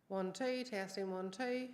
1 2, testing 1 2.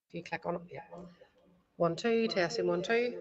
If you click on it, yeah. 1 2, testing 1 2.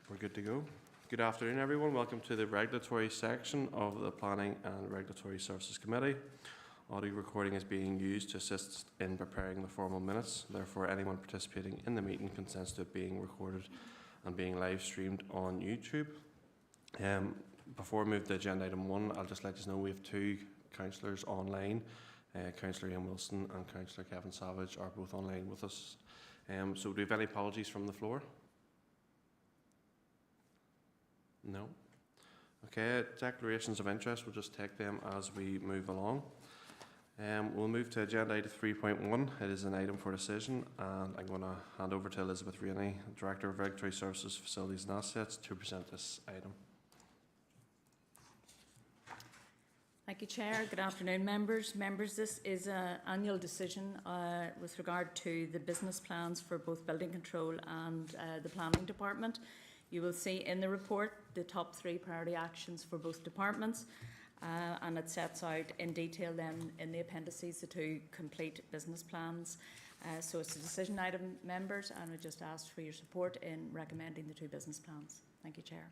We're good to go. Good afternoon, everyone. Welcome to the regulatory section of the Planning and Regulatory Services Committee. Audio recording is being used to assist in preparing the formal minutes. Therefore, anyone participating in the meeting consents to it being recorded and being live streamed on YouTube. Before we move to agenda item 1, I'll just let you know we have 2 councillors online. Councillor Ian Wilson and Councillor Kevin Savage are both online with us. So do we have any apologies from the floor? No. Okay, declarations of interest, we'll just take them as we move along. We'll move to agenda item 3.1. It is an item for decision, and I'm going to hand over to Elizabeth Rainey, Director of Regulatory Services, Facilities and Assets, to present this item. Thank you, Chair. Good afternoon, members. This is an annual decision with regard to the business plans for both Building Control and the Planning Department. You will see in the report the top 3 priority actions for both departments, and it sets out in detail then in the appendices the 2 complete business plans. So it's a decision item, members, and we just ask for your support in recommending the 2 business plans. Thank you, Chair.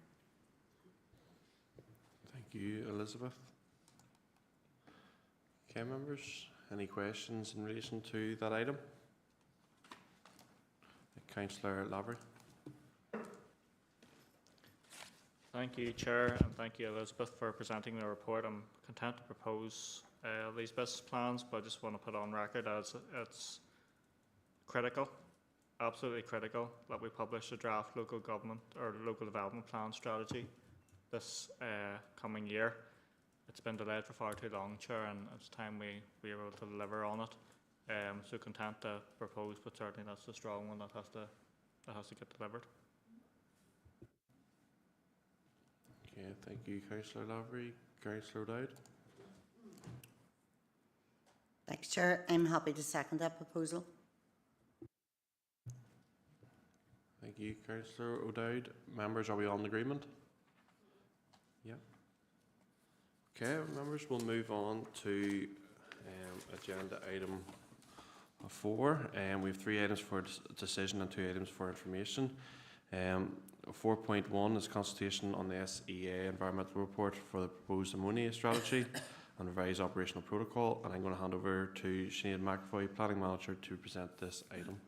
Thank you, Elizabeth. Okay, members, any questions in relation to that item? Councillor Lavery. Thank you, Chair, and thank you, Elizabeth, for presenting the report. I'm content to propose these business plans, but I just want to put on record as it's critical, absolutely critical, that we publish a draft local government or local development plan strategy this coming year. It's been delayed for far too long, Chair, and it's time we are able to deliver on it. So content to propose, but certainly that's a strong one that has to get delivered. Okay, thank you, Councillor Lavery. Councillor O'Dowd. Thanks, Chair. I'm happy to second that proposal. Thank you, Councillor O'Dowd. Members, are we all in agreement? Yeah. Okay, members, we'll move on to agenda item 4. We have 3 items for decision and 2 items for information. 4.1 is consultation on the SEA environmental report for the proposed ammonia strategy and revised operational protocol, and I'm going to hand over to Sinead McAvoy, Planning Manager, to present this item.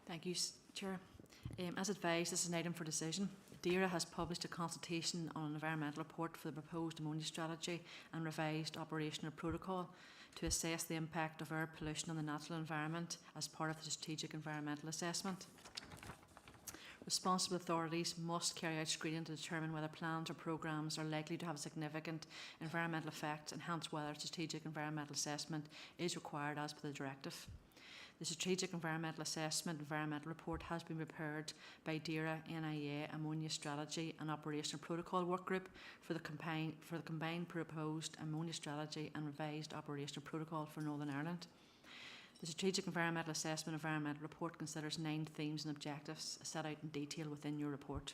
Thank you, Chair. As advised, this is an item for decision. DERA has published a consultation on an environmental report for the proposed ammonia strategy and revised operational protocol to assess the impact of air pollution on the natural environment as part of the strategic environmental assessment. Responsible authorities must carry out screening to determine whether plans or programmes are likely to have a significant environmental effect, and hence whether a strategic environmental assessment is required as per the directive. The Strategic Environmental Assessment Environmental Report has been prepared by DERA, NIA, Ammonia Strategy and Operational Protocol Workgroup for the combined proposed Ammonia Strategy and Revised Operational Protocol for Northern Ireland. The Strategic Environmental Assessment Environmental Report considers 9 themes and objectives set out in detail within your report.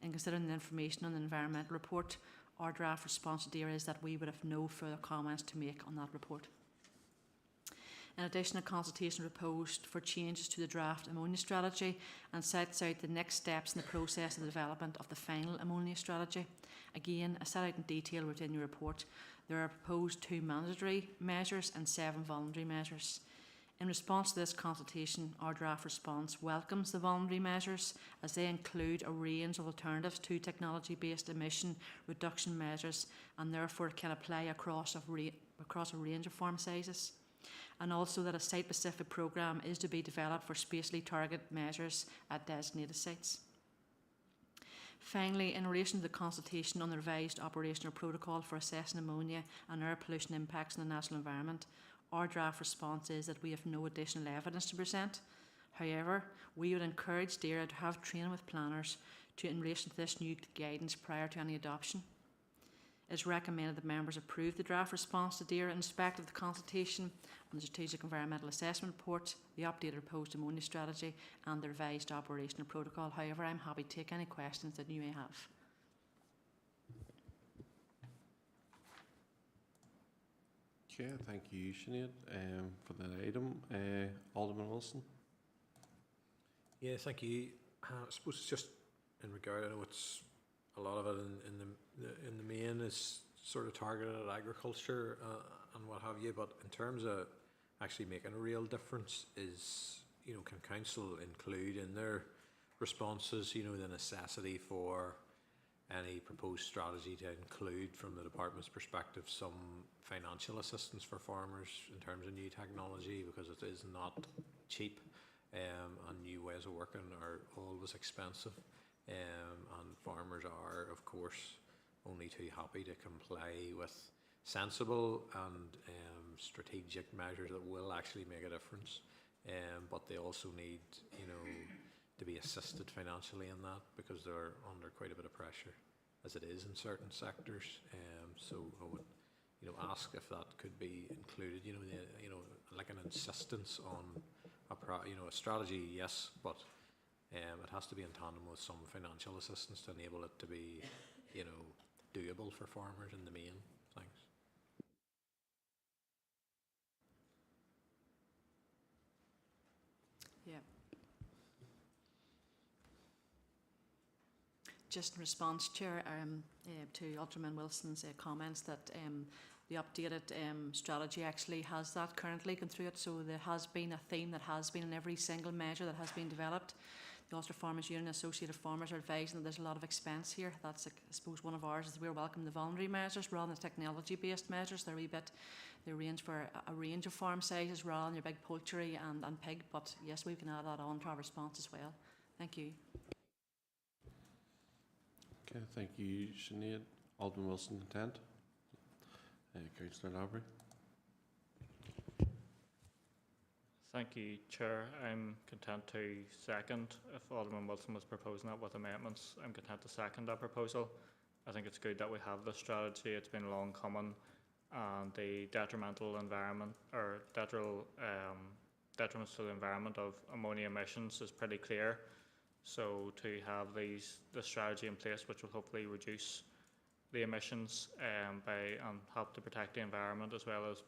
In considering the information on the environmental report, our draft response to DERA is that we would have no further comments to make on that report. In addition, a consultation proposed for changes to the draft ammonia strategy and sets out the next steps in the process of the development of the final ammonia strategy. Again, as set out in detail within your report, there are proposed 2 mandatory measures and 7 voluntary measures. In response to this consultation, our draft response welcomes the voluntary measures as they include a range of alternatives to technology-based emission reduction measures and therefore can apply across a range of farm sizes, and also that a site-specific programme is to be developed for spatially targeted measures at designated sites. Finally, in relation to the consultation on the revised operational protocol for assessing ammonia and air pollution impacts on the national environment, our draft response is that we have no additional evidence to present. However, we would encourage DERA to have training with planners in relation to this new guidance prior to any adoption. It is recommended that members approve the draft response to DERA in respect of the consultation on the Strategic Environmental Assessment Report, the updated proposed ammonia strategy and the revised operational protocol. However, I am happy to take any questions that you may have. Okay, thank you, Sinead, for that item. Alderman Wilson. Yeah, thank you. I suppose it's just in regard, I know it's a lot of it in the main is sort of targeted at agriculture and what have you, but in terms of actually making a real difference is, you know, can council include in their responses, you know, the necessity for any proposed strategy to include from the department's perspective some financial assistance for farmers in terms of new technology, because it is not cheap. And new ways of working are always expensive, and farmers are, of course, only too happy to comply with sensible and strategic measures that will actually make a difference. But they also need, you know, to be assisted financially in that, because they're under quite a bit of pressure, as it is in certain sectors. So I would, you know, ask if that could be included. You know, like an insistence on a strategy, yes, but it has to be in tandem with some financial assistance to enable it to be, you know, doable for farmers in the main. Thanks. Yeah. Just in response, Chair, to Alderman Wilson's comments that the updated strategy actually has that currently gone through it. So there has been a theme that has been in every single measure that has been developed. The Ulster Farmers Union, Associated Farmers are advising that there's a lot of expense here. That's, I suppose, one of ours is we're welcoming the voluntary measures rather than technology-based measures. They're a wee bit, they range for a range of farm sizes rather than your big poultry and pig. But yes, we can add that on to our response as well. Thank you. Okay, thank you, Sinead. Alderman Wilson, content? Councillor Lavery. Thank you, Chair. I'm content to second. If Alderman Wilson was proposing that with amendments, I'm content to second that proposal. I think it's good that we have this strategy. It's been long coming, and the detrimental environment or detriments to the environment of ammonia emissions is pretty clear. So to have the strategy in place, which will hopefully reduce the emissions and help to protect the environment as well as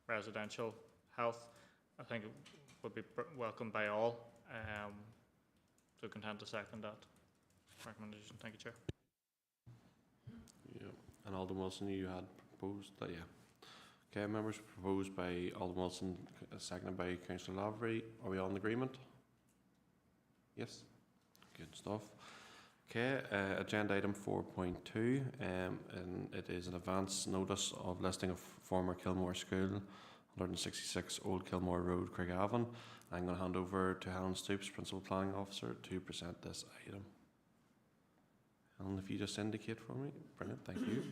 residential health, I think it would be welcomed by all. So content to second that recommendation. Thank you, Chair. Yeah, and Alderman Wilson, you had proposed that, yeah. Okay, members, proposed by Alderman Wilson, seconded by Councillor Lavery. Are we all in agreement? Yes. Good stuff. Okay, agenda item 4.2, and it is an advance notice of listing of former Kilmore School, 166 Old Kilmore Road, Craigavon. I'm going to hand over to Helen Stoops, Principal Planning Officer, to present this item. Helen, if you just indicate for me. Brilliant, thank you.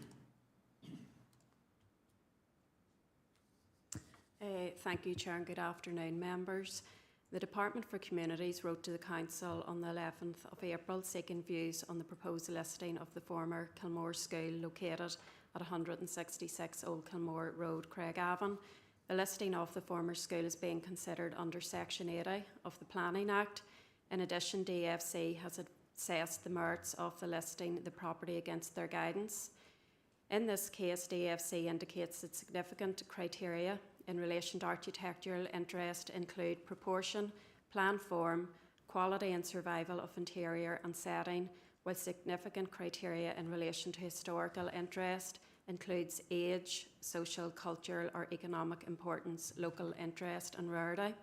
Thank you, Chair, and good afternoon, members. The Department for Communities wrote to the Council on the 11th of April seeking views on the proposed listing of the former Kilmore School located at 166 Old Kilmore Road, Craigavon. The listing of the former school is being considered under Section 80 of the Planning Act. In addition, DFC has assessed the merits of the listing the property against their guidance. In this case, DFC indicates that significant criteria in relation to architectural interest include proportion, plan form, quality and survival of interior and setting, while significant criteria in relation to historical interest includes age, social, cultural or economic importance, local interest and rarity.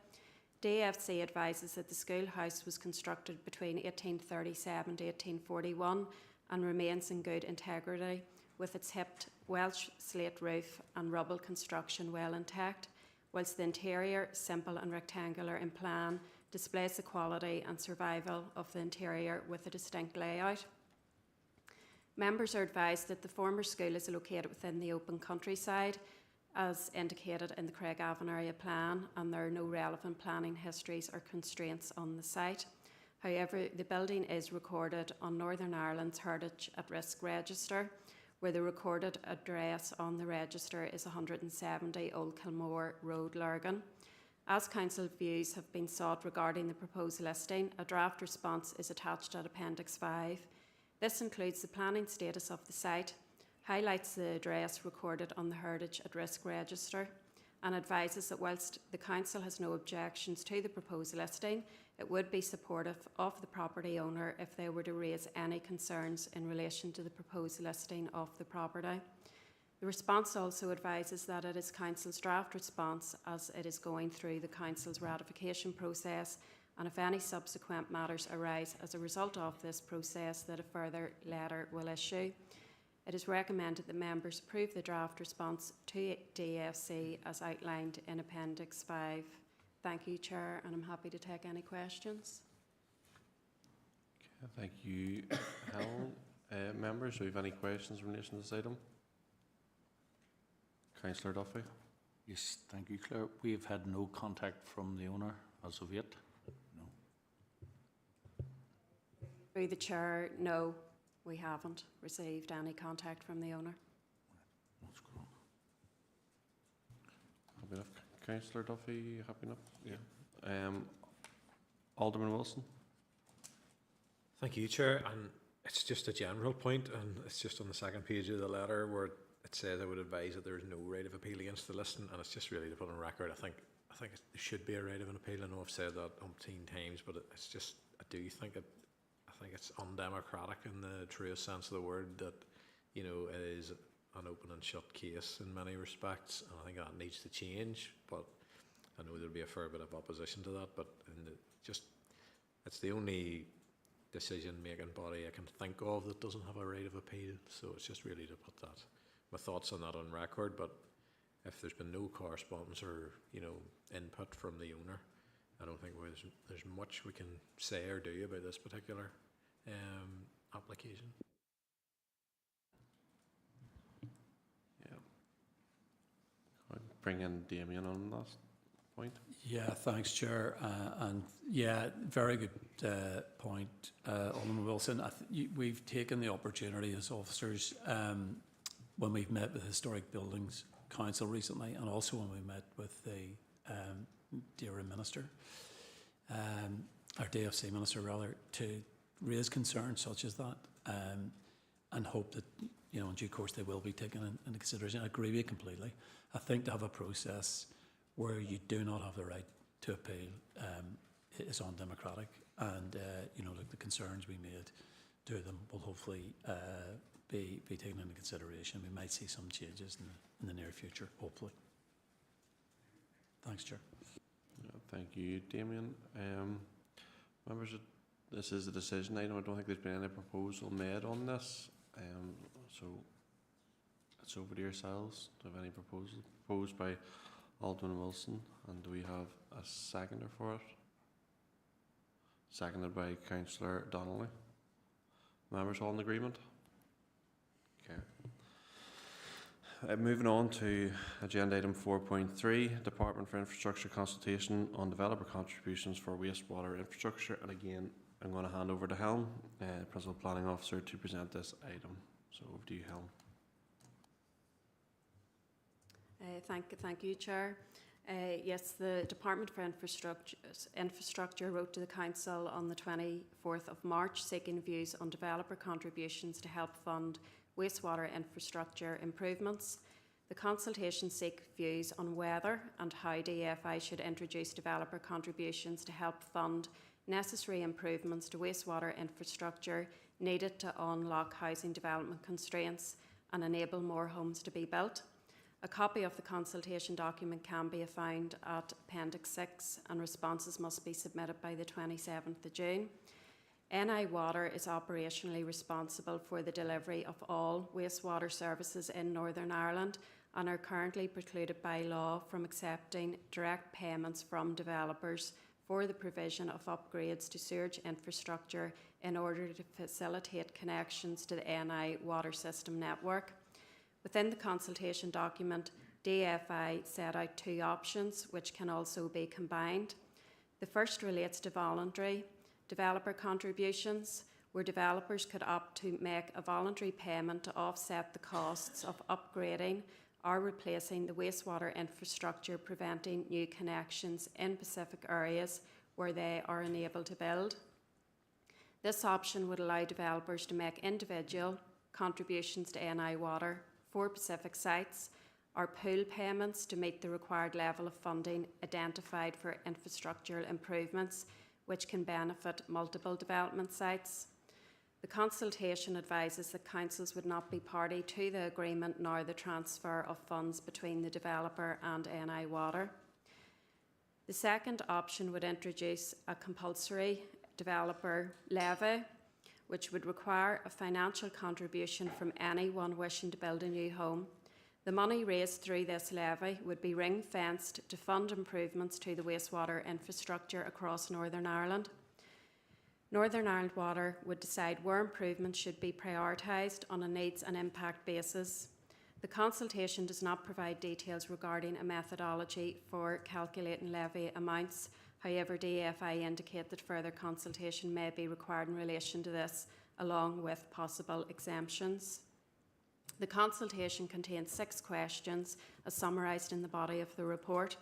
DFC advises that the schoolhouse was constructed between 1837 to 1841 and remains in good integrity, with its hipped Welsh slate roof and rubble construction well intact, whilst the interior, simple and rectangular in plan, displays the quality and survival of the interior with a distinct layout. Members are advised that the former school is located within the open countryside, as indicated in the Craigavon area plan, and there are no relevant planning histories or constraints on the site. However, the building is recorded on Northern Ireland's Heritage at Risk Register, where the recorded address on the register is 170 Old Kilmore Road, Lurgan. As Council views have been sought regarding the proposed listing, a draft response is attached at Appendix 5. This includes the planning status of the site, highlights the address recorded on the Heritage at Risk Register, and advises that whilst the Council has no objections to the proposed listing, it would be supportive of the property owner if they were to raise any concerns in relation to the proposed listing of the property. The response also advises that it is Council's draft response as it is going through the Council's ratification process, and if any subsequent matters arise as a result of this process, that a further letter will issue. It is recommended that members approve the draft response to DFC as outlined in Appendix 5. Thank you, Chair, and I'm happy to take any questions. Okay, thank you, Helen. Members, do you have any questions in relation to this item? Councillor Duffy. Yes, thank you, Claire. We've had no contact from the owner as of yet. No. Through the Chair, no, we haven't received any contact from the owner. That's good. Happy enough. Councillor Duffy, happy enough? Yeah. Alderman Wilson. Thank you, Chair. And it's just a general point, and it's just on the second page of the letter where it says I would advise that there is no right of appeal against the listing, and it's just really to put on record. I think there should be a right of an appeal. I know I've said that umpteen times, but it's just I think it's undemocratic in the truest sense of the word that, you know, it is an open and shut case in many respects, and I think that needs to change. But I know there'll be a fair bit of opposition to that. But it's the only decision-making body I can think of that doesn't have a right of appeal. So it's just really to put my thoughts on that on record. But if there's been no correspondence or, you know, input from the owner, I don't think there's much we can say or do about this particular application. Yeah. I'll bring in Damien on that point. Yeah, thanks, Chair. And yeah, very good point, Alderman Wilson. We've taken the opportunity as officers when we've met with Historic Buildings Council recently, and also when we met with the DRA Minister, our DFC Minister rather, to raise concerns such as that, and hope that, you know, in due course they will be taken into consideration. I agree with you completely. I think to have a process where you do not have the right to appeal is undemocratic, and you know, like the concerns we made to them will hopefully be taken into consideration. We might see some changes in the near future, hopefully. Thanks, Chair. Yeah, thank you, Damien. Members, this is a decision item. I don't think there's been any proposal made on this, so it's over to yourselves. Do you have any proposal proposed by Alderman Wilson, and do we have a seconder for it? Seconded by Councillor Donnelly. Members all in agreement? Okay. Moving on to agenda item 4.3, Department for Infrastructure consultation on developer contributions for wastewater infrastructure. And again, I'm going to hand over to Helen, Principal Planning Officer, to present this item. So over to you, Helen. Thank you, Chair. Yes, the Department for Infrastructure wrote to the Council on the 24th of March seeking views on developer contributions to help fund wastewater infrastructure improvements. The consultation seeks views on whether and how DFI should introduce developer contributions to help fund necessary improvements to wastewater infrastructure needed to unlock housing development constraints and enable more homes to be built. A copy of the consultation document can be found at Appendix 6, and responses must be submitted by the 27th of June. NI Water is operationally responsible for the delivery of all wastewater services in Northern Ireland and are currently precluded by law from accepting direct payments from developers for the provision of upgrades to sewage infrastructure in order to facilitate connections to the NI water system network. Within the consultation document, DFI set out two options which can also be combined. The first relates to voluntary developer contributions, where developers could opt to make a voluntary payment to offset the costs of upgrading or replacing the wastewater infrastructure, preventing new connections in specific areas where they are unable to build. This option would allow developers to make individual contributions to NI Water for Pacific sites, or pool payments to meet the required level of funding identified for infrastructural improvements which can benefit multiple development sites. The consultation advises that councils would not be party to the agreement nor the transfer of funds between the developer and NI Water. The second option would introduce a compulsory developer levy, which would require a financial contribution from anyone wishing to build a new home. The money raised through this levy would be ring-fenced to fund improvements to the wastewater infrastructure across Northern Ireland. Northern Ireland Water would decide where improvements should be prioritised on a needs and impact basis. The consultation does not provide details regarding a methodology for calculating levy amounts. However, DFI indicate that further consultation may be required in relation to this, along with possible exemptions. The consultation contains 6 questions, as summarised in the body of the report.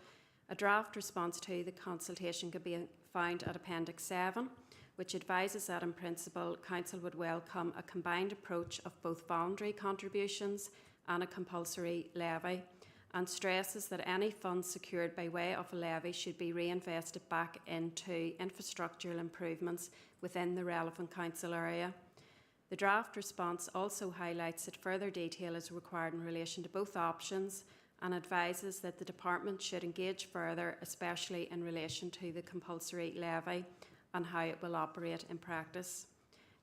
A draft response to the consultation could be found at Appendix 7, which advises that in principle, Council would welcome a combined approach of both voluntary contributions and a compulsory levy, and stresses that any funds secured by way of a levy should be reinvested back into infrastructural improvements within the relevant council area. The draft response also highlights that further detail is required in relation to both options and advises that the department should engage further, especially in relation to the compulsory levy and how it will operate in practice.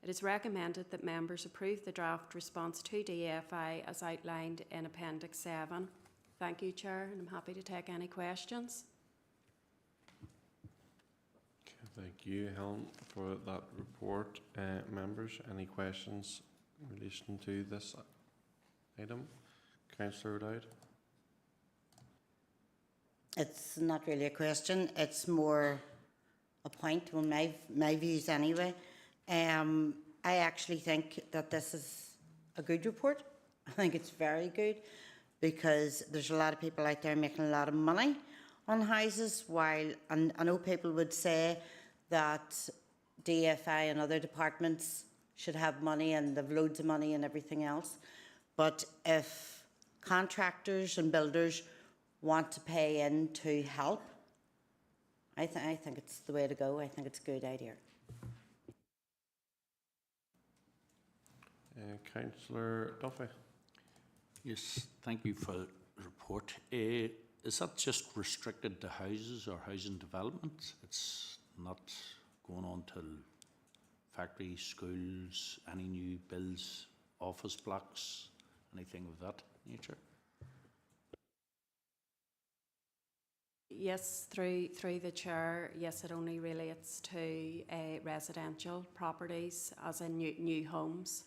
It is recommended that members approve the draft response to DFI as outlined in Appendix 7. Thank you, Chair, and I'm happy to take any questions. Okay, thank you, Helen, for that report. Members, any questions in relation to this item? Councillor O'Dowd? It's not really a question, it's more a point, well, my views anyway. I actually think that this is a good report. I think it's very good because there's a lot of people out there making a lot of money on houses, while and I know people would say that DFI and other departments should have money and they've loads of money and everything else. But if contractors and builders want to pay in to help, I think it's the way to go. I think it's a good idea. Councillor Duffy? Yes, thank you for the report. Is that just restricted to houses or housing development? It's not going on to factories, schools, any new builds, office blocks, anything of that nature? Yes, through the Chair, yes, it only relates to residential properties, as in new homes.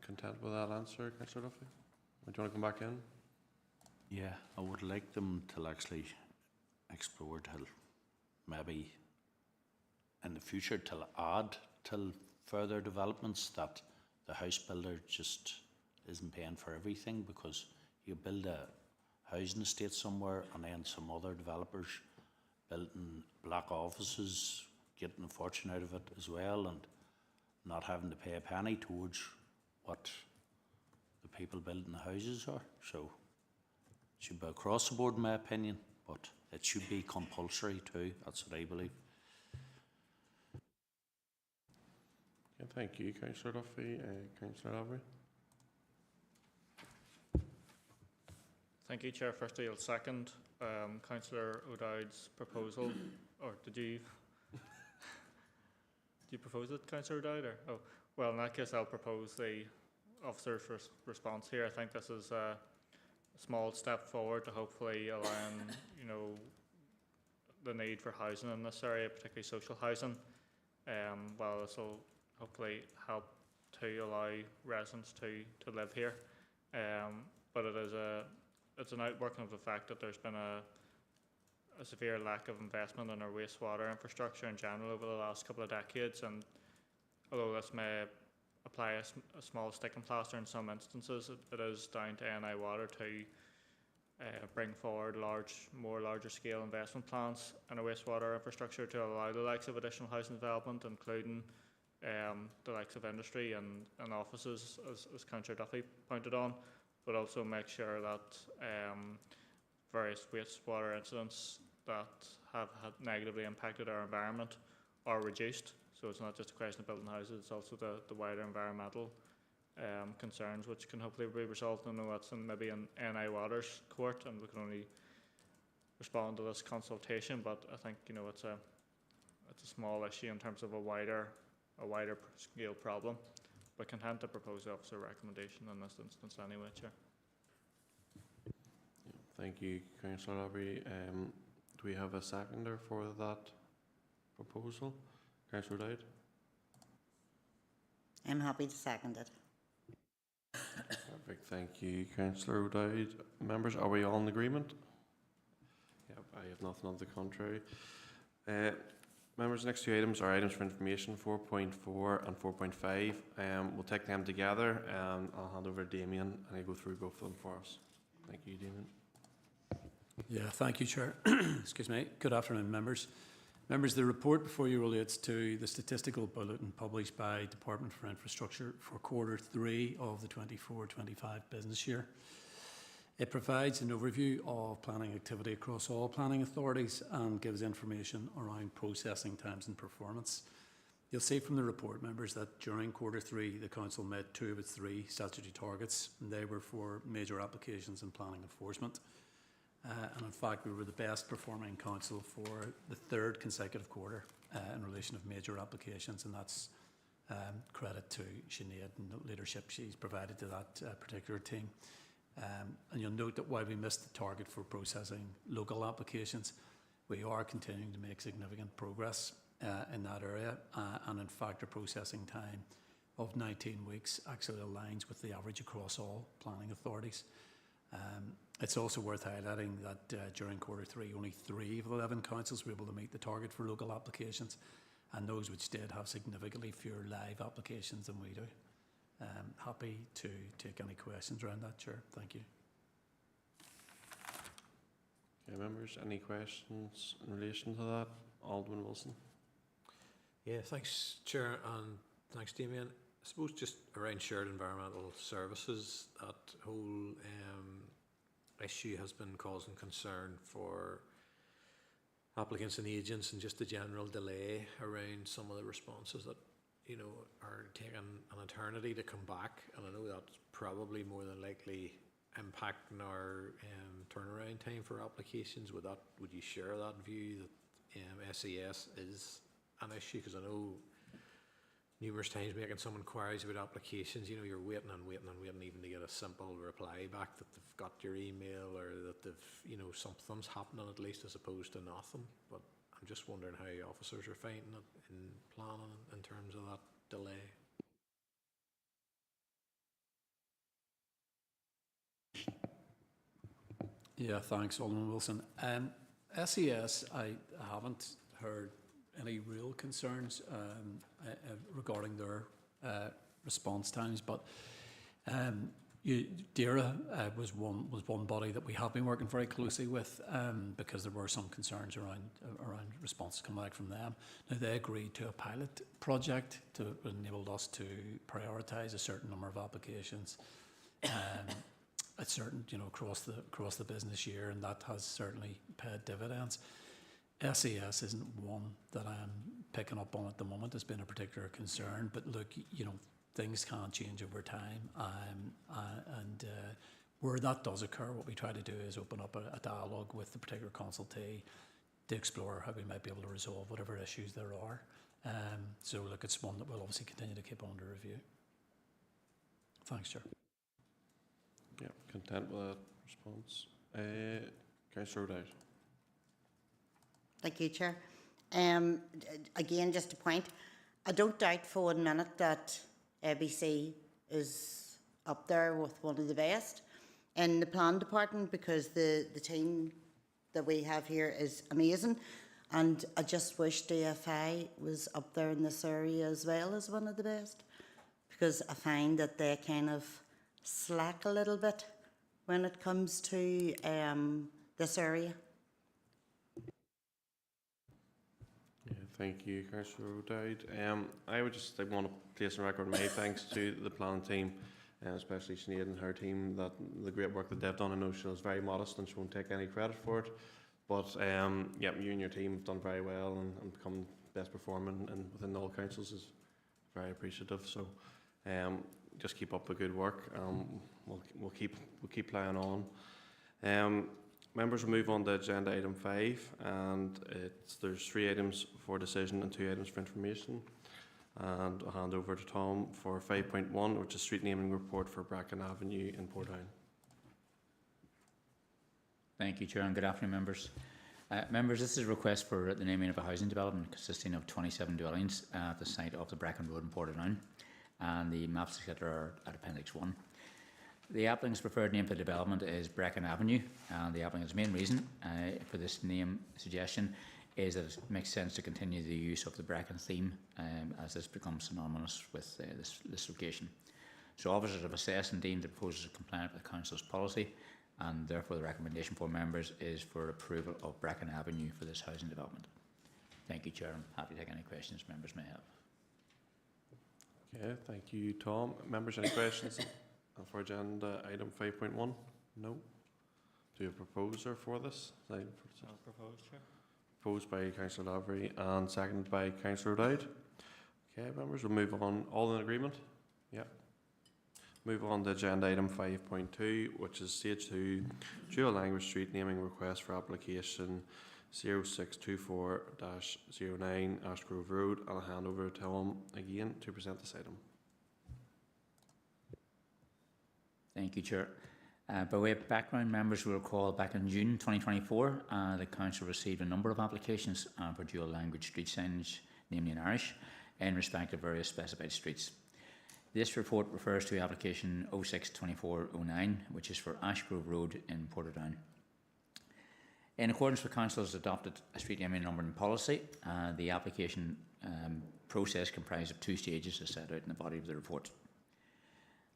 Content with that answer, Councillor Duffy? Or do you want to come back in? Yeah, I would like them to actually explore till maybe in the future to add till further developments that the house builder just isn't paying for everything, because you build a housing estate somewhere and then some other developers building block offices, getting a fortune out of it as well, and not having to pay a penny towards what the people building the houses are. So it should be across the board in my opinion, but it should be compulsory too. That's what I believe. Okay, thank you, Councillor Duffy. Councillor Avery? Thank you, Chair. Firstly, I'll second Councillor O'Dowd's proposal. Or did you propose it, Councillor O'Dowd? Or? Oh, well, in that case, I'll propose the officer's response here. I think this is a small step forward to hopefully allowing, the need for housing in this area, particularly social housing. Well, this will hopefully help to allow residents to live here. But it's an outworking of the fact that there's been a severe lack of investment in our wastewater infrastructure in general over the last couple of decades, and although this may apply a small sticking plaster in some instances, it is down to NI Water to bring forward more larger scale investment plans in a wastewater infrastructure to allow the likes of additional housing development, including the likes of industry and offices, as Councillor Duffy pointed on, but also make sure that various wastewater incidents that have negatively impacted our environment are reduced. So it's not just a question of building houses, it's also the wider environmental concerns which can hopefully be resolved. I know that's maybe in NI Water's court and we can only respond to this consultation, but I think it's a small issue in terms of a wider scale problem. But content to propose the officer recommendation in this instance anyway, Chair. Thank you, Councillor Labrie. Do we have a seconder for that proposal? Councillor Dowd? I'm happy to second it. Perfect, thank you, Councillor Dowd. Members, are we all in agreement? Yep, I have nothing on the contrary. Members, next two items are items for information, 4.4 and 4.5. We'll take them together and I'll hand over to Damien and he'll go through both of them for us. Thank you, Damien. Yeah, thank you, Chair. Excuse me. Good afternoon, members. Members, the report before you relates to the statistical bulletin published by Department for Infrastructure for Q3 of the 24-25 business year. It provides an overview of planning activity across all planning authorities and gives information around processing times and performance. You'll see from the report, members, that during Q3 the Council met 2 of its 3 statutory targets, and they were for major applications and planning enforcement. And in fact, we were the best performing council for the 3rd consecutive quarter in relation of major applications, and that's credit to Sinead and the leadership she's provided to that particular team. And you'll note that while we missed the target for processing local applications, we are continuing to make significant progress in that area, and in fact our processing time of 19 weeks actually aligns with the average across all planning authorities. It's also worth highlighting that during Q3 only 3 of 11 councils were able to meet the target for local applications, and those which did have significantly fewer live applications than we do. Happy to take any questions around that, Chair. Thank you. Okay, members, any questions in relation to that? Alderman Wilson. Yeah, thanks, Chair, and thanks, Damien. I suppose just around shared environmental services, that whole issue has been causing concern for applicants and agents, and just the general delay around some of the responses that are taking an eternity to come back. And I know that's probably more than likely impacting our turnaround time for applications. Would you share that view that SES is an issue? Because I know numerous times making some inquiries about applications, you're waiting and waiting and waiting even to get a simple reply back that they've got your email, or that they've, something's happening at least, as opposed to nothing. But I'm just wondering how officers are finding it in planning in terms of that delay. Yeah, thanks, Alderman Wilson. SES, I haven't heard any real concerns regarding their response times, but DERA was one body that we have been working very closely with, because there were some concerns around responses coming out from them. Now, they agreed to a pilot project to enable us to prioritise a certain number of applications at certain, across the business year, and that has certainly paid dividends. SES isn't one that I'm picking up on at the moment as being a particular concern, but look, things can change over time, and where that does occur, what we try to do is open up a dialogue with the particular consultee to explore how we might be able to resolve whatever issues there are. So look, it's one that we'll obviously continue to keep under review. Thanks, Chair. Yeah, content with that response. Councillor O'Dowd. Thank you, Chair. Again, just a point. I don't doubt for 1 minute that ABC is up there with one of the best in the plan department, because the team that we have here is amazing, and I just wish DFI was up there in this area as well as one of the best, because I find that they kind of slack a little bit when it comes to this area. Yeah, thank you, Councillor O'Dowd. I would just want to place on record my thanks to the planning team, especially Sinead and her team, that the great work that they've done. I know she's very modest and she won't take any credit for it, but yeah, you and your team have done very well and become best performing and within all councils is very appreciative. So just keep up the good work. We'll keep playing on. Members will move on to agenda item 5, and there's 3 items for decision and 2 items for information. And I'll hand over to Tom for 5.1, which is street naming report for Bracken Avenue in Portdown. Thank you, Chair, and good afternoon, members. Members, this is a request for the naming of a housing development consisting of 27 dwellings at the site of the Bracken Road in Portdown, and the maps etc. are at Appendix 1. The applicant's preferred name for the development is Bracken Avenue, and the applicant's main reason for this name suggestion is that it makes sense to continue the use of the Bracken theme as this becomes synonymous with this location. So officers have assessed and deemed the proposal is compliant with the Council's policy, and therefore the recommendation for members is for approval of Bracken Avenue for this housing development. Thank you, Chair. I'm happy to take any questions members may have. Okay, thank you, Tom. Members, any questions for agenda item 5.1? No? Do you have a proposer for this? I'll propose, Chair. Proposed by Councillor Lavery and seconded by Councillor O'Dowd. Okay, members, we'll move on. All in agreement? Yeah. Move on to agenda item 5.2, which is stage 2, dual language street naming request for application 0624-09 Ashgrove Road. I'll hand over to Tom again to present this item. Thank you, Chair. By way of background, members will recall back in June 2024, the Council received a number of applications for dual language street signage, namely in Irish, in respect of various specified streets. This report refers to application 062409, which is for Ashgrove Road in Portadown. In accordance with Council's adopted street naming numbering policy, the application process comprised of 2 stages as set out in the body of the report.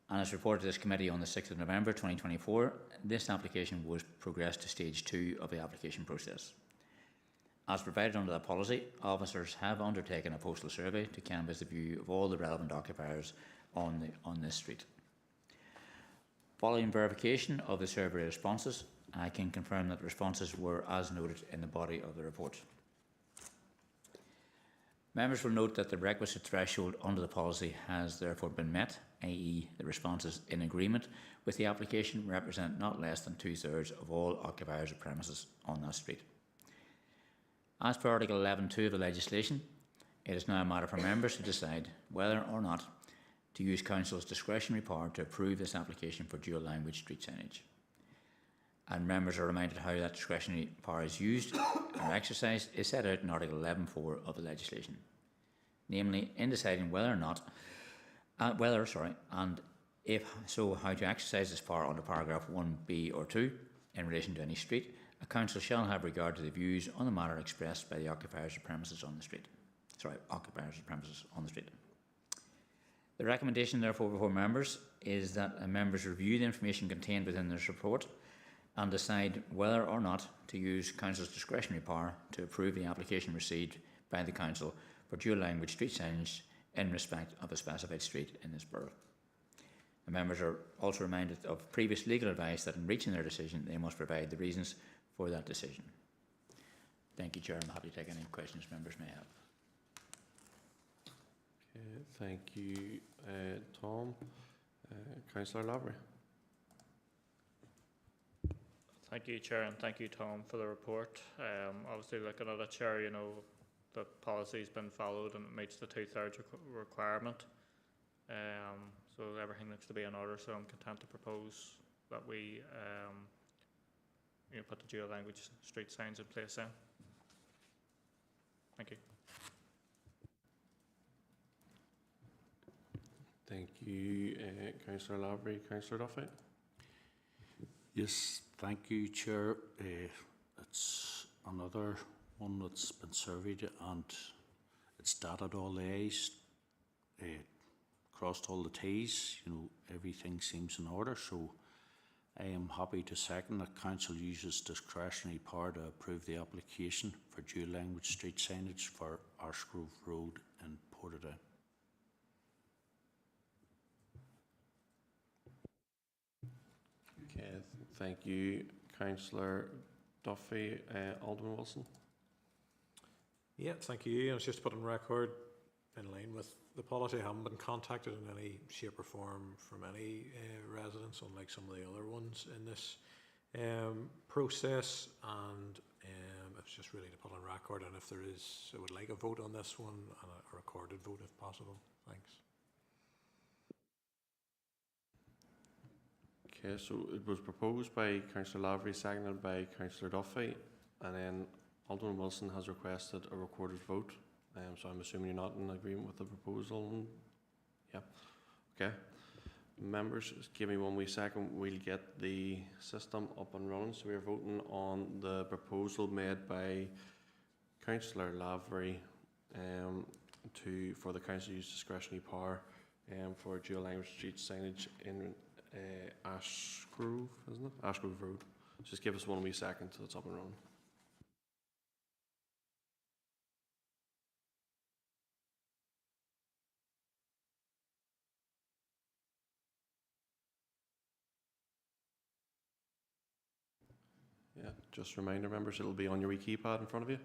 And as reported to this committee on the 6th of November 2024, this application was progressed to stage 2 of the application process. As provided under that policy, officers have undertaken a postal survey to canvass the view of all the relevant occupiers on this street. Following verification of the survey responses, I can confirm that the responses were as noted in the body of the report. Members will note that the requisite threshold under the policy has therefore been met, i.e. the responses in agreement with the application represent not less than 2/3 of all occupiers of premises on that street. As per Article 11.2 of the legislation, it is now a matter for members to decide whether or not to use Council's discretionary power to approve this application for dual language street signage. And members are reminded how that discretionary power is used or exercised is set out in Article 11.4 of the legislation. Namely, in deciding whether or not, and if so, how to exercise this power under paragraph 1b or 2 in relation to any street, a council shall have regard to the views on the matter expressed by the occupiers of premises on the street. The recommendation, therefore, before members is that members review the information contained within this report and decide whether or not to use Council's discretionary power to approve the application received by the Council for dual language street signage in respect of a specified street in this borough. The members are also reminded of previous legal advice that in reaching their decision they must provide the reasons for that decision. Thank you, Chair. I'm happy to take any questions members may have. Okay, thank you, Tom. Councillor Lavery. Thank you, Chair, and thank you, Tom, for the report. Obviously, looking at it, Chair, you know, the policy's been followed and it meets the 2/3 requirement. So everything looks to be in order, so I'm content to propose that we put the dual language street signs in place then. Thank you. Thank you, Councillor Lavery. Councillor Duffy. Yes, thank you, Chair. It's another one that's been surveyed and it's dotted all the I's, crossed all the T's. You know, everything seems in order. So I am happy to second that council uses discretionary power to approve the application for dual language street signage for Ashgrove Road in Portadown. Okay, thank you, Councillor Duffy. Alderman Wilson. Yeah, thank you. I was just to put on record, in line with the policy, I haven't been contacted in any shape or form from any residents, unlike some of the other ones in this process. And it's just really to put on record, and if there is, I would like a vote on this one, and a recorded vote if possible. Thanks. Okay, so it was proposed by Councillor Lavery, seconded by Councillor Duffy, and then Alderman Wilson has requested a recorded vote. So I'm assuming you're not in agreement with the proposal. Yeah. Okay. Members, just give me 1 wee second. We'll get the system up and running. So we're voting on the proposal made by Councillor Lavery for the council to use discretionary power for dual language street signage in Ashgrove, isn't it? Ashgrove Road. Just give us 1 wee second till it's up and running. Yeah, just a reminder, members, it'll be on your wee keypad in front of you.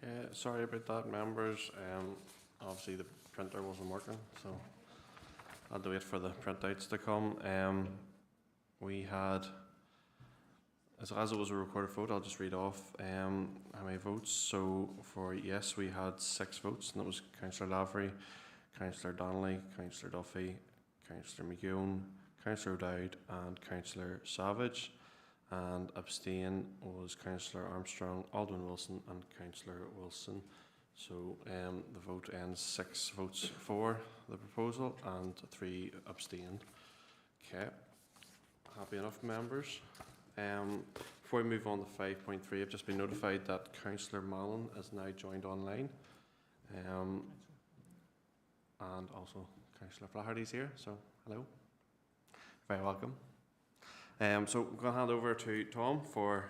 Okay, sorry about that, members. Obviously the printer wasn't working, so I had to wait for the printouts to come. We had, as it was a recorded vote, I'll just read off how many votes. So for yes, we had 6 votes, and it was Councillor Lavery, Councillor Donnelly, Councillor Duffy, Councillor McGeown, Councillor O'Dowd, and Councillor Savage. And abstain was Councillor Armstrong, Alderman Wilson, and Councillor Wilson. So the vote ends 6 votes for the proposal and 3 abstained. Okay, happy enough, members. Before we move on to 5.3, I've just been notified that Councillor Mallon is now joined online. And also Councillor Flaherty's here, so hello. Very welcome. So I'm going to hand over to Tom for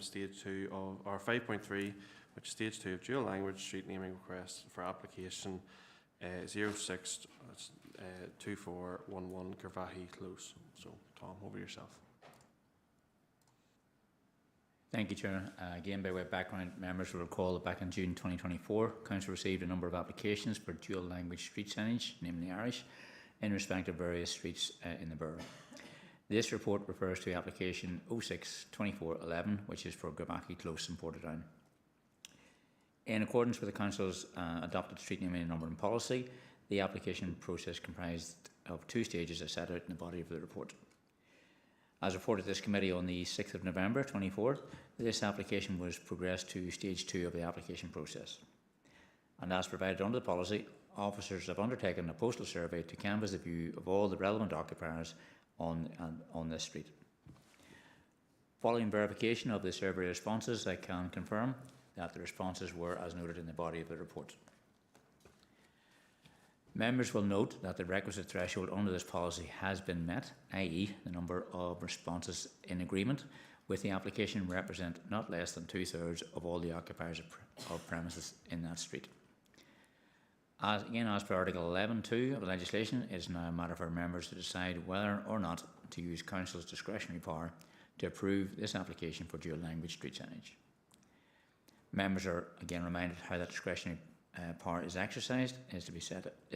stage 2 of, or 5.3, which is stage 2 of dual language street naming request for application 062411 Craigavon Close. So Tom, over yourself. Thank you, Chair. Again, by way of background, members will recall that back in June 2024, Council received a number of applications for dual language street signage, namely Irish, in respect of various streets in the borough. This report refers to application 062411, which is for Craigavon Close in Portadown. In accordance with the Council's adopted street naming and numbering policy, the application process comprised of 2 stages as set out in the body of the report. As reported to this committee on the 6th of November 2024, this application was progressed to stage 2 of the application process. And as provided under the policy, officers have undertaken a postal survey to canvass the view of all the relevant occupiers on this street. Following verification of the survey responses, I can confirm that the responses were as noted in the body of the report. Members will note that the requisite threshold under this policy has been met, i.e. the number of responses in agreement with the application represent not less than 2/3 of all the occupiers of premises in that street. As per Article 11.2 of the legislation, it is now a matter for members to decide whether or not to use Council's discretionary power to approve this application for dual language street signage. Members are again reminded how that discretionary power is exercised is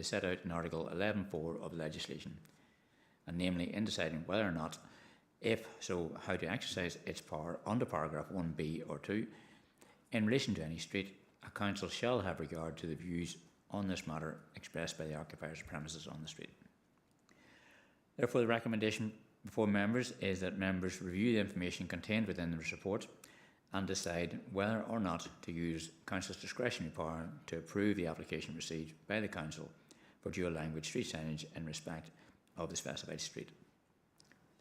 set out in Article 11.4 of the legislation, and namely in deciding whether or not, if so, how to exercise its power under paragraph 1b or 2. In relation to any street, a council shall have regard to the views on this matter expressed by the occupiers of premises on the street. Therefore, the recommendation before members is that members review the information contained within the report and decide whether or not to use Council's discretionary power to approve the application received by the Council for dual language street signage in respect of the specified street.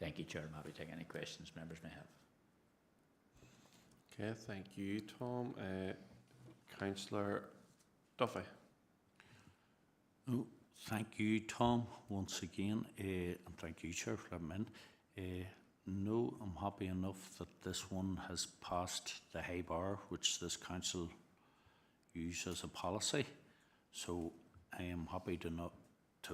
Thank you, Chair. I'm happy to take any questions members may have. Okay, thank you, Tom. Councillor Duffy. Oh, thank you, Tom, once again, and thank you, Chair, for letting me in. No, I'm happy enough that this one has passed the high bar, which this council uses as a policy. So I am happy to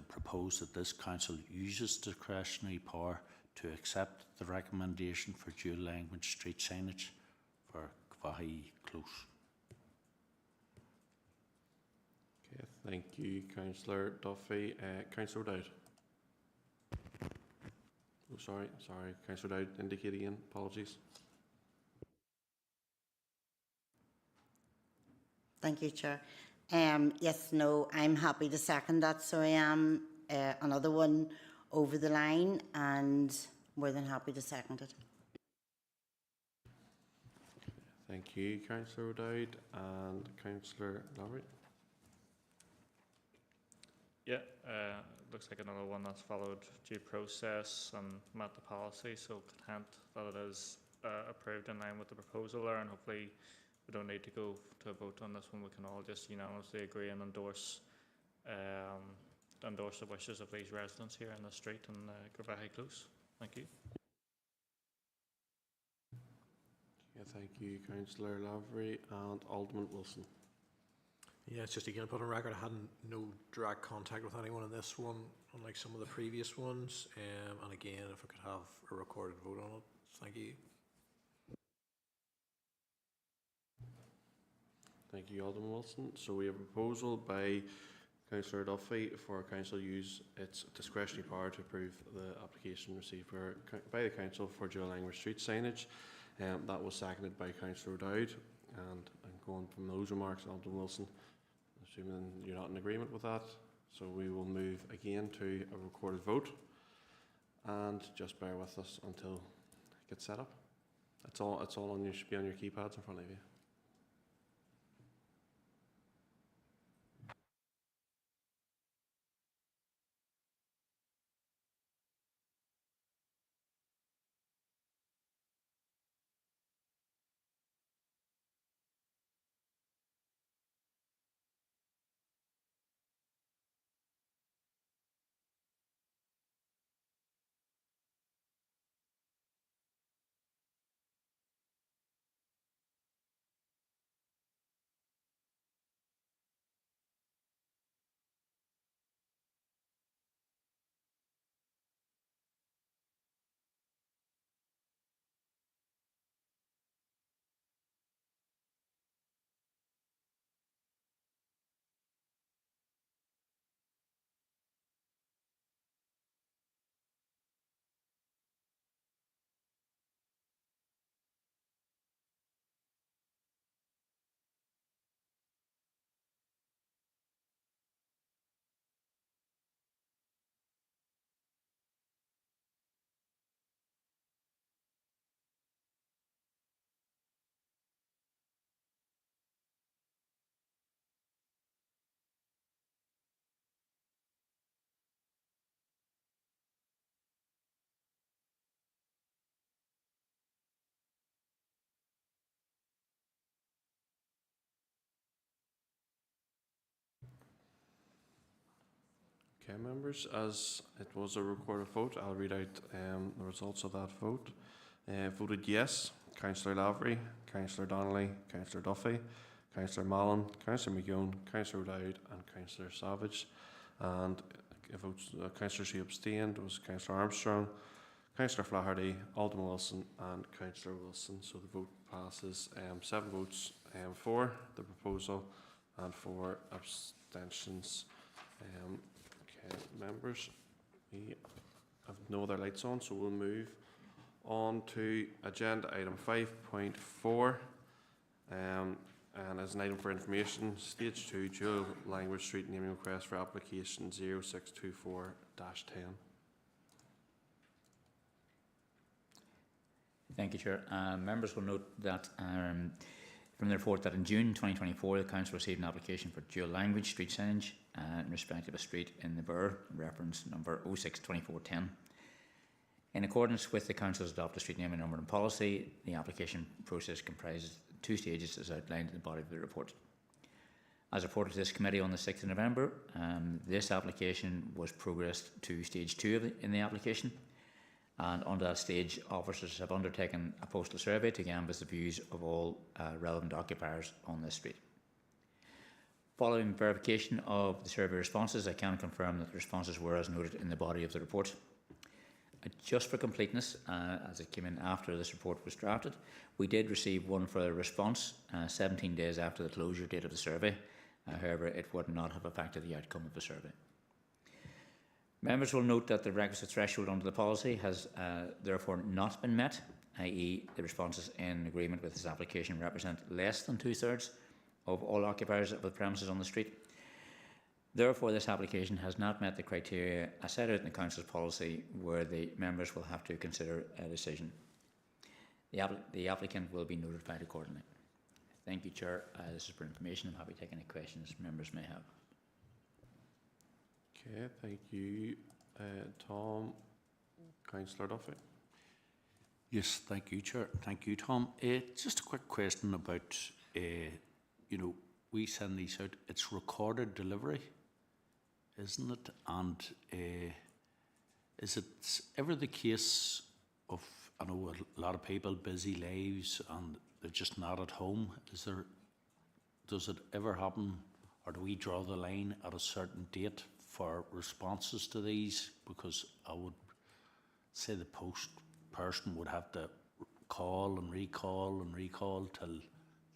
propose that this council uses discretionary power to accept the recommendation for dual language street signage for Craigavon Close. Okay, thank you, Councillor Duffy. Councillor O'Dowd. Oh, sorry, Councillor O'Dowd, indicate again. Apologies. Thank you, Chair. Yes, no, I'm happy to second that. So I am another one over the line and more than happy to second it. Thank you, Councillor O'Dowd. And Councillor Lavery. Yeah, looks like another one that's followed due process and met the policy, so content that it is approved in line with the proposal there, and hopefully we don't need to go to a vote on this one. We can all just unanimously agree and endorse the wishes of these residents here in the street in Craigavon Close. Thank you. Yeah, thank you, Councillor Lavery. And Alderman Wilson. Yeah, it's just again put on record, I had no direct contact with anyone in this one, unlike some of the previous ones. And again, if I could have a recorded vote on it, thank you. Thank you, Alderman Wilson. So we have a proposal by Councillor Duffy for Council to use its discretionary power to approve the application received by the Council for dual language street signage. That was seconded by Councillor O'Dowd. And going from those remarks, Alderman Wilson, assuming you're not in agreement with that, so we will move again to a recorded vote. And just bear with us until it gets set up. It's all on you, should be on your keypads in front of you. Okay, members, as it was a recorded vote, I'll read out the results of that vote. Voted yes, Councillor Lavery, Councillor Donnelly, Councillor Duffy, Councillor Mallon, Councillor McGeown, Councillor O'Dowd and Councillor Savage. And votes, councillors who abstained was Councillor Armstrong, Councillor Flaherty, Alderman Wilson and Councillor Wilson. So the vote passes 7 votes for the proposal and 4 abstentions. Okay, members, we have no other lights on, so we'll move on to agenda item 5.4. And as an item for information, stage 2 dual language street naming request for application 0624-10. Thank you, Chair. Members will note that from the report that in June 2024, the Council received an application for dual language street signage in respect of a street in the Borough, reference number 062410. In accordance with the Council's adopted street naming number and policy, the application process comprises 2 stages as outlined in the body of the report. As reported to this committee on the 6th of November, this application was progressed to stage 2 in the application. And on that stage, officers have undertaken a postal survey to canvass the views of all relevant occupiers on this street. Following verification of the survey responses, I can confirm that the responses were as noted in the body of the report. Just for completeness, as it came in after this report was drafted, we did receive one further response 17 days after the closure date of the survey. However, it would not have affected the outcome of the survey. Members will note that the requisite threshold under the policy has therefore not been met, i.e. the responses in agreement with this application represent less than 2/3 of all occupiers of the premises on the street. Therefore, this application has not met the criteria as set out in the Council's policy, where the members will have to consider a decision. The applicant will be notified accordingly. Thank you, Chair. This is for information. I'm happy to take any questions members may have. Okay, thank you, Tom. Councillor Duffy. Yes, thank you, Chair. Thank you, Tom. Just a quick question about, we send these out. It's recorded delivery, isn't it? And is it ever the case of, I know a lot of people, busy lives, and they're just not at home. Does it ever happen, or do we draw the line at a certain date for responses to these? Because I would say the post person would have to call and recall till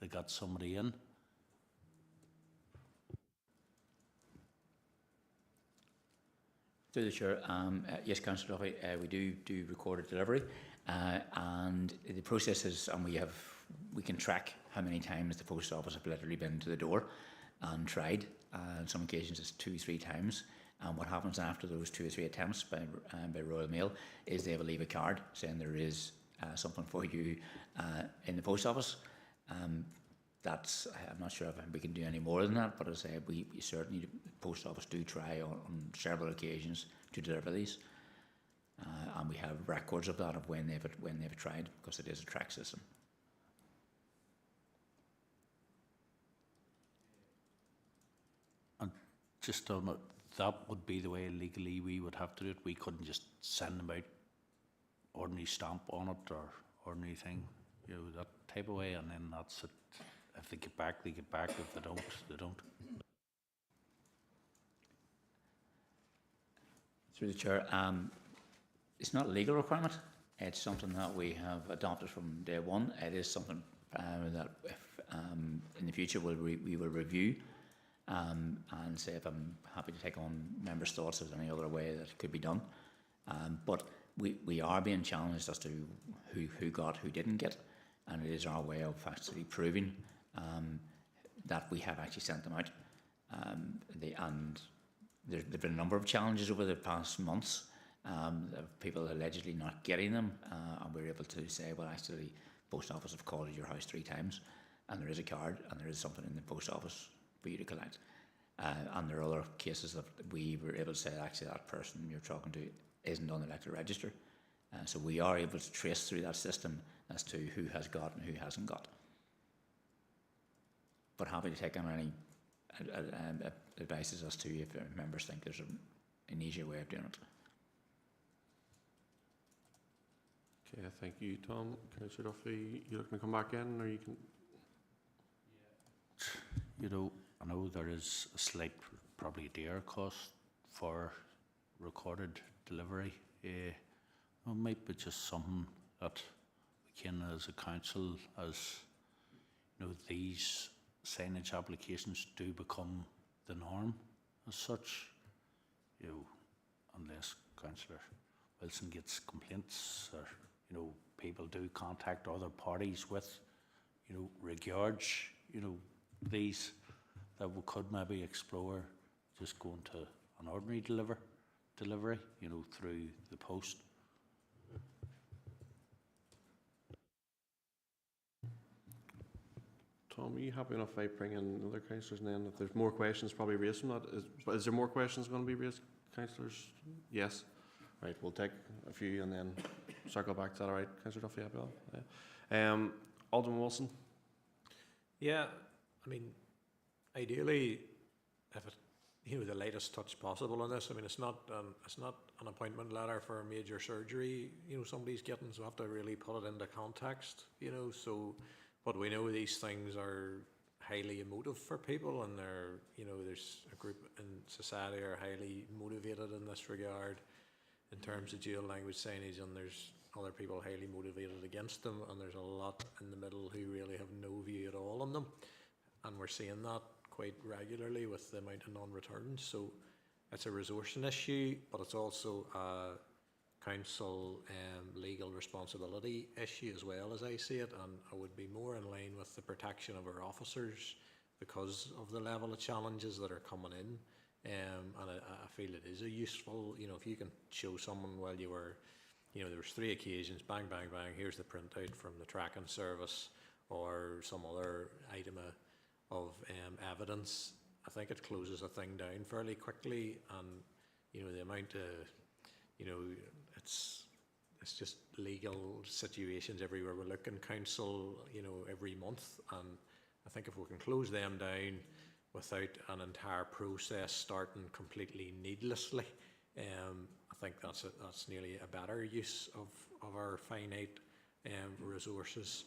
they got somebody in. Through the chair, yes, Councillor Duffy, we do recorded delivery, and the process is, and we can track how many times the post office have literally been to the door and tried. On some occasions, it's 2-3 times. And what happens after those 2 or 3 attempts by Royal Mail is they will leave a card saying there is something for you in the post office. I'm not sure if we can do any more than that, but as I say, we certainly, the post office do try on several occasions to deliver these, and we have records of that, of when they've tried, because it is a track system. And just on it, that would be the way legally we would have to do it. We couldn't just send them out ordinary stamp on it or ordinary thing, you know, that type of way, and then that's it. If they get back, they get back. If they don't, they don't. Through the chair, it's not a legal requirement. It's something that we have adopted from day one. It is something that if, in the future we will review and say if I'm happy to take on members' thoughts if there's any other way that it could be done. But we are being challenged as to who got, who didn't get, and it is our way of actually proving that we have actually sent them out. And there've been a number of challenges over the past months of people allegedly not getting them, and we're able to say, well, actually, post office have called at your house 3 times, and there is a card, and there is something in the post office for you to collect. And there are other cases that we were able to say, actually, that person you're talking to isn't on the electoral register. So we are able to trace through that system as to who has got and who hasn't got. But happy to take on any advices as to if members think there's an easier way of doing it. Okay, thank you, Tom. Councillor Duffy, you looking to come back in, or you can? You know, I know there is a slight, probably dear cost for recorded delivery. It might be just something that we can, as a council, as you know, these signage applications do become the norm as such. You know, unless Councillor Wilson gets complaints, or you know, people do contact other parties with, you know, regards, you know, these, that we could maybe explore just going to an ordinary delivery, you know, through the post. Tom, are you happy enough if I bring in other councillors, and then if there's more questions probably raised from that? Is there more questions going to be raised, councillors? Yes. Right, we'll take a few and then circle back to that. All right, Councillor Duffy, yeah. Alderman Wilson. Yeah, I mean, ideally, if it, you know, the lightest touch possible on this. I mean, it's not an appointment letter for a major surgery, you know, somebody's getting, so we have to really put it into context, you know. So, but we know these things are highly emotive for people, and they're, you know, there's a group in society are highly motivated in this regard in terms of dual language signage, and there's other people highly motivated against them, and there's a lot in the middle who really have no view at all on them, and we're seeing that quite regularly with the amount of non-returns. So it's a resourcing issue, but it's also a council legal responsibility issue as well, as I see it, and I would be more in line with the protection of our officers because of the level of challenges that are coming in. And I feel it is a useful, you know, if you can show someone, well, you were, you know, there was 3 occasions, bang, bang, bang, here's the printout from the tracking service or some other item of evidence. I think it closes a thing down fairly quickly, and, you know, the amount of, you know, it's just legal situations everywhere we look in council, you know, every month, and I think if we can close them down without an entire process starting completely needlessly, I think that's nearly a better use of our finite resources,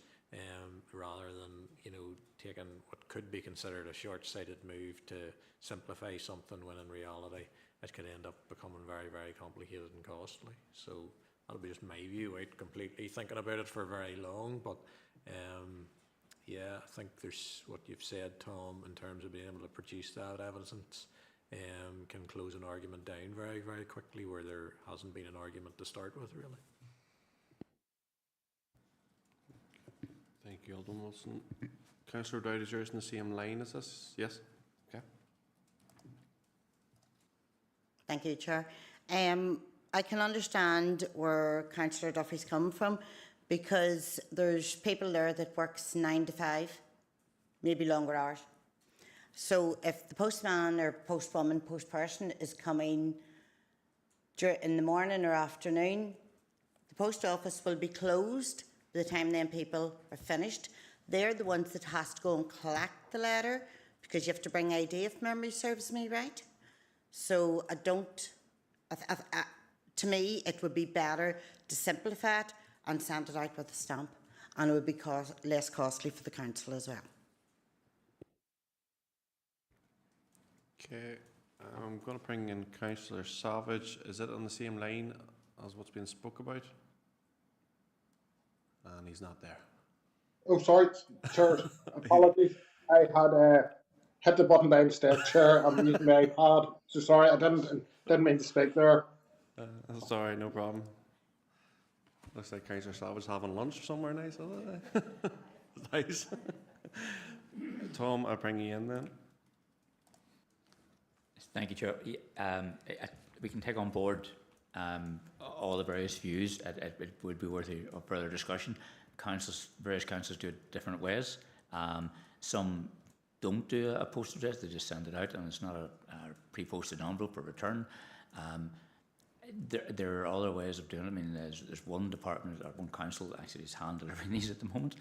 rather than, you know, taking what could be considered a short-sighted move to simplify something when in reality it could end up becoming very, very complicated and costly. So that'll be just my view, without completely thinking about it for very long, but yeah, I think there's what you've said, Tom, in terms of being able to produce that evidence can close an argument down very, very quickly where there hasn't been an argument to start with, really. Thank you, Alderman Wilson. Councillor Dowd, is yours in the same line as this? Yes? Okay. Thank you, Chair. I can understand where Councillor Duffy's come from, because there's people there that works 9 to 5, maybe longer hours. So if the postman or postwoman, postperson is coming in the morning or afternoon, the post office will be closed by the time then people are finished. They're the ones that has to go and collect the letter, because you have to bring ID if memory serves me right. So I don't, to me, it would be better to simplify it and send it out with a stamp, and it would be less costly for the council as well. Okay, I'm going to bring in Councillor Savage. Is it on the same line as what's been spoke about? And he's not there. Oh, sorry, Chair. Apologies. I had hit the button by mistake, Chair. I'm using my iPad. So sorry, I didn't mean to speak there. Sorry, no problem. Looks like Councillor Savage having lunch somewhere nice, isn't it? Nice. Tom, I'll bring you in then. Thank you, Chair. We can take on board all the various views. It would be worthy of further discussion. Various councils do it different ways. Some don't do a postal address, they just send it out, and it's not a pre-posted envelope for return. There are other ways of doing it. I mean, there's one department or one council that actually is hand delivering these at the moment,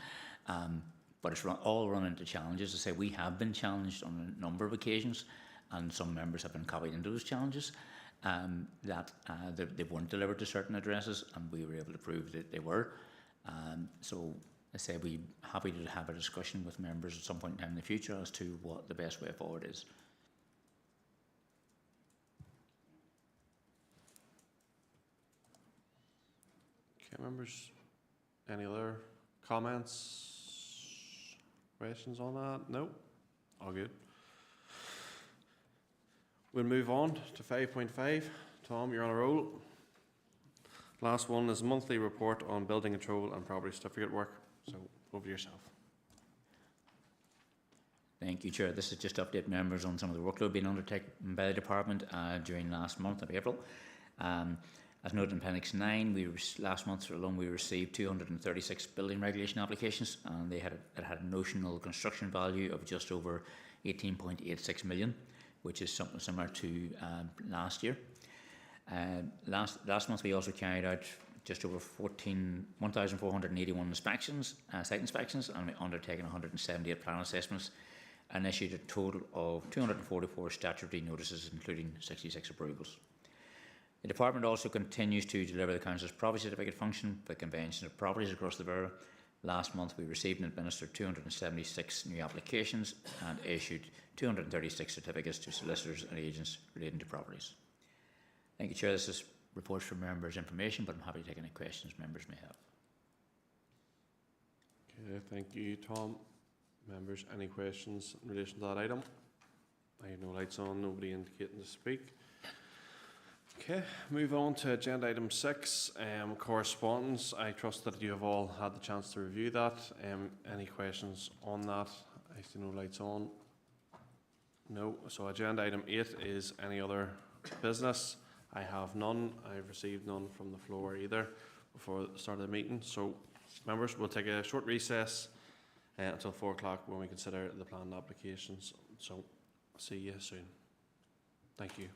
but it's all run into challenges. I say we have been challenged on a number of occasions, and some members have been copied into those challenges, that they weren't delivered to certain addresses, and we were able to prove that they were. So I say we're happy to have a discussion with members at some point in time in the future as to what the best way forward is. Okay, members, any other comments, questions on that? No? All good. We'll move on to 5.5. Tom, you're on a roll. Last one is monthly report on building control and property certificate work. So over to yourself. Thank you, Chair. This is just to update members on some of the workload being undertaken by the department during last month of April. As noted in Appendix 9, last month alone we received 236 building regulation applications, and it had a notional construction value of just over 18.86 million, which is something similar to last year. Last month we also carried out just over 1,481 inspections, site inspections, and we undertaken 178 plan assessments and issued a total of 244 statutory notices, including 66 approvals. The department also continues to deliver the council's property certificate function for the conveyancing of properties across the borough. Last month we received and administered 276 new applications and issued 236 certificates to solicitors and agents relating to properties. Thank you, Chair. This is reports from members' information, but I'm happy to take any questions members may have. Okay, thank you, Tom. Members, any questions in relation to that item? I have no lights on, nobody indicating to speak. Okay, move on to agenda item 6, correspondence. I trust that you have all had the chance to review that. Any questions on that? I see no lights on. No. So agenda item 8 is any other business. I have none. I've received none from the floor either before the start of the meeting. So members, we'll take a short recess until 4 o'clock when we consider the planned applications. So see you soon. Thank you.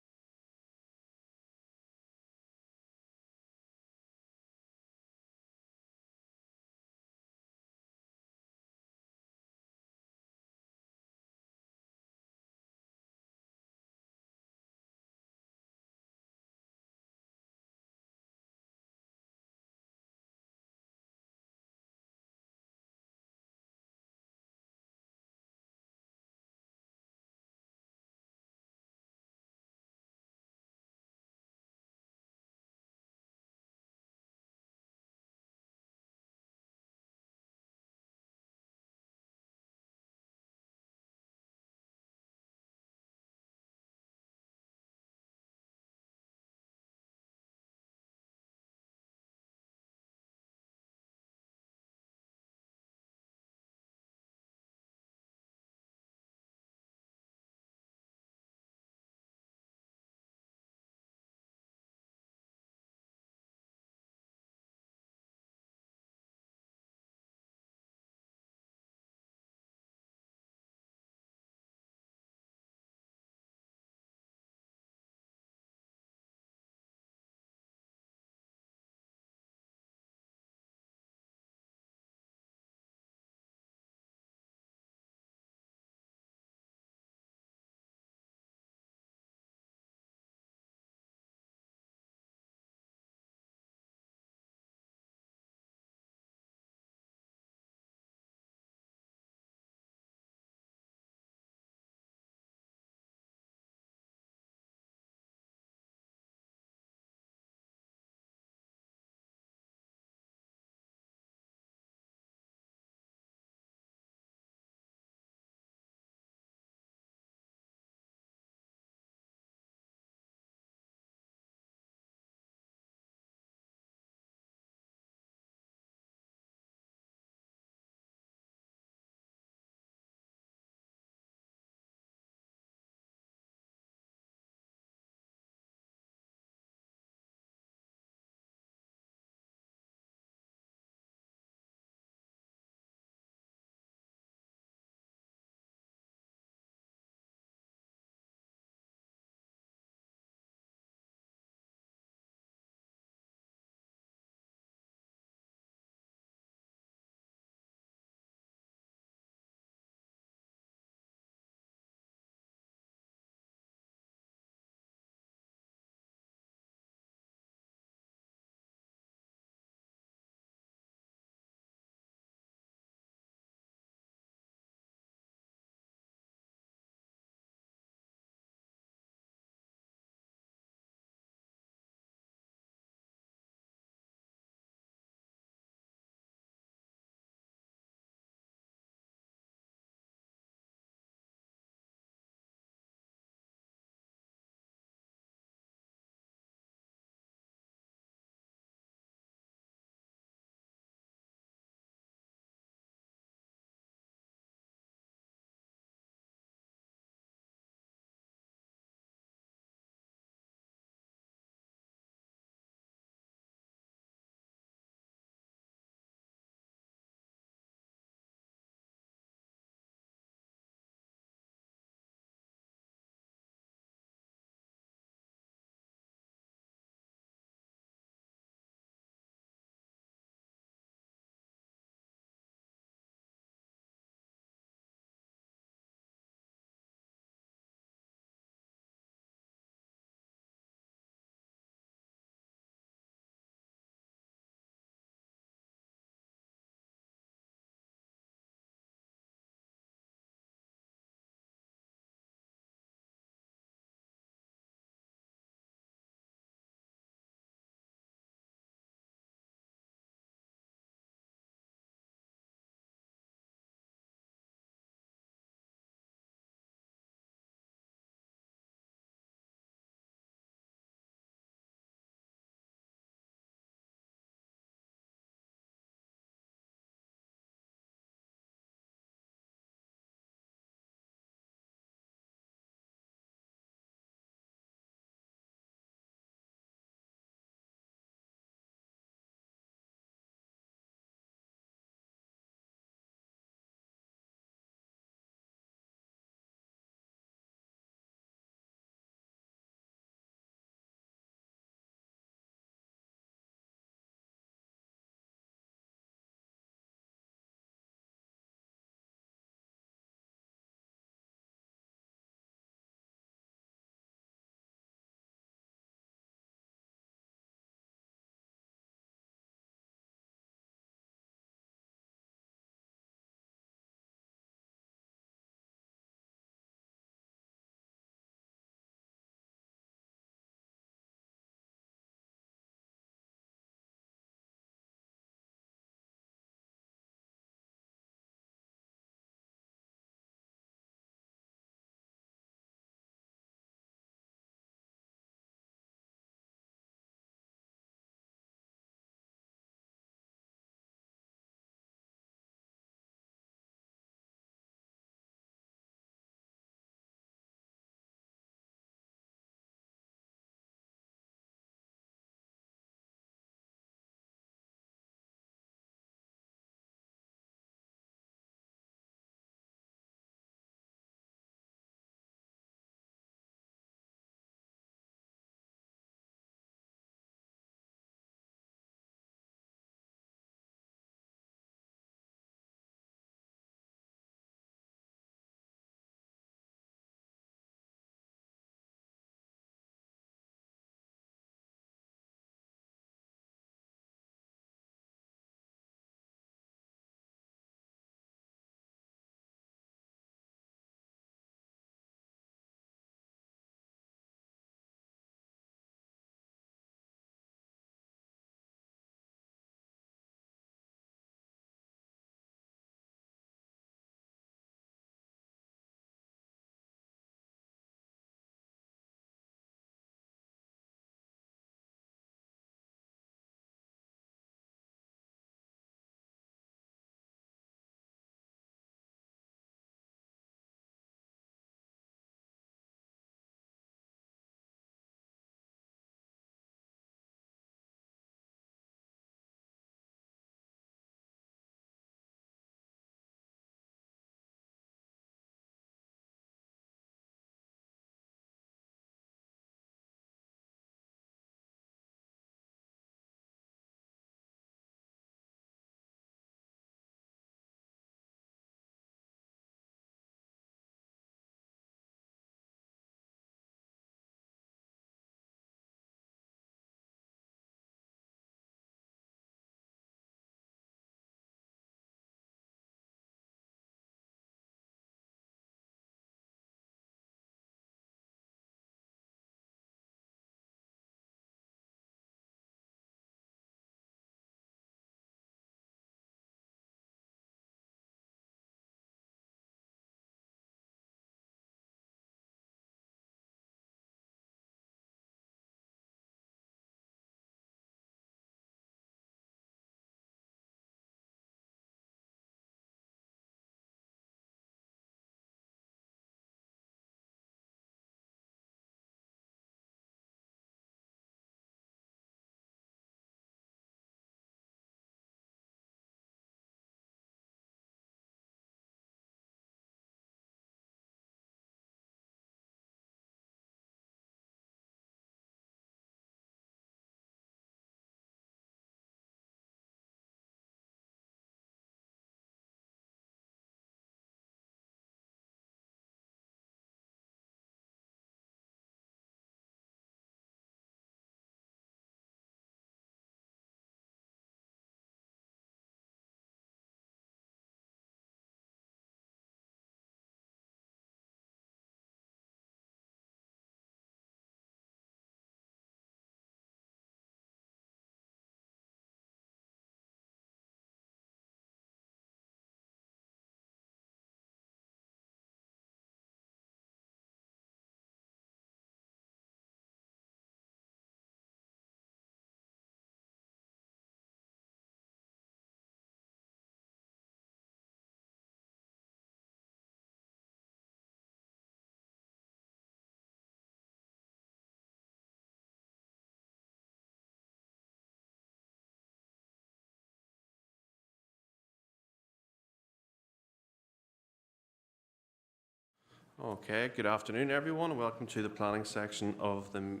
Okay, good afternoon everyone and welcome to the planning section of the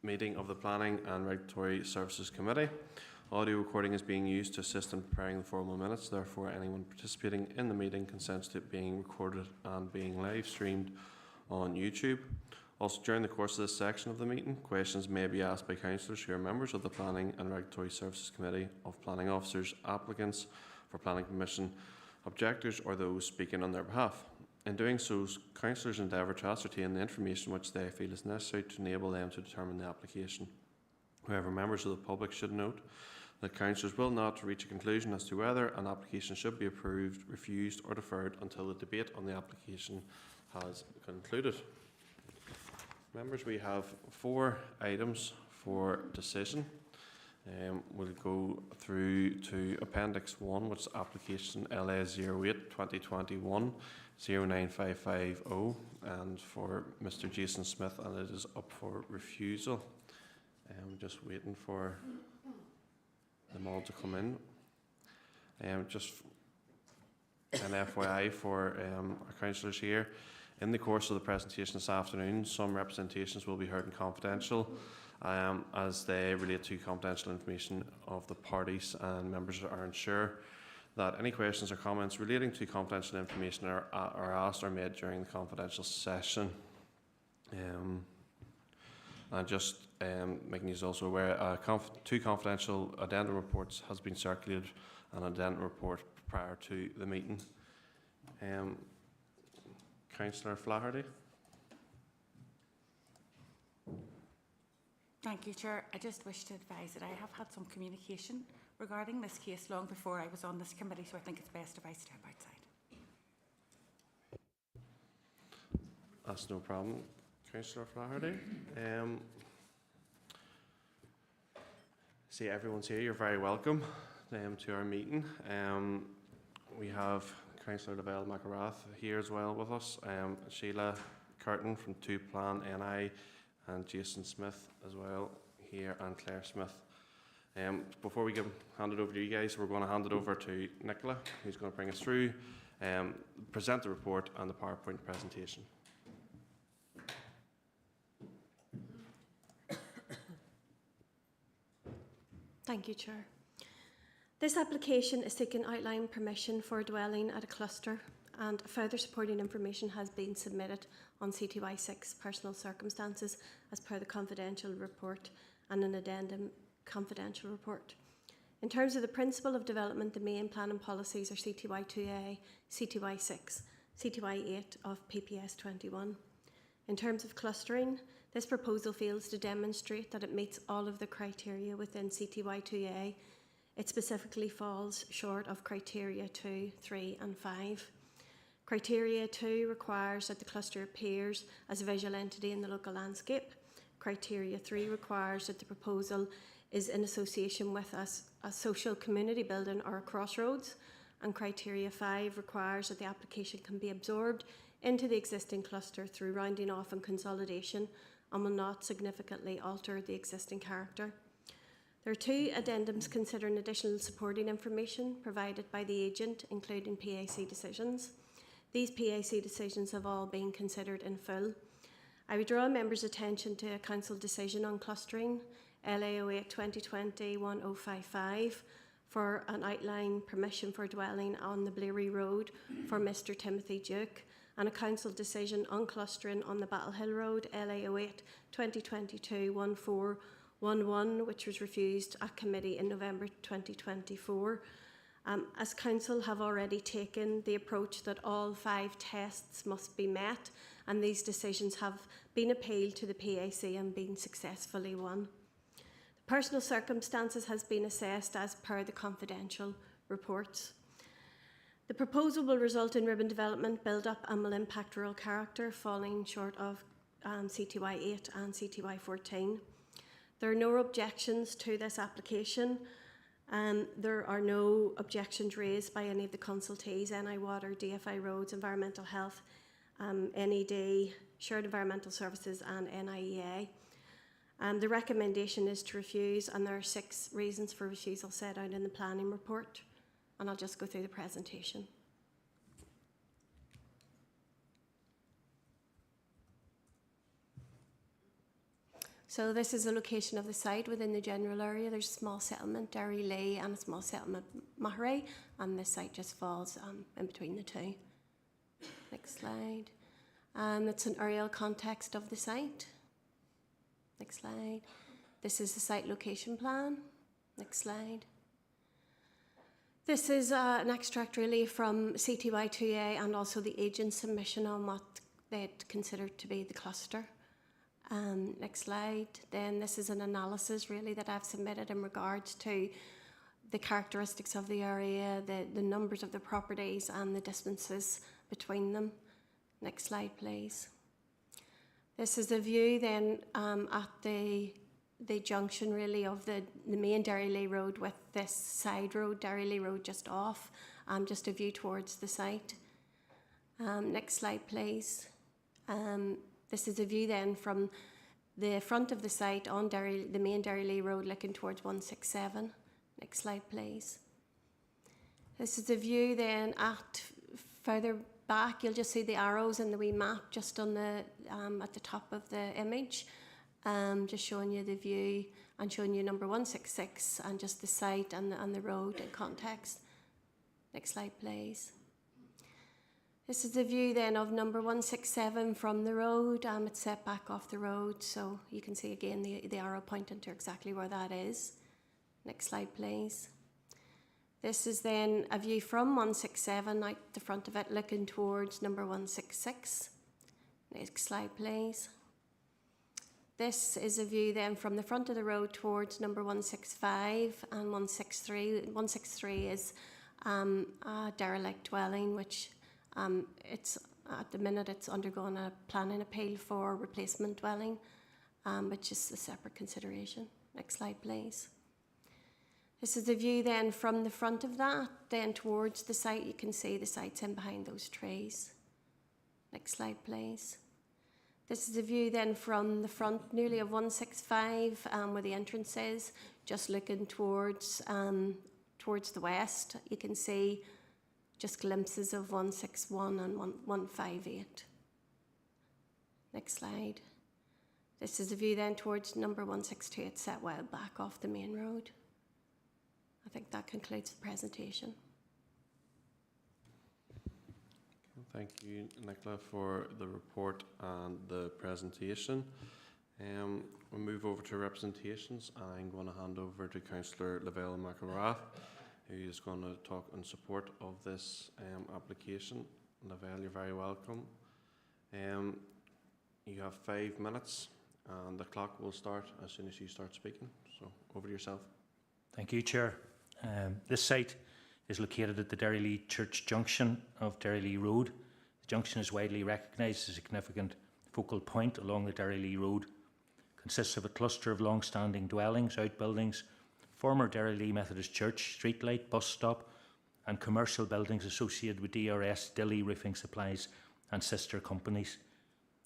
meeting of the Planning and Regulatory Services Committee. Audio recording is being used to assist in preparing the formal minutes, therefore anyone participating in the meeting consents to it being recorded and being live streamed on YouTube. Also, during the course of this section of the meeting, questions may be asked by councillors who are members of the Planning and Regulatory Services Committee, of planning officers, applicants for planning permission, objectors or those speaking on their behalf. In doing so, councillors endeavour to ascertain the information which they feel is necessary to enable them to determine the application. However, members of the public should note that councillors will not reach a conclusion as to whether an application should be approved, refused or deferred until the debate on the application has concluded. Members, we have 4 items for decision. We'll go through to Appendix 1, which is application LA 08 2021 09550, and for Mr. Jason Smith, and it is up for refusal. I'm just waiting for them all to come in. Just an FYI for our councillors here. In the course of the presentation this afternoon, some representations will be heard in confidential as they relate to confidential information of the parties, and members are ensured that any questions or comments relating to confidential information are asked or made during the confidential session. And just making you also aware, 2 confidential addendum reports has been circulated, an addendum report prior to the meeting. Councillor Flaherty. Thank you, Chair. I just wish to advise that I have had some communication regarding this case long before I was on this committee, so I think it's best if I step outside. That's no problem, Councillor Flaherty. See, everyone's here. You're very welcome to our meeting. We have Councillor Lavelle McGrath here as well with us, Sheila Curtin from 2 Plan NI, and Jason Smith as well here, and Claire Smith. Before we hand it over to you guys, we're going to hand it over to Nicola, who's going to bring us through, present the report and the PowerPoint presentation. Thank you, Chair. This application is seeking outline permission for a dwelling at a cluster, and further supporting information has been submitted on CTY 6 personal circumstances as per the confidential report and an addendum confidential report. In terms of the principle of development, the main planning policies are CTY 2A, CTY 6, CTY 8 of PPS 21. In terms of clustering, this proposal fails to demonstrate that it meets all of the criteria within CTY 2A. It specifically falls short of criteria 2, 3 and 5. Criteria 2 requires that the cluster appears as a visual entity in the local landscape. Criteria 3 requires that the proposal is in association with a social community building or a crossroads. And criteria 5 requires that the application can be absorbed into the existing cluster through rounding off and consolidation and will not significantly alter the existing character. There are 2 addendums considering additional supporting information provided by the agent, including PAC decisions. These PAC decisions have all been considered in full. I would draw members' attention to a council decision on clustering, LA 08 2020 1055, for an outline permission for dwelling on the Bleary Road for Mr. Timothy Duke, and a council decision on clustering on the Battle Hill Road, LA 08 2022 1411, which was refused at committee in November 2024. As council have already taken the approach that all 5 tests must be met, and these decisions have been appealed to the PAC and been successfully won. The personal circumstances has been assessed as per the confidential reports. The proposal will result in urban development build-up and will impact rural character, falling short of CTY 8 and CTY 14. There are no objections to this application. There are no objections raised by any of the consultees, NI Water, DFI Roads, Environmental Health, NED, Shared Environmental Services and NIEA. The recommendation is to refuse, and there are 6 reasons for refusal set out in the planning report, and I'll just go through the presentation. So this is the location of the site within the general area. There's a small settlement, Derry Lee, and a small settlement, Mahray, and the site just falls in between the two. Next slide. That's an aerial context of the site. Next slide. This is the site location plan. Next slide. This is an extract really from CTY2A and also the agent's submission on what they'd considered to be the cluster. Next slide. Then this is an analysis really that I've submitted in regards to the characteristics of the area, the numbers of the properties and the distances between them. Next slide, please. This is the view then at the junction really of the main Derry Lee Road with this side road, Derry Lee Road just off, just a view towards the site. Next slide, please. This is a view then from the front of the site on the main Derry Lee Road looking towards 167. Next slide, please. This is the view then at further back. You'll just see the arrows in the wee map just on the at the top of the image, just showing you the view and showing you number 166 and just the site and the road in context. Next slide, please. This is the view then of number 167 from the road. It's set back off the road, so you can see again the arrow pointing to exactly where that is. Next slide, please. This is then a view from 167 out the front of it, looking towards number 166. Next slide, please. This is a view then from the front of the road towards number 165 and 163. 163 is a derelict dwelling, which it's at the minute it's undergone a planning appeal for replacement dwelling, which is a separate consideration. Next slide, please. This is the view then from the front of that, then towards the site. You can see the site's in behind those trees. Next slide, please. This is the view then from the front nearly of 165, where the entrance is, just looking towards the west. You can see just glimpses of 161 and 158. Next slide. This is the view then towards number 162. It's set well back off the main road. I think that concludes the presentation. Thank you, Nicola, for the report and the presentation. We'll move over to representations. I'm going to hand over to Councillor Lavelle McElrath, who is going to talk in support of this application. Lavelle, you're very welcome. You have 5 minutes and the clock will start as soon as you start speaking. So over to yourself. Thank you, Chair. This site is located at the Derry Lee Church junction of Derry Lee Road. The junction is widely recognised as a significant focal point along the Derry Lee Road. It consists of a cluster of long-standing dwellings, outbuildings, former Derry Lee Methodist Church, streetlight, bus stop and commercial buildings associated with DRS, Dilly Roofing Supplies and sister companies.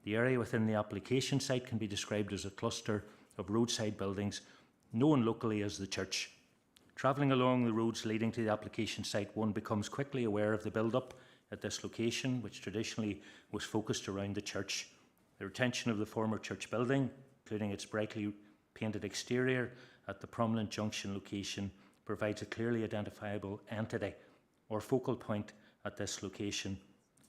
The area within the application site can be described as a cluster of roadside buildings known locally as the church. Travelling along the roads leading to the application site, one becomes quickly aware of the build-up at this location, which traditionally was focused around the church. The retention of the former church building, including its brightly painted exterior at the prominent junction location, provides a clearly identifiable entity or focal point at this location.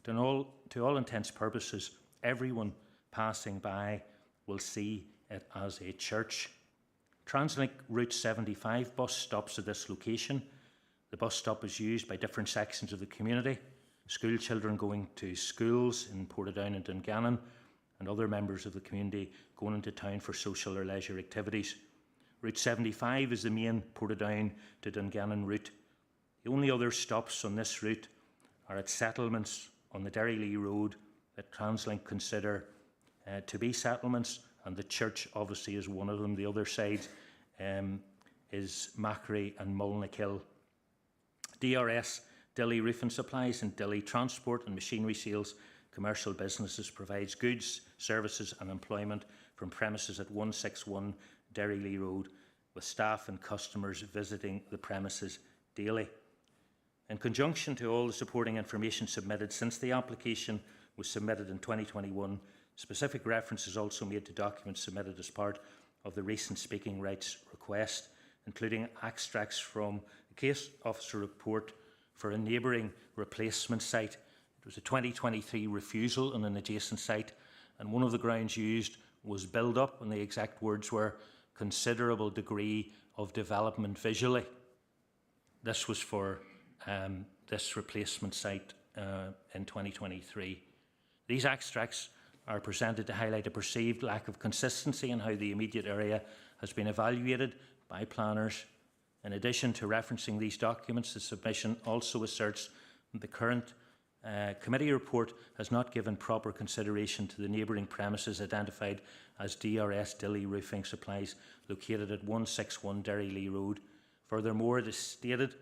To all intents and purposes, everyone passing by will see it as a church. TransLink Route 75 bus stops at this location. The bus stop is used by different sections of the community, school children going to schools in Portadown and Dungannon, and other members of the community going into town for social or leisure activities. Route 75 is the main Portadown to Dungannon route. The only other stops on this route are at settlements on the Derry Lee Road that TransLink consider to be settlements, and the church obviously is one of them. The other side is Mackery and Mulnakill. DRS, Dilly Roofing Supplies and Dilly Transport and Machinery Sales Commercial Businesses provides goods, services and employment from premises at 161 Derry Lee Road, with staff and customers visiting the premises daily. In conjunction to all the supporting information submitted since the application was submitted in 2021, specific reference is also made to documents submitted as part of the recent speaking rights request, including extracts from the case officer report for a neighbouring replacement site. It was a 2023 refusal on an adjacent site, and one of the grounds used was build up, and the exact words were considerable degree of development visually. This was for this replacement site in 2023. These extracts are presented to highlight a perceived lack of consistency in how the immediate area has been evaluated by planners. In addition to referencing these documents, the submission also asserts that the current committee report has not given proper consideration to the neighbouring premises identified as DRS Dilly Roofing Supplies, located at 161 Derry Lee Road. Furthermore, it is stated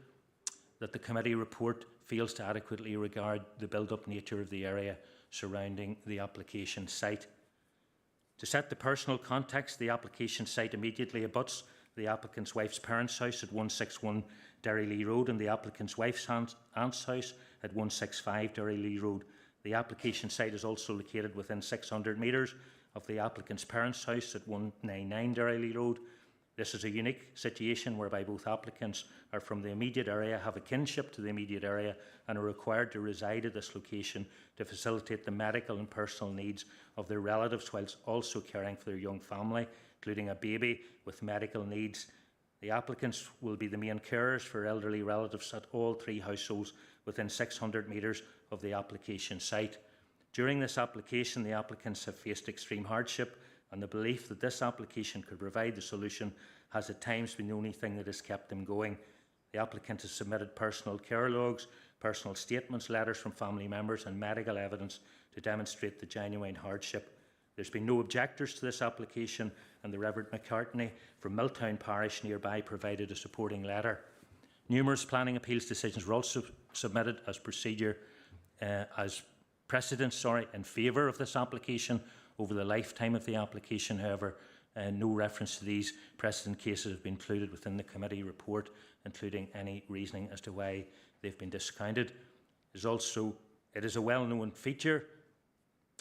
that the committee report fails to adequately regard the build-up nature of the area surrounding the application site. To set the personal context, the application site immediately abuts the applicant's wife's parents' house at 161 Derry Lee Road and the applicant's wife's aunt's house at 165 Derry Lee Road. The application site is also located within 600 metres of the applicant's parents' house at 199 Derry Lee Road. This is a unique situation whereby both applicants are from the immediate area, have a kinship to the immediate area, and are required to reside at this location to facilitate the medical and personal needs of their relatives, whilst also caring for their young family, including a baby with medical needs. The applicants will be the main carers for elderly relatives at all three households within 600 metres of the application site. During this application, the applicants have faced extreme hardship, and the belief that this application could provide the solution has at times been the only thing that has kept them going. The applicant has submitted personal care logs, personal statements, letters from family members and medical evidence to demonstrate the genuine hardship. There's been no objectors to this application, and the Reverend McCartney from Milltown Parish nearby provided a supporting letter. Numerous planning appeals decisions were also submitted as precedents in favour of this application over the lifetime of the application. However, no reference to these precedent cases have been included within the committee report, including any reasoning as to why they've been discounted. It is a well-known feature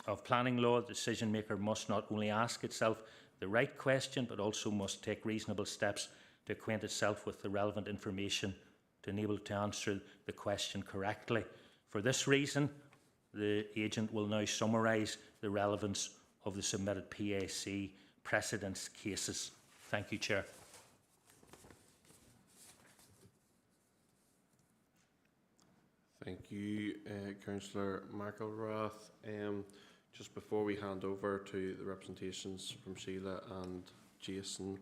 of planning law. The decision maker must not only ask itself the right question, but also must take reasonable steps to acquaint itself with the relevant information to enable it to answer the question correctly. For this reason, the agent will now summarise the relevance of the submitted PAC precedents cases. Thank you, Chair. Thank you, Councillor McElrath. Just before we hand over to the representations from Sheila and Jason,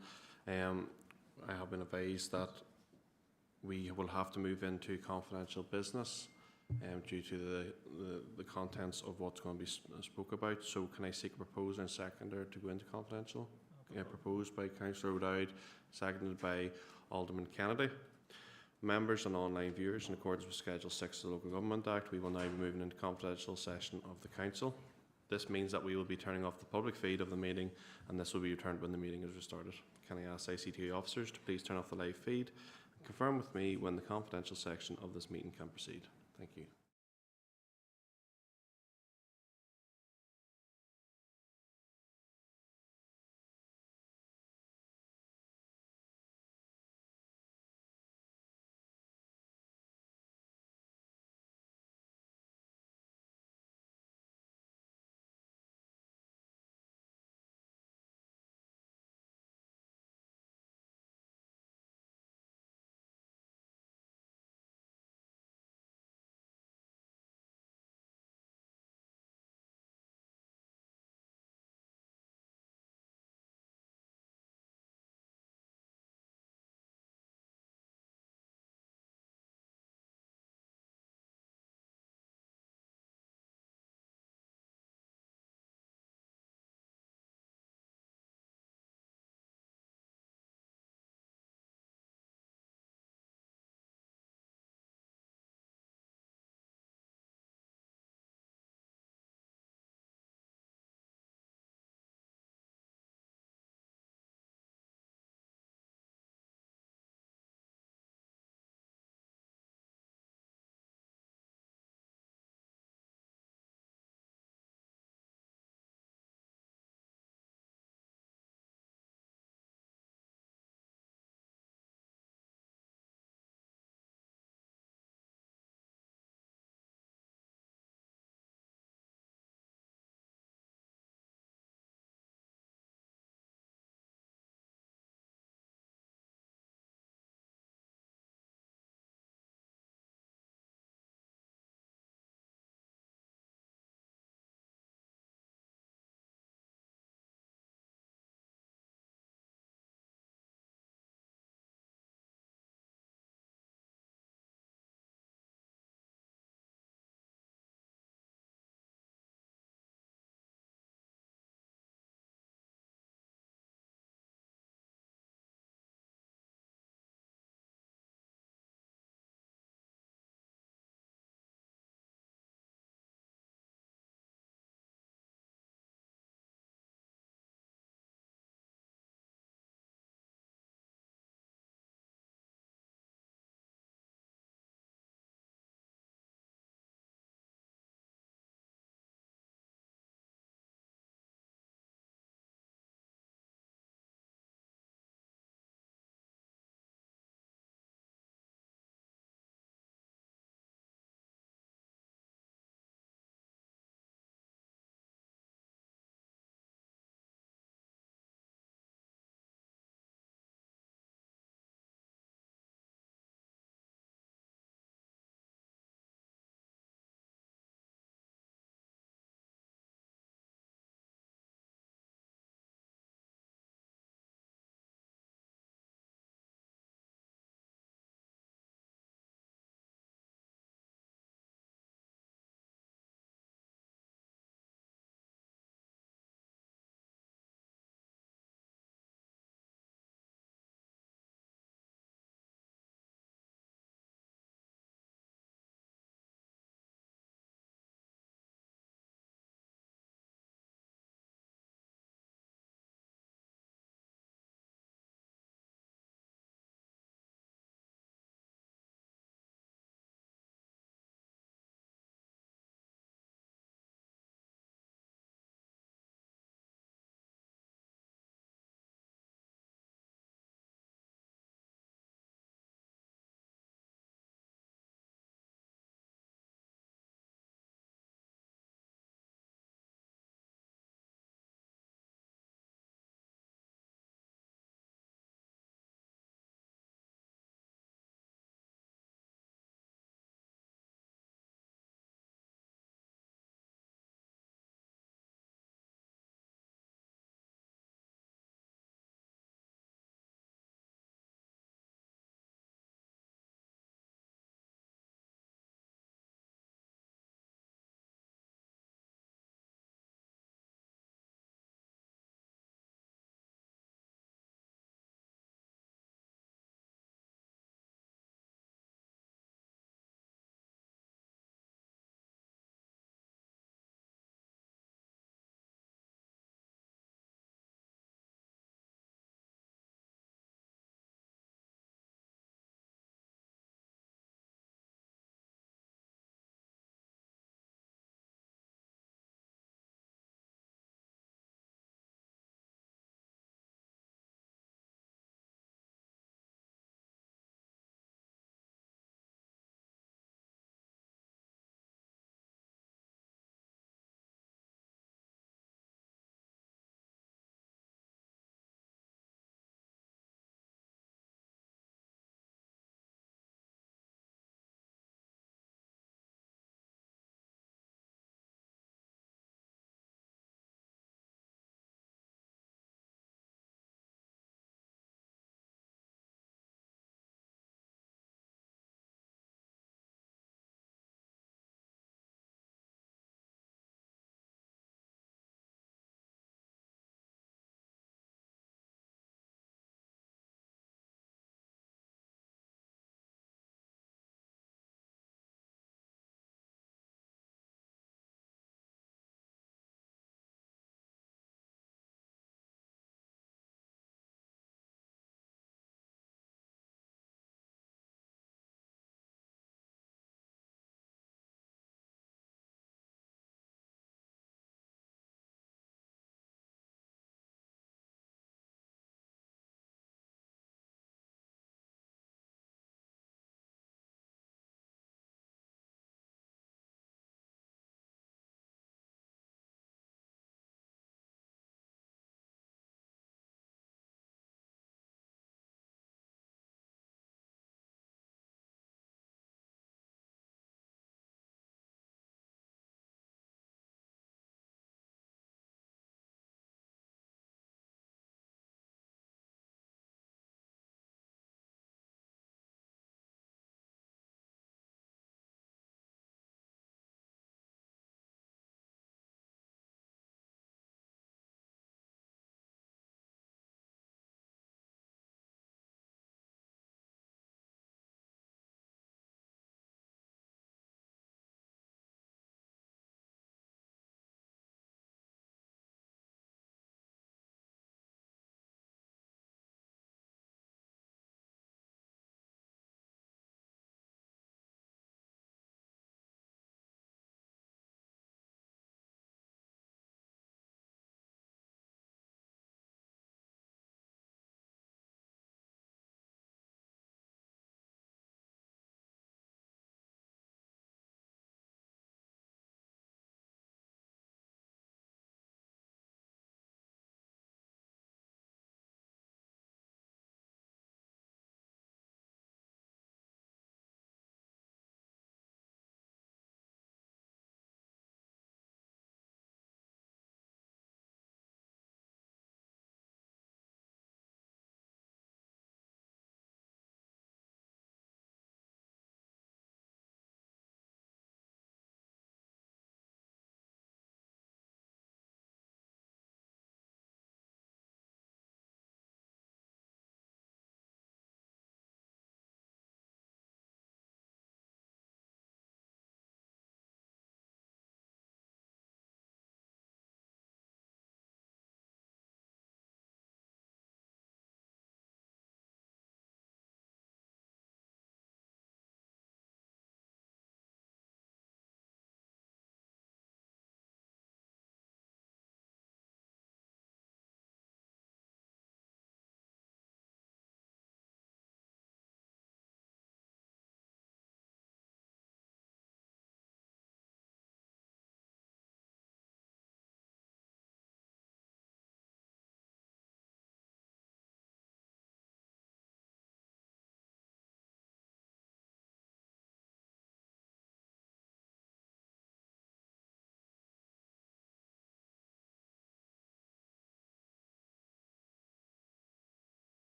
I have been advised that we will have to move into confidential business due to the contents of what's going to be spoke about. So can I seek a proposer and seconder to go into confidential? Proposed by Councillor O'Dowd, seconded by Alderman Kennedy. Members and online viewers, in accordance with Schedule 6 of the Local Government Act, we will now be moving into confidential session of the Council. This means that we will be turning off the public feed of the meeting, and this will be returned when the meeting is restarted. Can I ask ICT officers to please turn off the live feed and confirm with me when the confidential section of this meeting can proceed? Thank you.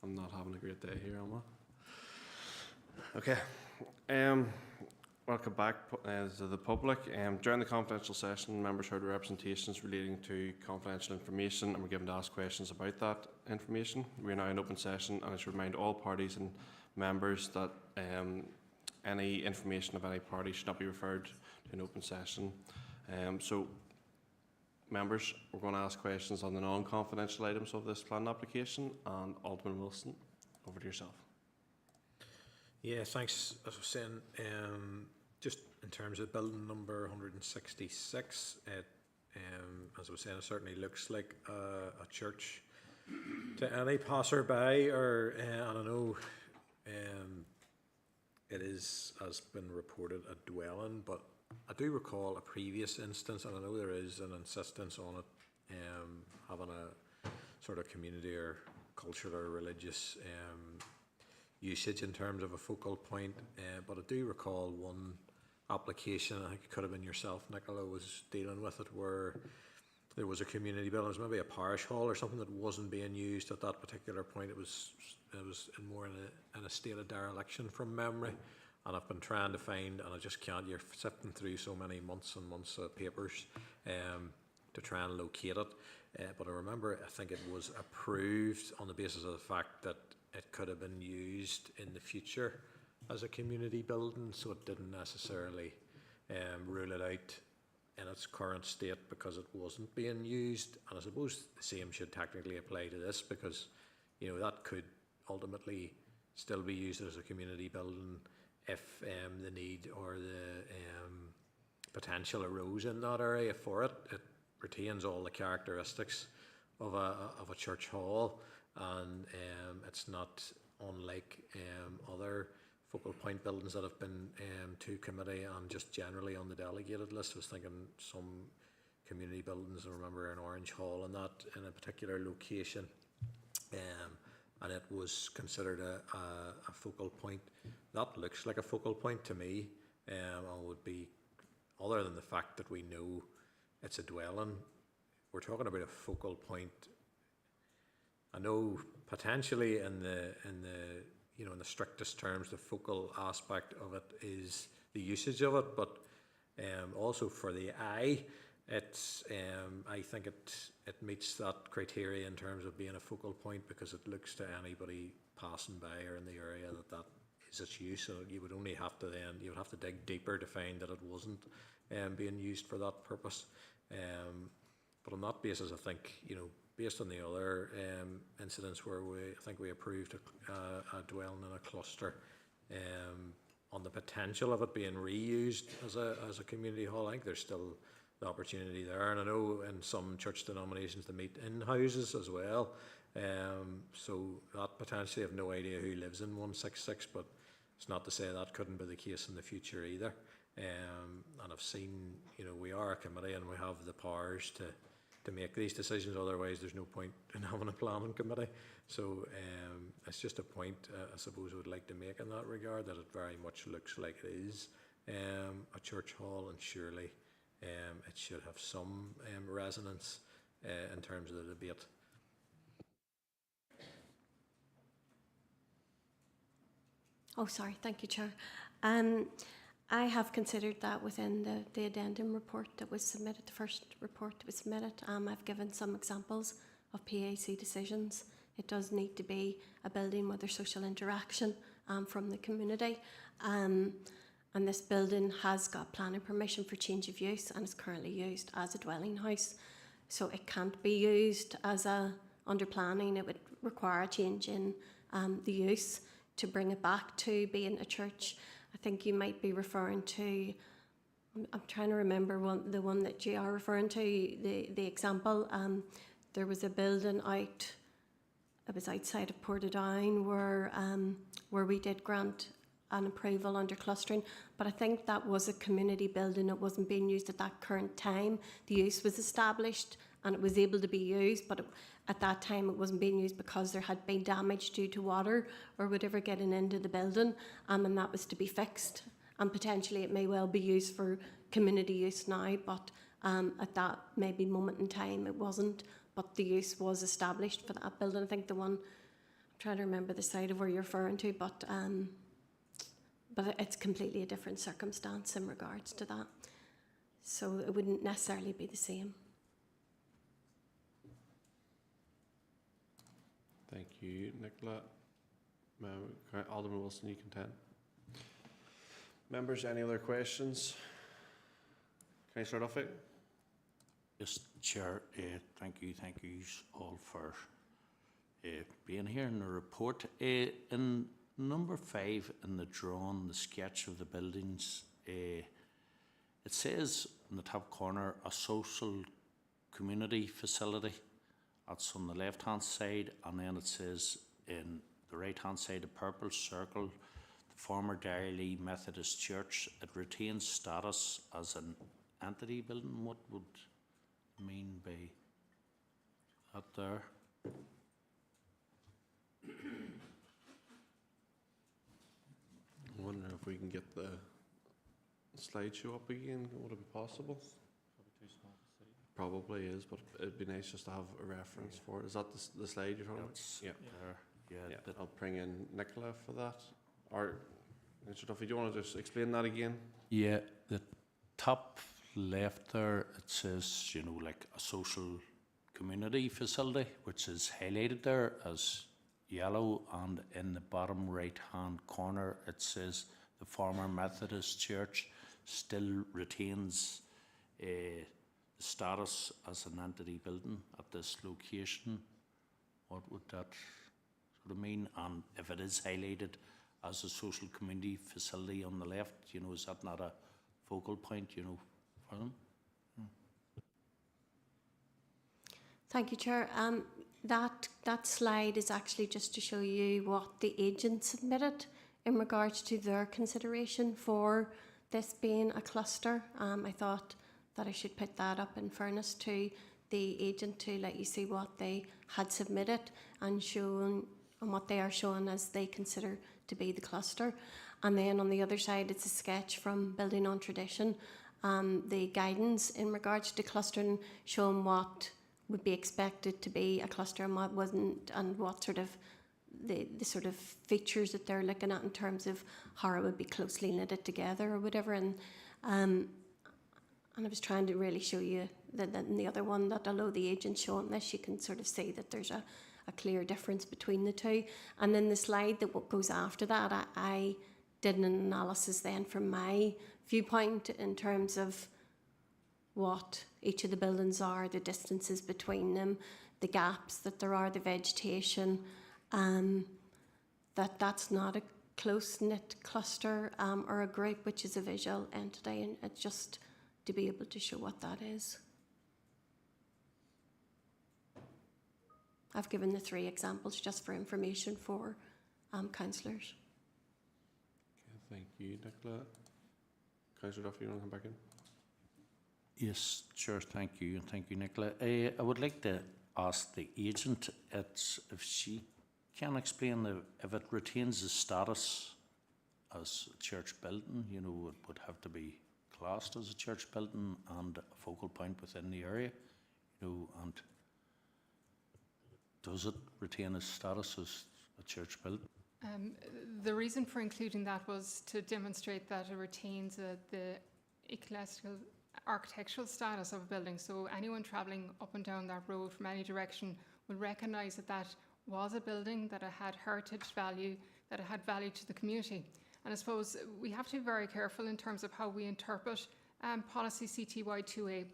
I'm not having a great day here, am I? Okay. Welcome back to the public. During the confidential session, members heard representations relating to confidential information and were given to ask questions about that information. We are now in open session, and I should remind all parties and members that any information of any party should not be referred to an open session. So, members, we're going to ask questions on the non-confidential items of this plan application, and Alderman Wilson, over to yourself. Yeah, thanks. As I was saying, just in terms of building number 166, it, as I was saying, it certainly looks like a church to any passerby, or I don't know, it is, as been reported, a dwelling, but I do recall a previous instance, and I know there is an insistence on it having a sort of community or cultural or religious usage in terms of a focal point, but I do recall one application, I think it could have been yourself, Nicola, was dealing with it, where there was a community building, it was maybe a parish hall or something that wasn't being used at that particular point. It was more in a state of dereliction from memory, and I've been trying to find, and I just can't, you're sifting through so many months and months of papers to try and locate it, but I remember, I think it was approved on the basis of the fact that it could have been used in the future as a community building, so it didn't necessarily rule it out in its current state because it wasn't being used. And I suppose the same should technically apply to this, because you know that could ultimately still be used as a community building if the need or the potential arose in that area for it. It retains all the characteristics of a church hall, and it's not unlike other focal point buildings that have been to committee and just generally on the delegated list. I was thinking some community buildings, I remember an Orange Hall and that in a particular location, and it was considered a focal point. That looks like a focal point to me, and would be, other than the fact that we know it's a dwelling, we're talking about a focal point. I know potentially in the strictest terms, the focal aspect of it is the usage of it, but also for the eye, it's I think it meets that criteria in terms of being a focal point, because it looks to anybody passing by or in the area that is its use. So you would only have to you would have to dig deeper to find that it wasn't being used for that purpose. But on that basis, I think, based on the other incidents where I think we approved a dwelling in a cluster, on the potential of it being reused as a community hall, I think there's still the opportunity there. And I know in some church denominations they meet in houses as well, so that potentially, I have no idea who lives in 166, but it's not to say that couldn't be the case in the future either. And I've seen, we are a committee and we have the powers to make these decisions, otherwise there's no point in having a planning committee. So it's just a point I suppose I would like to make in that regard, that it very much looks like it is a church hall, and surely it should have some resonance in terms of the debate. Oh, sorry. Thank you, Chair. I have considered that within the addendum report that was submitted, the first report that was submitted. I've given some examples of PAC decisions. It does need to be a building where there's social interaction from the community. And this building has got planning permission for change of use and is currently used as a dwelling house. So it can't be used as under planning. It would require a change in the use to bring it back to being a church. I think you might be referring to, I'm trying to remember the one that you are referring to, the example. There was a building out, it was outside of Portadown, where we did grant an approval under clustering, but I think that was a community building. It wasn't being used at that current time. The use was established and it was able to be used, but at that time it wasn't being used because there had been damage due to water or whatever getting into the building, and that was to be fixed. And potentially it may well be used for community use now, but at that maybe moment in time it wasn't, but the use was established for that building. I think the one, I'm trying to remember the side of where you're referring to, but it's completely a different circumstance in regards to that. So it wouldn't necessarily be the same. Thank you, Nicola. Alderman Wilson, you contend. Members, any other questions? Can I start off it? Yes, Chair, thank you all for being here in the report. In number 5 in the drawing, the sketch of the buildings, it says in the top corner, a social community facility. That's on the left-hand side, and then it says in the right-hand side, a purple circle, the former Derry Methodist Church. It retains status as an entity building. What would mean by that there? I wonder if we can get the slideshow up again. Would it be possible? Probably too small to see. Probably is, but it'd be nice just to have a reference for it. Is that the slide you're talking about? Yeah. Yeah. I'll bring in Nicola for that. Or, Mr. Duffy, do you want to just explain that again? Yeah, the top left there, it says, you know, like a social community facility, which is highlighted there as yellow, and in the bottom right hand corner it says the former Methodist Church still retains status as an entity building at this location. What would that sort of mean? And if it is highlighted as a social community facility on the left, you know, is that not a focal point, you know, for them? Thank you, Chair. That slide is actually just to show you what the agent submitted in regards to their consideration for this being a cluster. I thought that I should put that up in fairness to the agent to let you see what they had submitted and what they are showing as they consider to be the cluster. And then on the other side, it's a sketch from Building on Tradition, the guidance in regards to clustering, showing what would be expected to be a cluster and what wasn't, and what sort of the sort of features that they're looking at in terms of how it would be closely knitted together or whatever. And I was trying to really show you that in the other one, that although the agent's showing this, you can sort of see that there's a clear difference between the two. And then the slide that goes after that, I did an analysis then from my viewpoint in terms of what each of the buildings are, the distances between them, the gaps that there are, the vegetation, that's not a close-knit cluster or a group, which is a visual entity, and it's just to be able to show what that is. I've given the 3 examples just for information for councillors. Okay, thank you, Nicola. Councillor Duffy, you want to come back in? Yes, sure, thank you, and thank you, Nicola. I would like to ask the agent if she can explain if it retains the status as a church building, you know, it would have to be classed as a church building and a focal point within the area, you know, and does it retain its status as a church building? The reason for including that was to demonstrate that it retains the ecclesiastical architectural status of a building. So anyone travelling up and down that road from any direction will recognise that that was a building, that it had heritage value, that it had value to the community. And I suppose we have to be very careful in terms of how we interpret policy CTY 2A.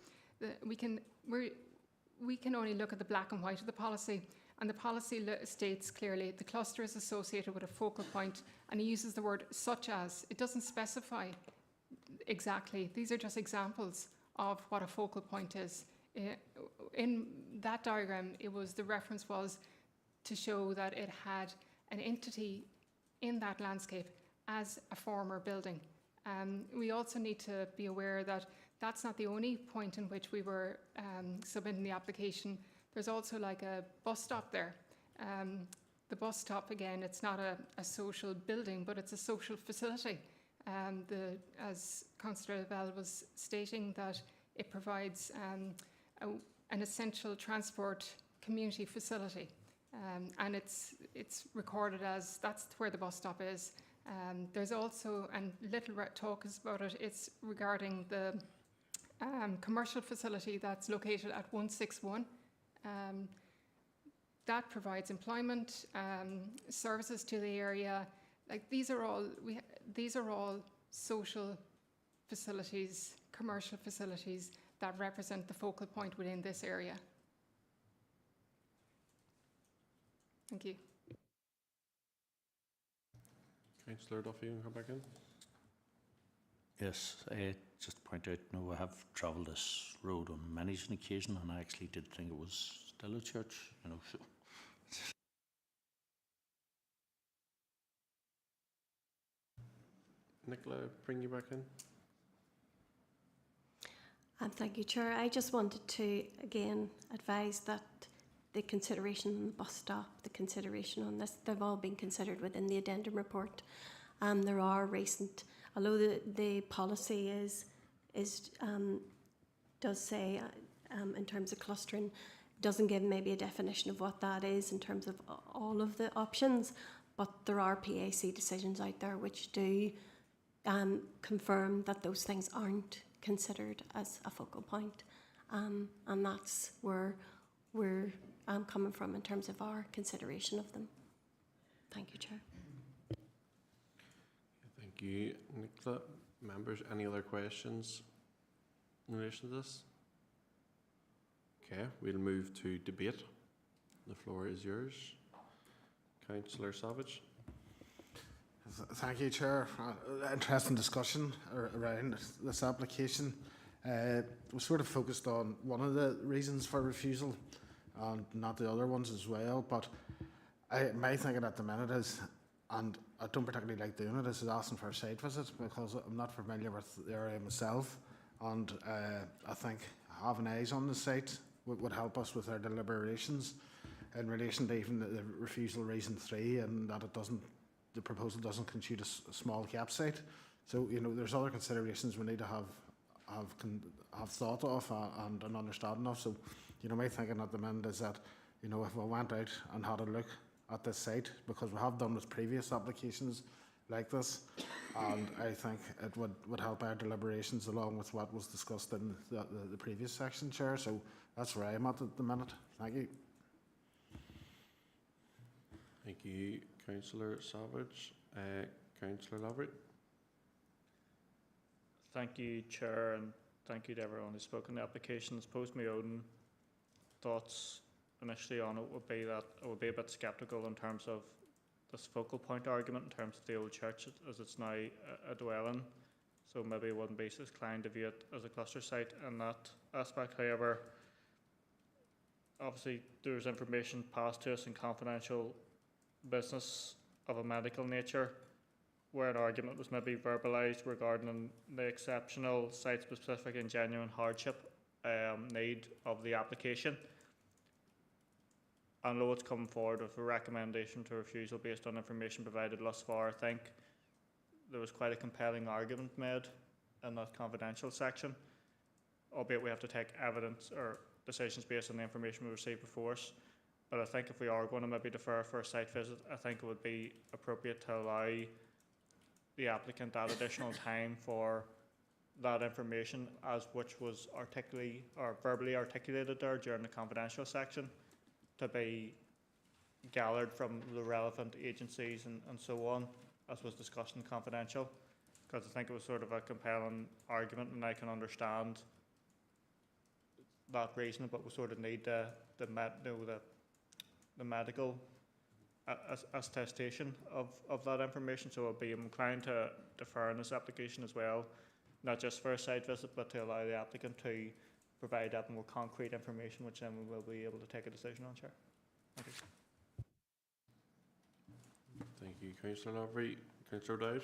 We can only look at the black and white of the policy. And the policy states clearly the cluster is associated with a focal point, and it uses the word such as. It doesn't specify exactly. These are just examples of what a focal point is. In that diagram, the reference was to show that it had an entity in that landscape as a former building. We also need to be aware that that's not the only point in which we were submitting the application. There's also like a bus stop there. The bus stop, again, it's not a social building, but it's a social facility. As Councillor Bell was stating, that it provides an essential transport community facility. and it's recorded as that's where the bus stop is. There's also, and little talk is about it, it's regarding the commercial facility that's located at 161. That provides employment, services to the area. Like these are all social facilities, commercial facilities that represent the focal point within this area. Thank you. Councillor Duffy, you can come back in. Yes, just to point out, I have travelled this road on many an occasion, and I actually did think it was still a church, so. Nicola, bring you back in. Thank you, Chair. I just wanted to again advise that the consideration on the bus stop, the consideration on this, they've all been considered within the addendum report. There are recent, although the policy does say in terms of clustering, doesn't give maybe a definition of what that is in terms of all of the options, but there are PAC decisions out there which do confirm that those things aren't considered as a focal point, and that's where we're coming from in terms of our consideration of them. Thank you, Chair. Thank you, Nicola. Members, any other questions in relation to this? Okay, we'll move to debate. The floor is yours. Councillor Savage. Thank you, Chair. Interesting discussion around this application. We sort of focused on one of the reasons for refusal and not the other ones as well. But my thinking at the minute is, and I don't particularly like doing it, is asking for a site visit because I'm not familiar with the area myself. And I think having eyes on the site would help us with our deliberations in relation to even the refusal reason 3, and that the proposal doesn't constitute a small campsite. So, there's other considerations we need to have thought of and an understanding of. So, my thinking at the minute is that, if we went out and had a look at this site, because we have done with previous applications like this, and I think it would help our deliberations along with what was discussed in the previous section, Chair. So that's where I'm at the minute. Thank you. Thank you, Councillor Savage. Councillor Lavery. Thank you, Chair, and thank you to everyone who's spoken. The application. I suppose my own thoughts initially on it would be that I would be a bit sceptical in terms of this focal point argument in terms of the old church, as it's now a dwelling. So maybe I wouldn't be so inclined to view it as a cluster site in that aspect. However, obviously there's information passed to us in confidential business of a medical nature where an argument was maybe verbalised regarding the exceptional, site-specific and genuine hardship need of the application. And though it's come forward with a recommendation to refusal based on information provided thus far, I think there was quite a compelling argument made in that confidential section, albeit we have to take evidence or decisions based on the information we received before us. But I think if we are going to maybe defer for a site visit, I think it would be appropriate to allow the applicant that additional time for that information, as which was verbally articulated there during the confidential section, to be gathered from the relevant agencies and so on, as was discussed in confidential, because I think it was sort of a compelling argument, and I can understand that reason, but we sort of need the medical attestation of that information. So I'll be inclined to defer on this application as well, not just for a site visit, but to allow the applicant to provide that more concrete information, which then we will be able to take a decision on, Chair. Thank you. Thank you, Councillor Lavery. Councillor Dowd.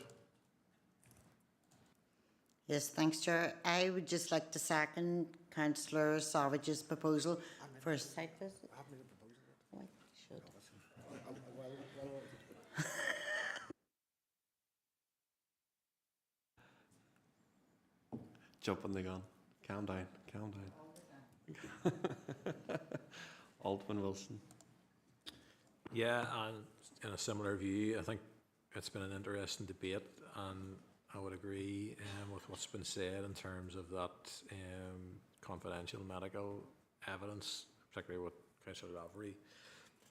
Yes, thanks, Chair. I would just like to second Councillor Savage's proposal for a site visit. I haven't made a proposal yet. Oh, I should. Jumping the gun. Calm down. Alderman Wilson. Yeah, and in a similar view, I think it's been an interesting debate, and I would agree with what's been said in terms of that confidential medical evidence, particularly what Councillor Lavery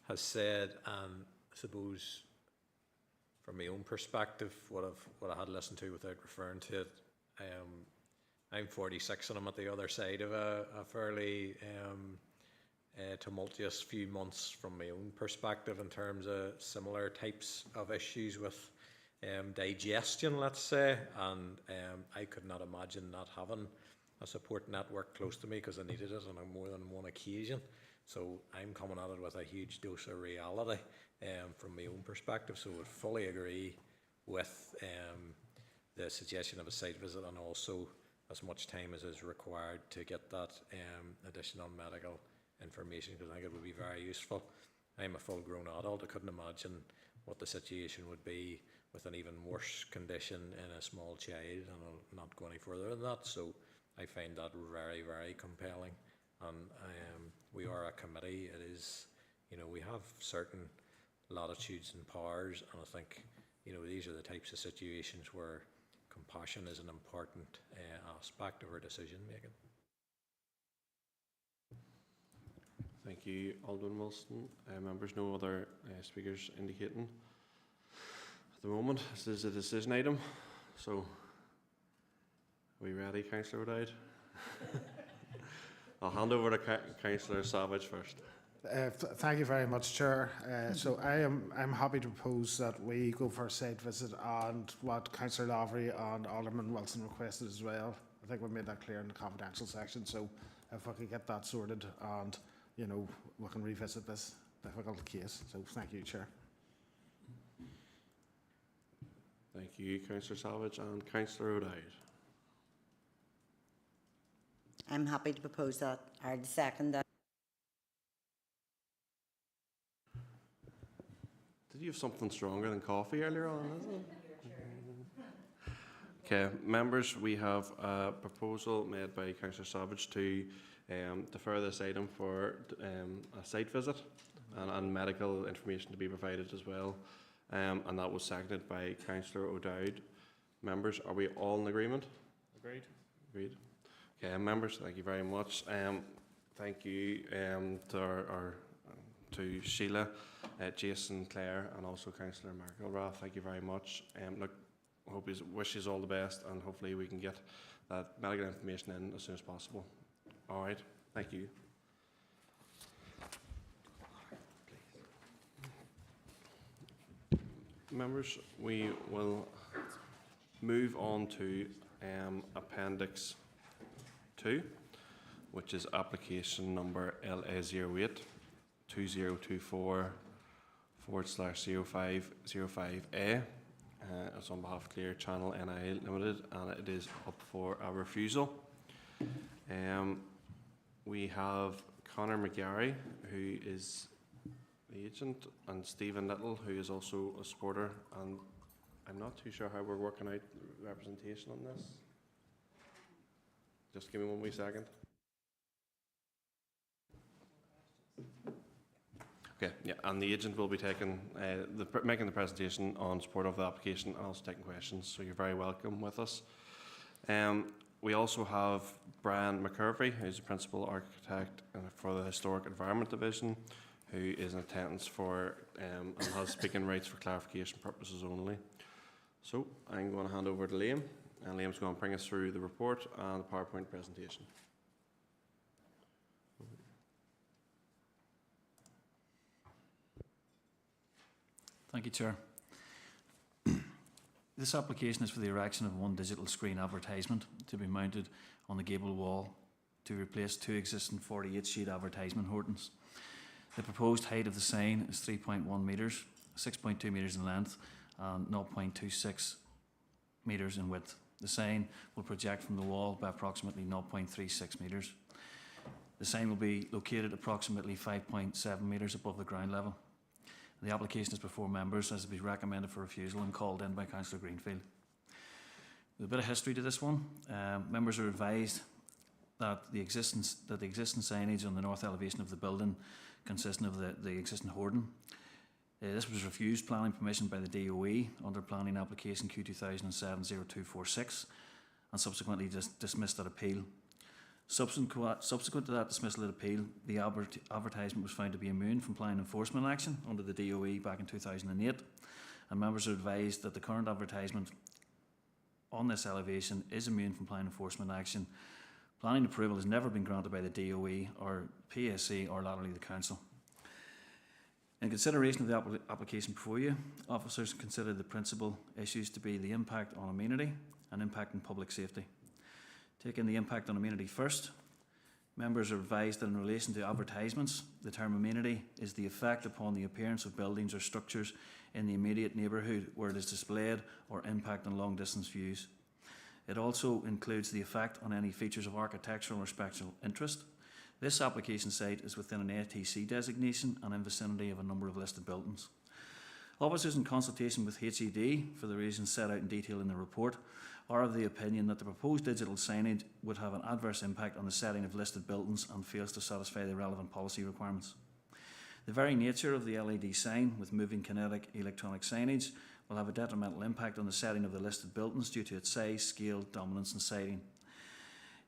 has said. And I suppose, from my own perspective, what I had listened to without referring to it, I'm 46 and I'm at the other side of a fairly tumultuous few months from my own perspective in terms of similar types of issues with digestion, let's say, and I could not imagine not having a support network close to me, because I needed it on more than one occasion. So I'm coming at it with a huge dose of reality from my own perspective. So I would fully agree with the suggestion of a site visit, and also as much time as is required to get that additional medical information, because I think it would be very useful. I'm a full-grown adult. I couldn't imagine what the situation would be with an even worse condition in a small child, and I'll not go any further than that. So I find that very, very compelling. And we are a committee. It is, we have certain latitudes and powers, and I think, these are the types of situations where compassion is an important aspect of our decision making. Thank you, Alderman Wilson. Members, no other speakers indicating. At the moment, this is a decision item, so are we ready, Councillor O'Dowd? I'll hand over to Councillor Savage first. Thank you very much, Chair. So I'm happy to propose that we go for a site visit, and what Councillor Lavery and Alderman Wilson requested as well. I think we made that clear in the confidential section. So if we could get that sorted, and we can revisit this difficult case. So thank you, Chair. Thank you, Councillor Savage, and Councillor O'Dowd. I'm happy to propose that, or to second that. Did you have something stronger than coffee earlier on, isn't it? Okay, members, we have a proposal made by Councillor Savage to defer this item for a site visit and medical information to be provided as well. And that was seconded by Councillor O'Dowd. Members, are we all in agreement? Agreed. Agreed. Okay, members, thank you very much. Thank you to Sheila, Jason, Claire, and also Councillor McElrath. Thank you very much. Look, I hope you wish you all the best, and hopefully we can get that medical information in as soon as possible. All right, thank you. Members, we will move on to Appendix 2, which is application number LA08 2024/0505A. It's on behalf of Clear Channel NI Limited, and it is up for a refusal. We have Conor McGarry, who is the agent, and Stephen Little, who is also a supporter, and I'm not too sure how we're working out representation on this. Just give me 1 wee second. Okay, yeah, and the agent will be taking making the presentation on support of the application and also taking questions, so you're very welcome with us. We also have Brian McCurvey, who's the Principal Architect for the Historic Environment Division, who is in attendance for and has speaking rights for clarification purposes only. So I'm going to hand over to Liam, and Liam's going to bring us through the report and the PowerPoint presentation. Thank you, Chair. This application is for the erection of one digital screen advertisement to be mounted on the gable wall to replace 2 existing 48-sheet advertisement hoardings. The proposed height of the sign is 3.1 metres, 6.2 metres in length and 0.26 metres in width. The sign will project from the wall by approximately 0.36 metres. The sign will be located approximately 5.7 metres above the ground level. The application is before members as it be recommended for refusal and called in by Councillor Greenfield. With a bit of history to this one, members are advised that the existing signage on the north elevation of the building, consisting of the existing hoarding, This was refused planning permission by the DOE under planning application Q 2007-0246 and subsequently dismissed that appeal. Subsequent to that dismissal of appeal, the advertisement was found to be immune from planning enforcement action under the DOE back in 2008, and members are advised that the current advertisement on this elevation is immune from planning enforcement action. Planning approval has never been granted by the DOE or PSC or latterly the Council. In consideration of the application before you, officers consider the principal issues to be the impact on amenity and impact on public safety. Taking the impact on amenity first, members are advised that in relation to advertisements, the term amenity is the effect upon the appearance of buildings or structures in the immediate neighbourhood where it is displayed or impact on long distance views. It also includes the effect on any features of architectural or special interest. This application site is within an ATC designation and in vicinity of a number of listed buildings. Officers in consultation with HED, for the reasons set out in detail in the report, are of the opinion that the proposed digital signage would have an adverse impact on the setting of listed buildings and fails to satisfy the relevant policy requirements. The very nature of the LED sign with moving kinetic electronic signage will have a detrimental impact on the setting of the listed buildings due to its size, scale, dominance and siting.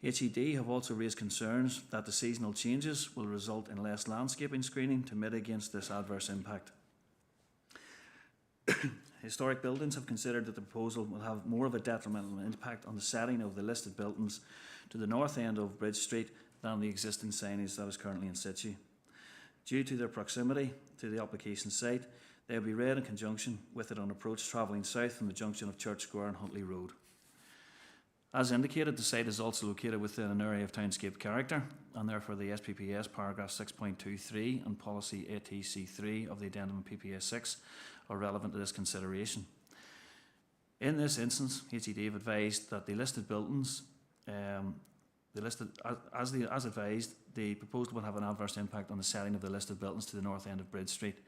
HED have also raised concerns that the seasonal changes will result in less landscaping screening to mitigate against this adverse impact. Historic buildings have considered that the proposal will have more of a detrimental impact on the setting of the listed buildings to the north end of Bridge Street than the existing signage that is currently in situ. Due to their proximity to the application site, they will be read in conjunction with it on approach travelling south from the junction of Church Square and Huntley Road. As indicated, the site is also located within an area of townscape character, and therefore the SPPS paragraph 6.23 and policy ATC3 of the addendum in PPS 6 are relevant to this consideration. In this instance, HED have advised that the listed buildings, as advised, the proposal will have an adverse impact on the setting of the listed buildings to the north end of Bridge Street.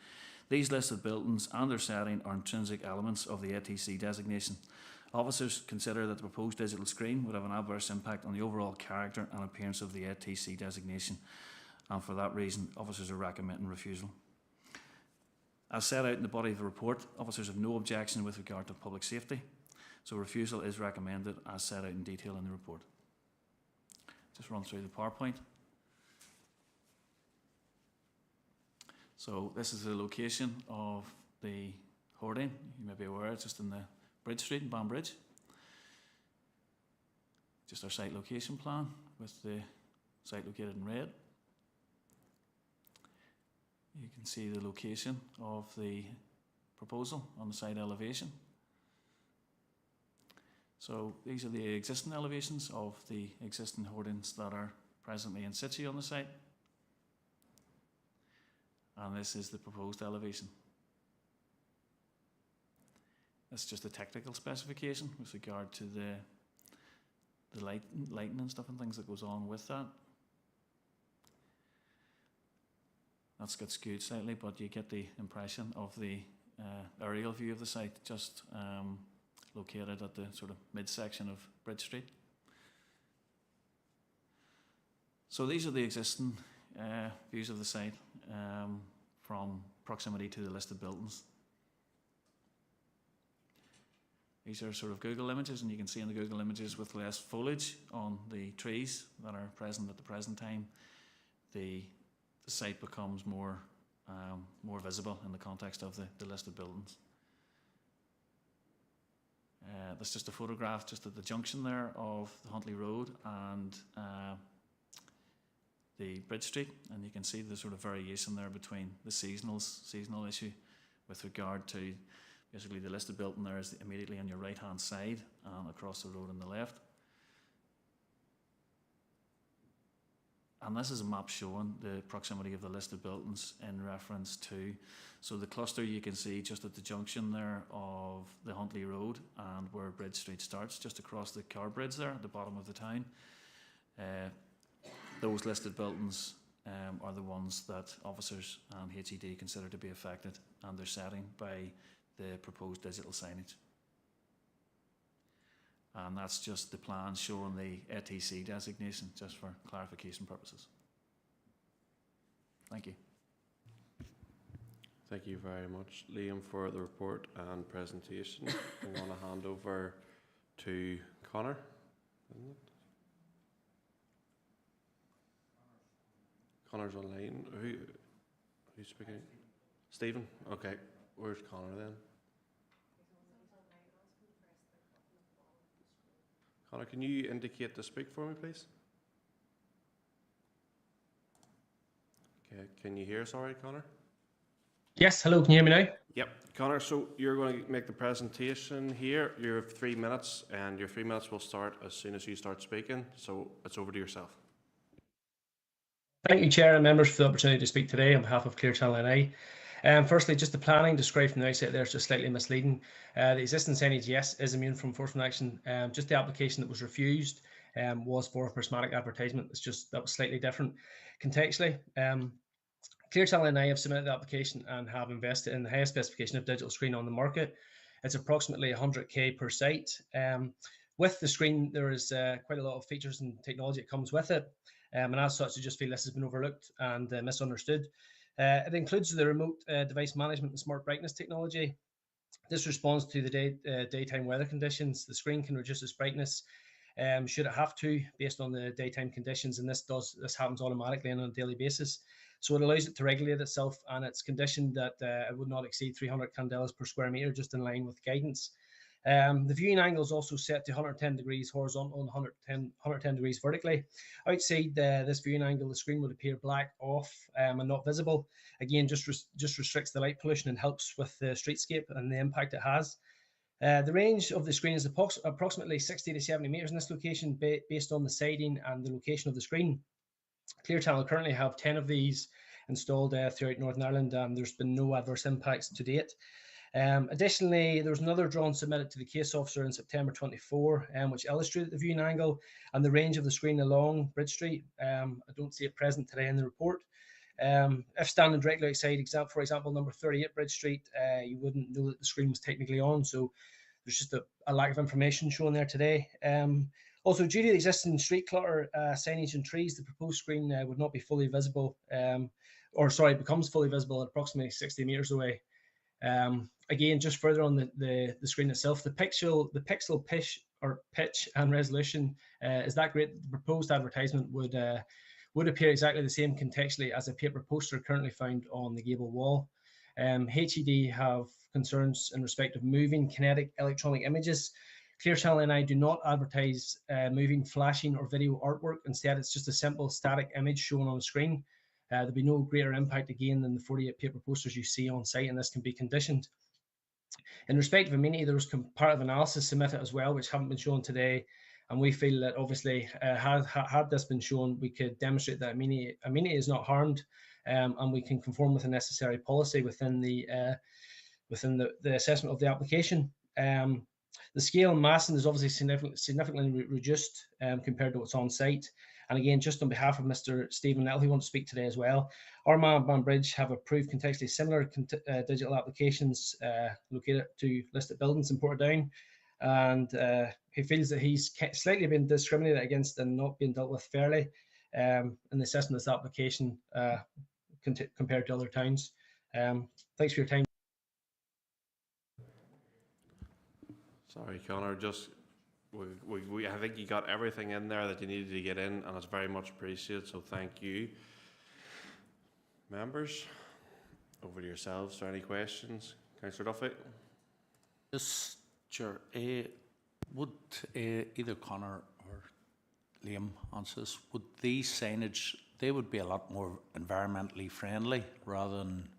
These listed buildings and their setting are intrinsic elements of the ATC designation. Officers consider that the proposed digital screen would have an adverse impact on the overall character and appearance of the ATC designation, and for that reason, officers are recommending refusal. As set out in the body of the report, officers have no objection with regard to public safety, so refusal is recommended as set out in detail in the report. Just run through the PowerPoint. So this is the location of the hoarding. You may be aware it's just in the Bridge Street in Banbridge. Just our site location plan with the site located in red. You can see the location of the proposal on the site elevation. So these are the existing elevations of the existing hoardings that are presently in situ on the site. And this is the proposed elevation. That's just a technical specification with regard to the lighting and stuff and things that goes on with that. That's got skewed slightly, but you get the impression of the aerial view of the site, just located at the sort of midsection of Bridge Street. So these are the existing views of the site from proximity to the listed buildings. These are sort of Google images, and you can see in the Google images with less foliage on the trees that are present at the present time, the site becomes more visible in the context of the listed buildings. That's just a photograph just at the junction there of the Huntley Road and the Bridge Street, and you can see the sort of variation there between the seasonal issue with regard to basically the listed building there is immediately on your right hand side and across the road on the left. And this is a map showing the proximity of the listed buildings in reference to, so the cluster you can see just at the junction there of the Huntley Road and where Bridge Street starts, just across the car bridge there at the bottom of the town. Those listed buildings are the ones that officers and HED consider to be affected and their setting by the proposed digital signage. And that's just the plan showing the ATC designation, just for clarification purposes. Thank you. Thank you very much, Liam, for the report and presentation. I want to hand over to Connor. Connor's online. Who's speaking? Stephen? Okay. Where's Connor then? Connor, can you indicate to speak for me, please? Okay. Can you hear us all right, Connor? Yes, hello, can you hear me now? Yep. Connor, so you're going to make the presentation here. You have 3 minutes, and your 3 minutes will start as soon as you start speaking. So it's over to yourself. Thank you, Chair and members, for the opportunity to speak today on behalf of Clear Channel NI. Firstly, just the planning described from the outset there is just slightly misleading. The existing signage, yes, is immune from enforcement action. Just the application that was refused was for a prismatic advertisement. It's just that was slightly different contextually. Clear Channel NI have submitted the application and have invested in the highest specification of digital screen on the market. It's approximately 100k per site. With the screen, there is quite a lot of features and technology that comes with it. And as such, I just feel this has been overlooked and misunderstood. It includes the remote device management and smart brightness technology. This responds to the daytime weather conditions. The screen can reduce its brightness should it have to, based on the daytime conditions, and this happens automatically and on a daily basis. So it allows it to regulate itself, and it's conditioned that it would not exceed 300 candelas per square metre, just in line with guidance. The viewing angle is also set to 110 degrees horizontal and 110 degrees vertically. Outside this viewing angle, the screen would appear black off and not visible. Again, just restricts the light pollution and helps with the streetscape and the impact it has. The range of the screen is approximately 60 to 70 metres in this location based on the siding and the location of the screen. Clear Channel currently have 10 of these installed throughout Northern Ireland, and there's been no adverse impacts to date. Additionally, there was another drawing submitted to the case officer in September 24, which illustrated the viewing angle and the range of the screen along Bridge Street. I don't see it present today in the report. If standing directly outside, for example, number 38 Bridge Street, you wouldn't know that the screen was technically on, so there's just a lack of information shown there today. Also, due to the existing street clutter, signage and trees, the proposed screen would not be fully visible, becomes fully visible at approximately 60 metres away. Again, just further on the screen itself, the pixel pitch and resolution is that great. The proposed advertisement would appear exactly the same contextually as a paper poster currently found on the gable wall. HED have concerns in respect of moving kinetic electronic images. Clear Channel NI do not advertise moving, flashing or video artwork. Instead, it's just a simple static image shown on the screen. There'll be no greater impact again than the 48 paper posters you see on site, and this can be conditioned. In respect of amenity, there was comparative analysis submitted as well, which haven't been shown today, and we feel that obviously had this been shown, we could demonstrate that amenity is not harmed, and we can conform with the necessary policy within the assessment of the application. The scale and massing is obviously significantly reduced compared to what's on site. And again, just on behalf of Mr. Stephen Nettle, who wants to speak today as well, Armagh and Banbridge have approved contextually similar digital applications located to listed buildings in Portadown, and he feels that he's slightly been discriminated against and not being dealt with fairly in the assessment of this application compared to other towns. Thanks for your time. Sorry, Connor, I think you got everything in there that you needed to get in, and it's very much appreciated, so thank you. Members, over to yourselves for any questions. Councillor Duffy? Yes, Chair. Would either Connor or Liam answer this? Would these signage, they would be a lot more environmentally friendly rather than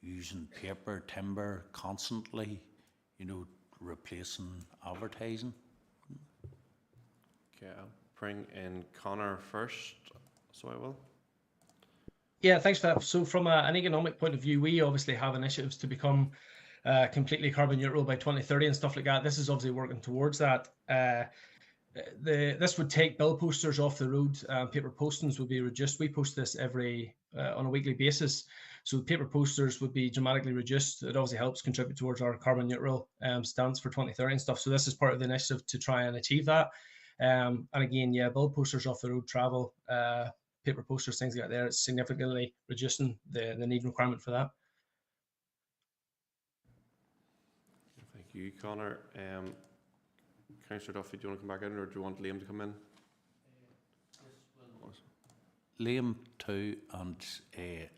using paper, timber constantly, replacing advertising? Okay, I'll bring in Connor first, so I will. Yeah, thanks for that. So from an economic point of view, we obviously have initiatives to become completely carbon neutral by 2030 and stuff like that. This is obviously working towards that. This would take bill posters off the road. Paper postings would be reduced. We post this on a weekly basis. So paper posters would be dramatically reduced. It obviously helps contribute towards our carbon neutral stance for 2030 and stuff. So this is part of the initiative to try and achieve that. And again, yeah, bill posters off the road travel, paper posters, things like that, it's significantly reducing the need requirement for that. you, Connor. Councillor Duffy, do you want to come back in, or do you want Liam to come in? Liam too, and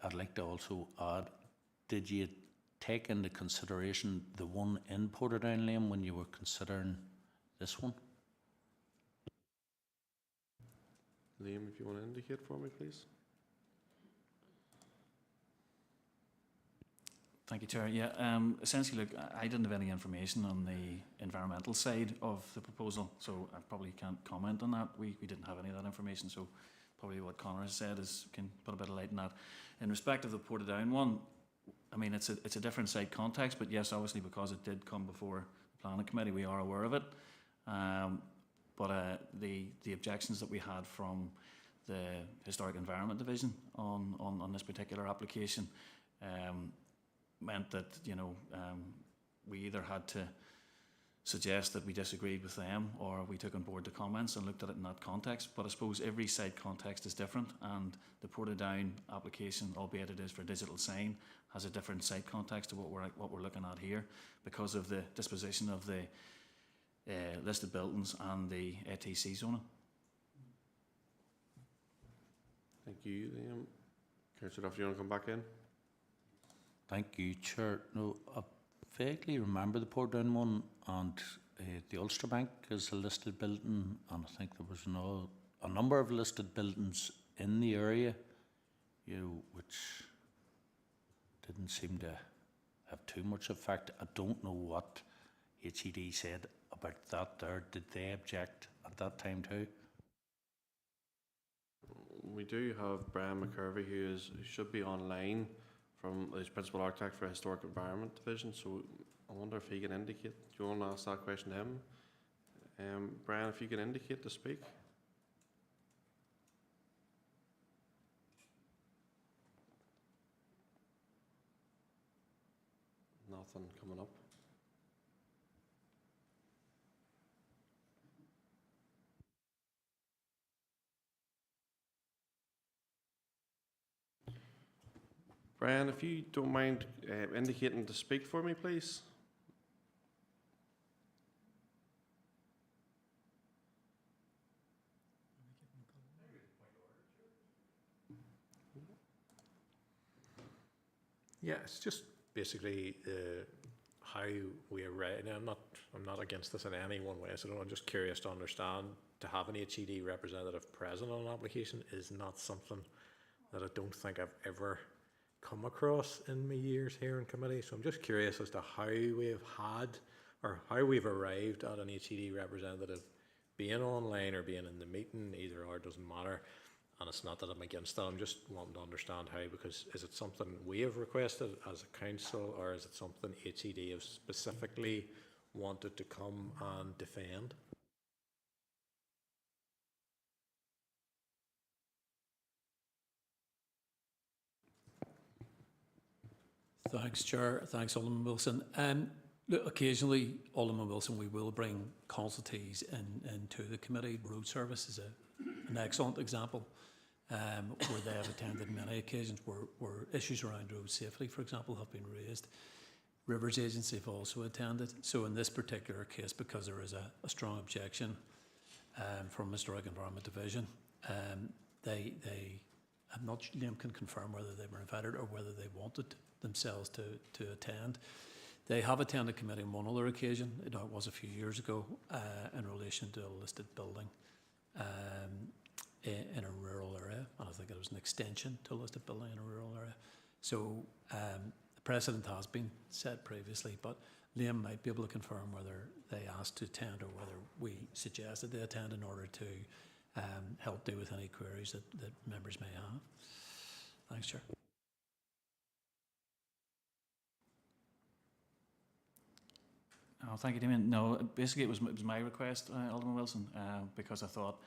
I'd like to also add, did you take into consideration the one in Portadown, Liam, when you were considering this one? Liam, if you want to indicate for me, please. Thank you, Chair. Yeah, essentially, look, I didn't have any information on the environmental side of the proposal, so I probably can't comment on that. We didn't have any of that information, so probably what Connor has said can put a bit of light on that. In respect of the Portadown one, I mean, it's a different site context, but yes, obviously, because it did come before the Planning Committee, we are aware of it. But the objections that we had from the Historic Environment Division on this particular application meant that, you know, we either had to suggest that we disagreed with them, or we took on board the comments and looked at it in that context. But I suppose every site context is different, and the Portadown application, albeit it is for a digital sign, has a different site context to what we're looking at here, because of the disposition of the listed buildings and the ATC zoning. Thank you, Liam. Councillor Duffy, do you want to come back in? Thank you, Chair. No, I vaguely remember the Portadown one, and the Ulster Bank is a listed building, and I think there was a number of listed buildings in the area, you know, which didn't seem to have too much effect. I don't know what HED said about that there. Did they object at that time too? We do have Brian McCurvey, who should be online, from his Principal Architect for Historic Environment Division, so I wonder if he can indicate. Do you want to ask that question to him? Brian, if you can indicate to speak. Nothing coming up. Brian, if you don't mind indicating to speak for me, please. Yeah, it's just basically how we arrive. And I'm not against this in any one way. So I'm just curious to understand. To have an HED representative present on an application is not something that I don't think I've ever come across in my years here in committee. So I'm just curious as to how we've had, or how we've arrived at an HED representative being online or being in the meeting. Either or, doesn't matter. And it's not that I'm against that, I'm just wanting to understand how, because is it something we have requested as a council, or is it something HED have specifically wanted to come and defend? Thanks, Chair. Thanks, Alderman Wilson. Look, occasionally, Alderman Wilson, we will bring consultees into the committee. Road Service is an excellent example, where they have attended many occasions where issues around road safety, for example, have been raised. Rivers Agency have also attended. So in this particular case, because there is a strong objection from Historic Environment Division, I'm not sure Liam can confirm whether they were invited or whether they wanted themselves to attend. They have attended committee on one other occasion. It was a few years ago in relation to a listed building in a rural area, and I think it was an extension to a listed building in a rural area. So the precedent has been set previously, but Liam might be able to confirm whether they asked to attend or whether we suggested they attend in order to help deal with any queries that members may have. Thanks, Chair. Oh, thank you, Damien. No, basically it was my request, Alderman Wilson, because I thought,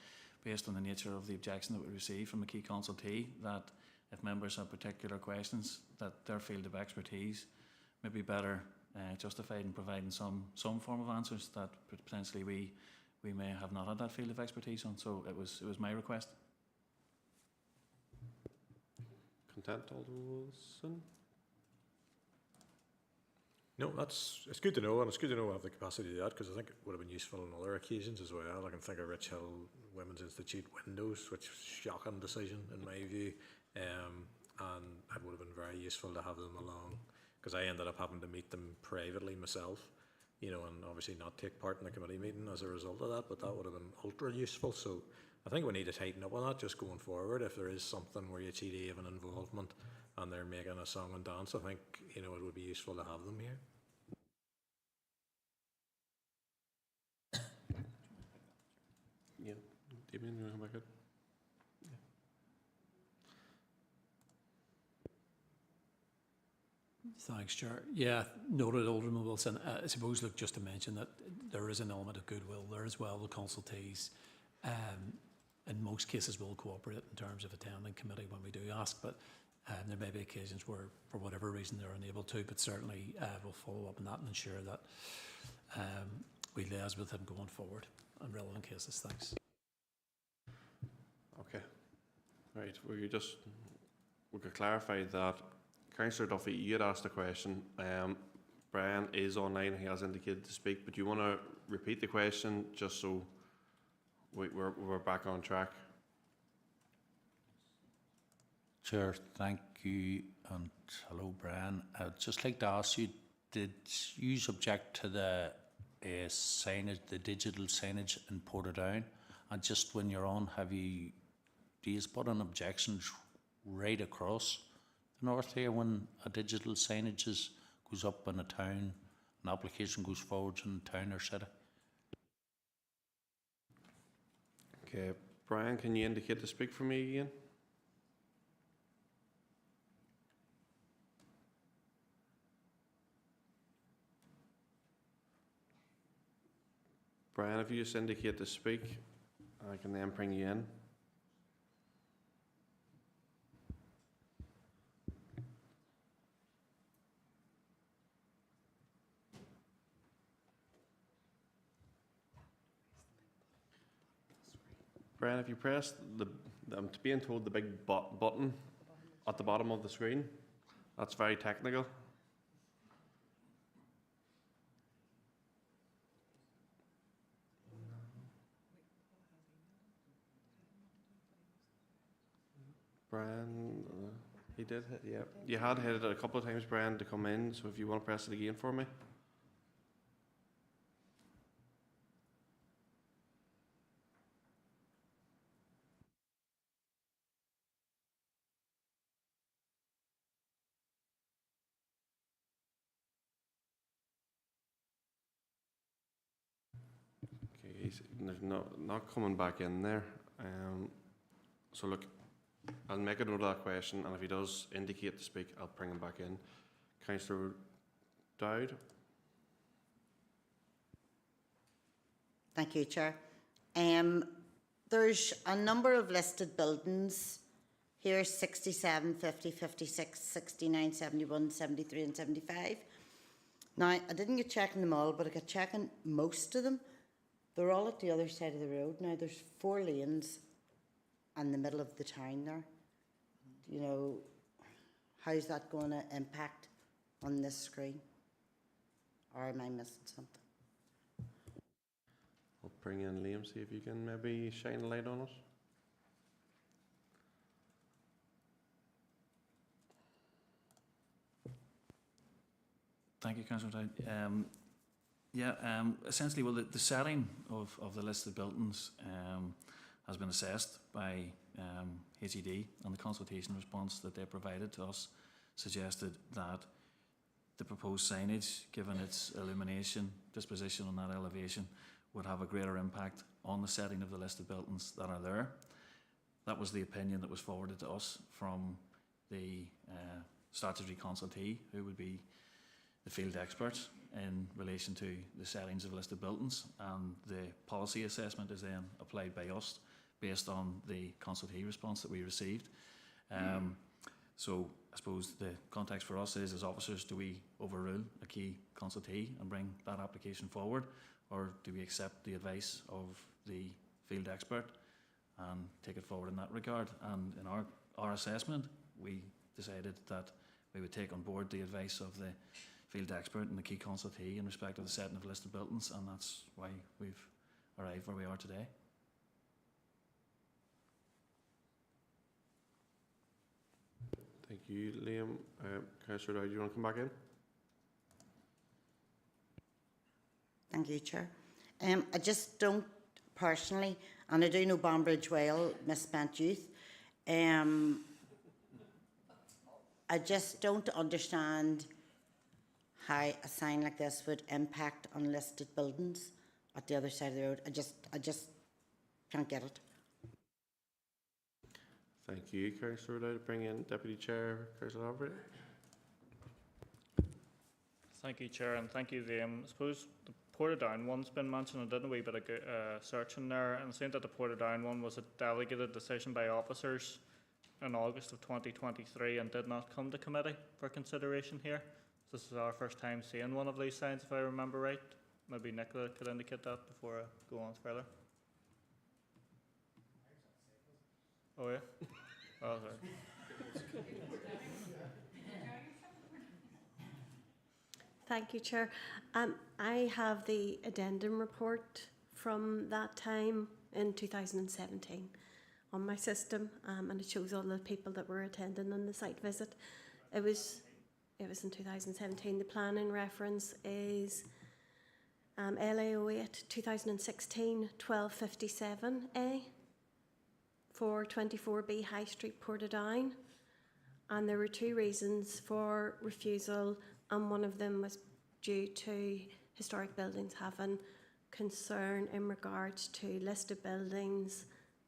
based on the nature of the objection that we received from a key consultee, that if members have particular questions, that their field of expertise may be better justified in providing some form of answers that potentially we may have not had that field of expertise on. So it was my request. Content, Alderman Wilson? No, it's good to know, and it's good to know we have the capacity to do that, because I think it would have been useful on other occasions as well. I can think of Rich Hill Women's Institute windows, which was a shocking decision in my view, and it would have been very useful to have them along, because I ended up having to meet them privately myself, you know, and obviously not take part in the committee meeting as a result of that, but that would have been ultra useful. So I think we need to tighten up on that just going forward. If there is something where HED have an involvement and they're making a song and dance, I think, you know, it would be useful to have them here. Yeah, Damien, you want to come back up? Thanks, Chair. Yeah, noted, Alderman Wilson. I suppose, look, just to mention that there is an element of goodwill there as well. The consultees, in most cases, will cooperate in terms of attending committee when we do ask, but there may be occasions where, for whatever reason, they're unable to, but certainly we'll follow up on that and ensure that we liaise with them going forward in relevant cases. Thanks. Okay. Right, we could clarify that. Councillor Duffy, you had asked a question. Brian is online, he has indicated to speak, but do you want to repeat the question just so we're back on track? Chair, thank you, and hello, Brian. I'd just like to ask you, did you object to the signage, the digital signage in Portadown? And just when you're on, do you put an objection right across the north here when a digital signage goes up in a town, an application goes forward in a town or city? Okay, Brian, can you indicate to speak for me again? Brian, if you just indicate to speak, I can then bring you in. Brian, if you press I'm being told the big button at the bottom of the screen, that's very technical. Brian, he did hit, yeah. You had hit it a couple of times, Brian, to come in, so if you want to press it again for me. Okay, there's not coming back in there. So look, I'll make a note of that question, and if he does indicate to speak, I'll bring him back in. Councillor Dowd. Thank you, Chair. There's a number of listed buildings here: 67, 50, 56, 69, 71, 73 and 75. Now, I didn't get checking them all, but I got checking most of them. They're all at the other side of the road. Now, there's 4 lanes in the middle of the town there. You know, how's that going to impact on this screen? Or am I missing something? I'll bring in Liam, see if you can maybe shine a light on it. Thank you, Councillor Dowd. Essentially, well, the setting of the listed buildings has been assessed by HED, and the consultation response that they provided to us suggested that the proposed signage, given its illumination disposition on that elevation, would have a greater impact on the setting of the listed buildings that are there. That was the opinion that was forwarded to us from the statutory consultee, who would be the field experts in relation to the settings of listed buildings, and the policy assessment is then applied by us based on the consultee response that we received. So I suppose the context for us is, as officers, do we overrule a key consultee and bring that application forward, or do we accept the advice of the field expert and take it forward in that regard? And in our assessment, we decided that we would take on board the advice of the field expert and the key consultee in respect of the setting of listed buildings, and that's why we've arrived where we are today. Thank you, Liam. Councillor Dow, do you want to come back in? Thank you, Chair. I just don't personally, and I do know Banbridge well, misspent youth. I just don't understand how a sign like this would impact on listed buildings at the other side of the road. I just can't get it. Thank you, Councillor Dow. To bring in Deputy Chair, Councillor Albert. Thank you, Chair, and thank you, Liam. I suppose the Portadown one's been mentioned. I did a wee bit of searching there, and saying that the Portadown one was a delegated decision by officers in August of 2023 and did not come to committee for consideration here. This is our first time seeing one of these signs, if I remember right. Maybe Nicola could indicate that before I go on further. Oh, yeah? Oh, sorry. Thank you, Chair. I have the addendum report from that time in 2017 on my system, and it shows all the people that were attending on the site visit. It was in 2017. The planning reference is LA 08 2016 1257A for 24B High Street, Portadown. And there were two reasons for refusal, and one of them was due to historic buildings having concern in regards to listed buildings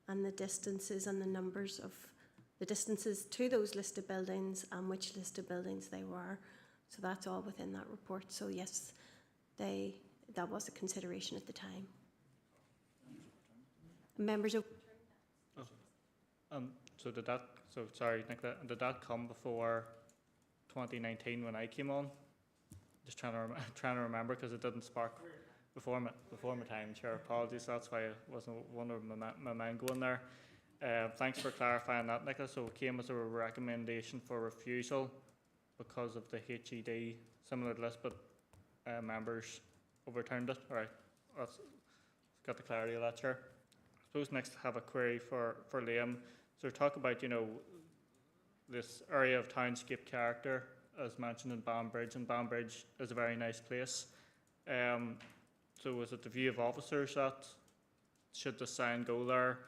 and the distances and the numbers of the distances to those listed buildings and which listed buildings they were. So that's all within that report. So yes, that was a consideration at the time. Members of sorry, Nicola, did that come before 2019 when I came on? Just trying to remember, because it didn't spark before my time, Chair. Apologies, that's why I wasn't wondering my mind going there. Thanks for clarifying that, Nicola. So it came as a recommendation for refusal because of the HED similar list, but members overturned it. All right, that's got the clarity of that, Chair. I suppose next I have a query for Liam. So talk about, this area of townscape character as mentioned in Banbridge, and Banbridge is a very nice place. So is it the view of officers that should the sign go there,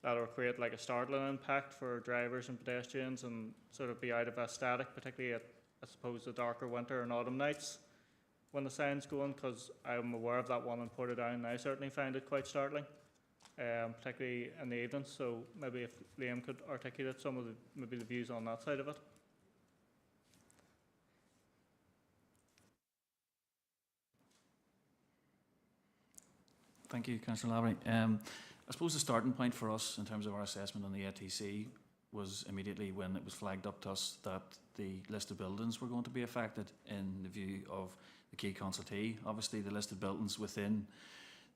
that will create like a startling impact for drivers and pedestrians and sort of be out of aesthetic, particularly at, I suppose, the darker winter and autumn nights when the sign's going? Because I'm aware of that one in Portadown and I certainly find it quite startling, particularly in the evenings. So maybe if Liam could articulate some of the views on that side of it. Thank you, Councillor Lavery. I suppose the starting point for us in terms of our assessment on the ATC was immediately when it was flagged up to us that the listed buildings were going to be affected in the view of the key consultee. Obviously, the listed buildings within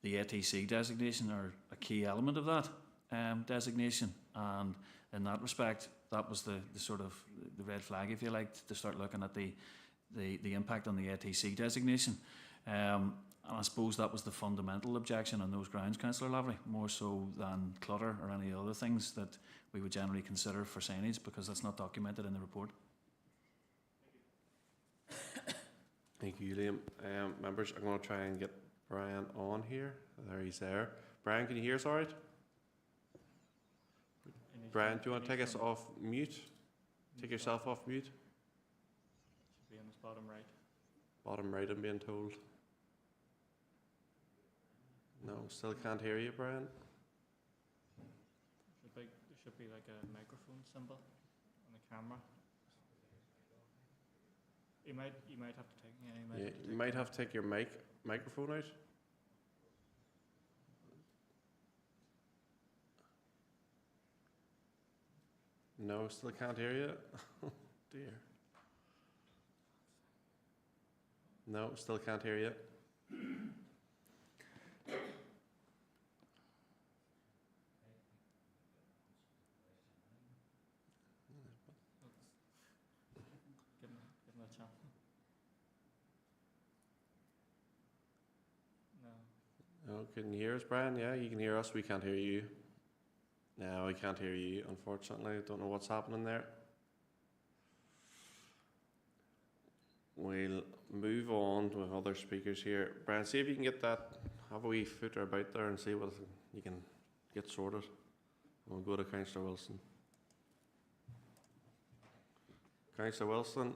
the ATC designation are a key element of that designation, and in that respect, that was the sort of the red flag, if you like, to start looking at the impact on the ATC designation. And I suppose that was the fundamental objection on those grounds, Councillor Lavery, more so than clutter or any other things that we would generally consider for signage, because that's not documented in the report. Thank you, Liam. Members, I'm going to try and get Brian on here. There he's there. Brian, can you hear us all right? Brian, do you want to take us off mute? Take yourself off mute. Should be in this bottom right. Bottom right, I'm being told. No, still can't hear you, Brian. There should be like a microphone symbol on the camera. You might have to take. Yeah, you might have to take your microphone out. No, still can't hear you. Oh dear. No, still can't hear you. Give him a chance. Oh, can you hear us, Brian? Yeah, you can hear us. We can't hear you. No, we can't hear you, unfortunately. Don't know what's happening there. We'll move on with other speakers here. Brian, see if you can get that, have a wee footer about there and see what you can get sorted. We'll go to Councillor Wilson. Councillor Wilson,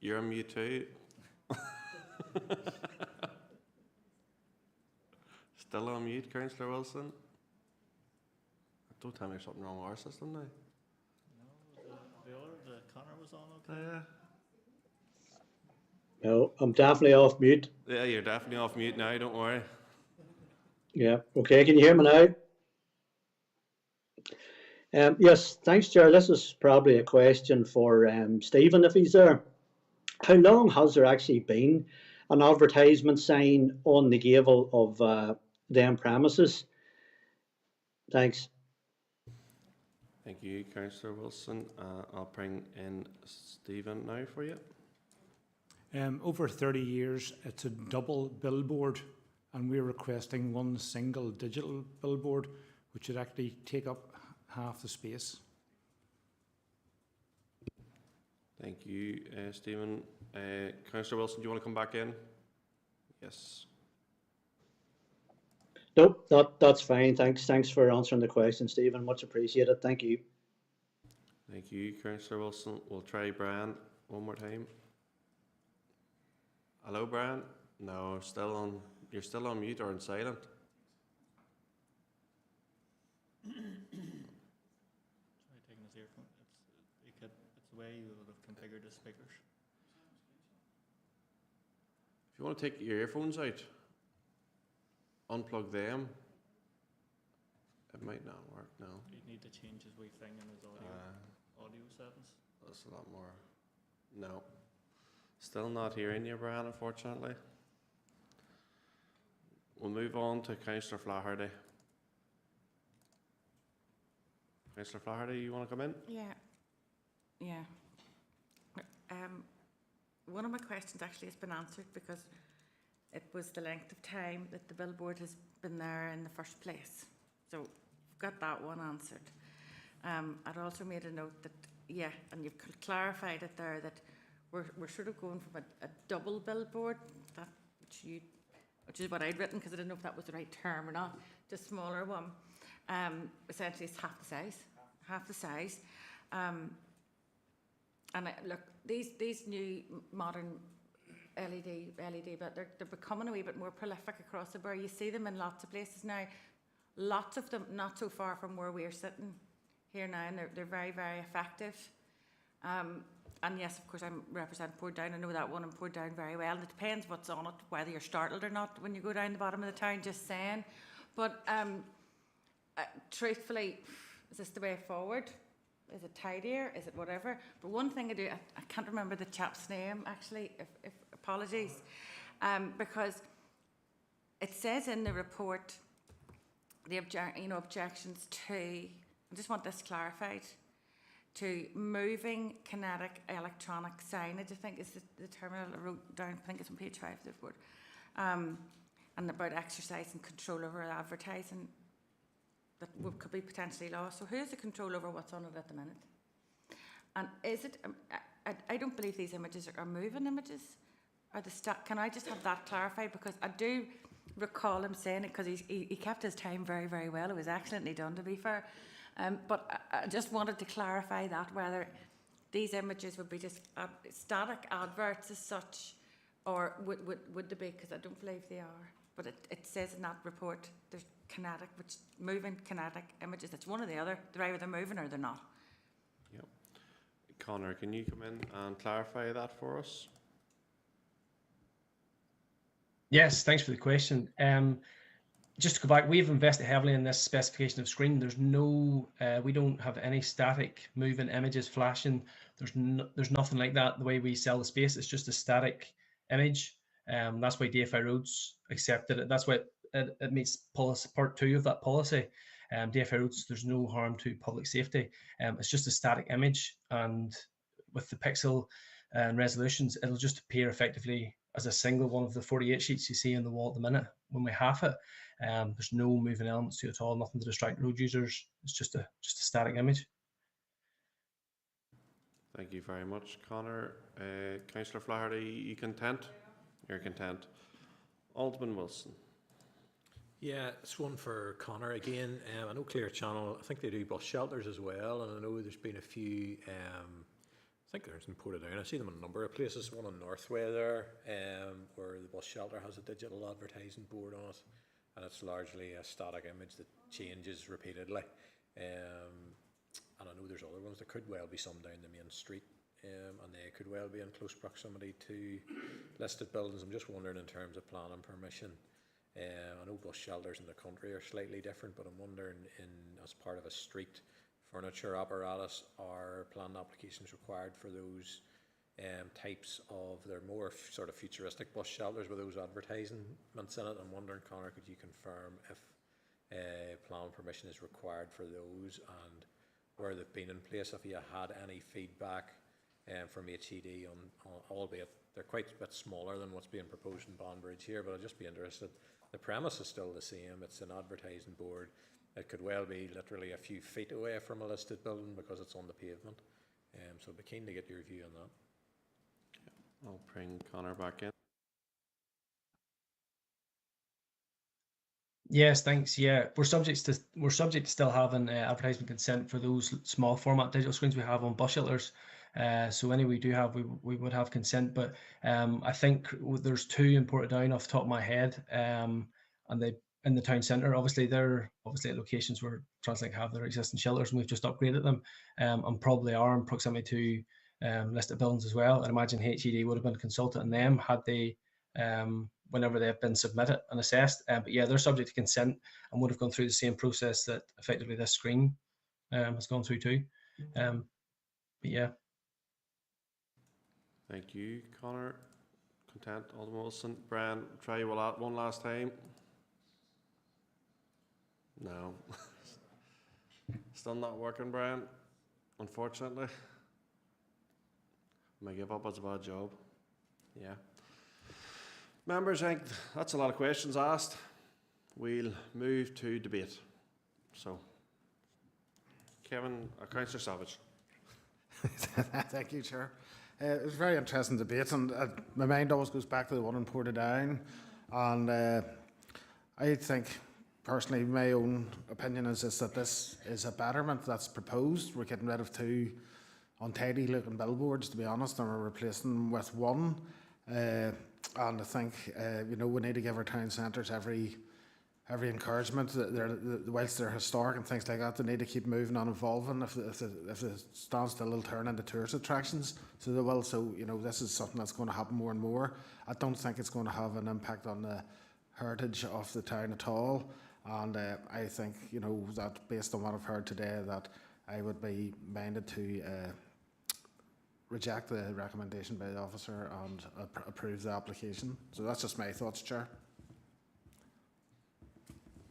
you're on mute too. Still on mute, Councillor Wilson? Don't tell me there's something wrong with our system now. No, the Connor was on okay. No, I'm definitely off mute. Yeah, you're definitely off mute now, don't worry. Yeah, okay, can you hear me now? Yes, thanks, Chair. This is probably a question for Stephen, if he's there. How long has there actually been an advertisement sign on the gable of them premises? Thanks. Thank you, Councillor Wilson. I'll bring in Stephen now for you. Over 30 years, it's a double billboard, and we're requesting one single digital billboard, which would actually take up half the space. Thank you, Stephen. Councillor Wilson, do you want to come back in? Yes. Nope, that's fine. Thanks for answering the question, Stephen. Much appreciated. Thank you. Thank you, Councillor Wilson. We'll try Brian one more time. Hello, Brian? No, still on. You're still on mute or on silent. Try taking his earphone. It's the way you would have configured the speakers. If you want to take your earphones out, unplug them. It might not work now. You need to change his wee thing in his audio settings. That's a lot more. No. Still not hearing you, Brian, unfortunately. We'll move on to Councillor Flaherty. Councillor Flaherty, you want to come in? Yeah. One of my questions actually has been answered because it was the length of time that the billboard has been there in the first place. So we've got that one answered. I'd also made a note that, and you've clarified it there, that we're sort of going from a double billboard, which is what I'd written because I didn't know if that was the right term or not, just smaller one. Essentially it's half the size. And look, these new modern LED, but they're becoming a wee bit more prolific across the borough. You see them in lots of places now. Lots of them not so far from where we're sitting here now, and they're very, very effective. And yes, of course, I'm representing Portdown. I know that one in Portdown very well. And it depends what's on it, whether you're startled or not when you go down the bottom of the town, just saying. But truthfully, is this the way forward? Is it tidier? Is it whatever? But one thing I do, I can't remember the chap's name, actually, if apologies, because it says in the report, the objections to, I just want this clarified, to moving kinetic electronic signage, I think is the terminal I wrote down, I think it's on page 5 of the report, and about exercising control over advertising that could be potentially lost. So who's the control over what's on it at the minute? And is it, I don't believe these images are moving images. Can I just have that clarified? Because I do recall him saying it because he kept his time very, very well. It was excellently done, to be fair. But I just wanted to clarify that, whether these images would be just static adverts as such, or would they be, because I don't believe they are. But it says in that report there's kinetic, which moving kinetic images. It's one or the other. They're either moving or they're not. Yep. Connor, can you come in and clarify that for us? Yes, thanks for the question. Just to go back, we've invested heavily in this specification of screen. There's no, we don't have any static moving images flashing. There's nothing like that. The way we sell the space, it's just a static image. That's why DFI Roads accepted it. That's why it meets policy, part 2 of that policy. DFI Roads, there's no harm to public safety. It's just a static image, and with the pixel and resolutions, it'll just appear effectively as a single one of the 48 sheets you see in the wall at the minute. When we half it, there's no moving elements to it at all, nothing to distract road users. It's just a static image. Thank you very much, Connor. Councillor Flaherty, you content? You're content. Alderman Wilson. Yeah, it's one for Connor again. I know Clear Channel, I think they do bus shelters as well, and I know there's been a few, I think there's in Portadown. I see them in a number of places, one in Northway there, where the bus shelter has a digital advertising board on it, and it's largely a static image that changes repeatedly. And I know there's other ones. There could well be some down the main street, and they could well be in close proximity to listed buildings. I'm just wondering in terms of planning permission. I know bus shelters in the country are slightly different, but I'm wondering as part of a street furniture apparatus, are planning applications required for those types of, they're more sort of futuristic bus shelters with those advertisements in it. I'm wondering, Connor, could you confirm if planning permission is required for those and where they've been in place, if you had any feedback from HED on, albeit they're quite a bit smaller than what's being proposed in Banbridge here, but I'd just be interested. The premise is still the same. It's an advertising board. It could well be literally a few feet away from a listed building because it's on the pavement. So I'd be keen to get your view on that. I'll bring Connor back in. Yes, thanks. Yeah, we're subject to still having advertisement consent for those small format digital screens we have on bus shelters. So any we do have, we would have consent. But I think there's two in Portadown off the top of my head, and they in the town centre. Obviously, they're at locations where Translink have their existing shelters, and we've just upgraded them, and probably are in proximity to listed buildings as well. And imagine HED would have been consulted on them had they. Whenever they have been submitted and assessed. But yeah, they're subject to consent and would have gone through the same process that effectively this screen has gone through too. But yeah. Thank you, Connor. Content, Alderman Wilson. Brian, try you one last time. No. Still not working, Brian, unfortunately. I may give up, it's a bad job. Yeah. Members, I think that's a lot of questions asked. We'll move to debate. So, Kevin, Councillor Savage. Thank you, Chair. It was a very interesting debate, and my mind always goes back to the one in Portadown. And I think, personally, my own opinion is that this is a betterment that's proposed. We're getting rid of two untidy-looking billboards, to be honest, and we're replacing them with one. And I think we need to give our town centres every encouragement. Whilst they're historic and things like that, they need to keep moving and evolving. If they stand still, they'll turn into tourist attractions. So they will. So this is something that's going to happen more and more. I don't think it's going to have an impact on the heritage of the town at all. And I think that based on what I've heard today, that I would be minded to. Reject the recommendation by the officer and approve the application. So that's just my thoughts, Chair.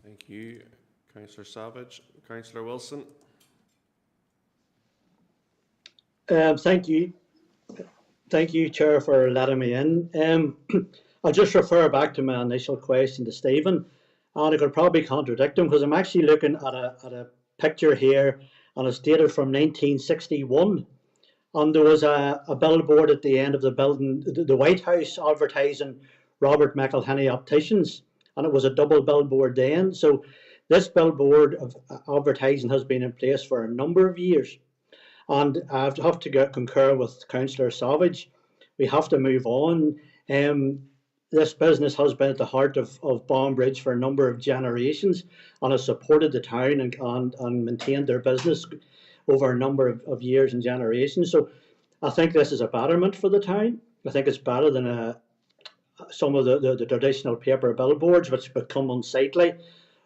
Thank you, Councillor Savage. Councillor Wilson. Thank you, Chair, for letting me in. I'll just refer back to my initial question to Stephen, and I could probably contradict him because I'm actually looking at a picture here, and it's dated from 1961. And there was a billboard at the end of the building, the White House, advertising Robert McElhenney Opticians, and it was a double billboard then. So this billboard of advertising has been in place for a number of years. And I have to concur with Councillor Savage. We have to move on. This business has been at the heart of Banbridge for a number of generations and has supported the town and maintained their business over a number of years and generations. So I think this is a betterment for the town. I think it's better than some of the traditional paper billboards, which become unsightly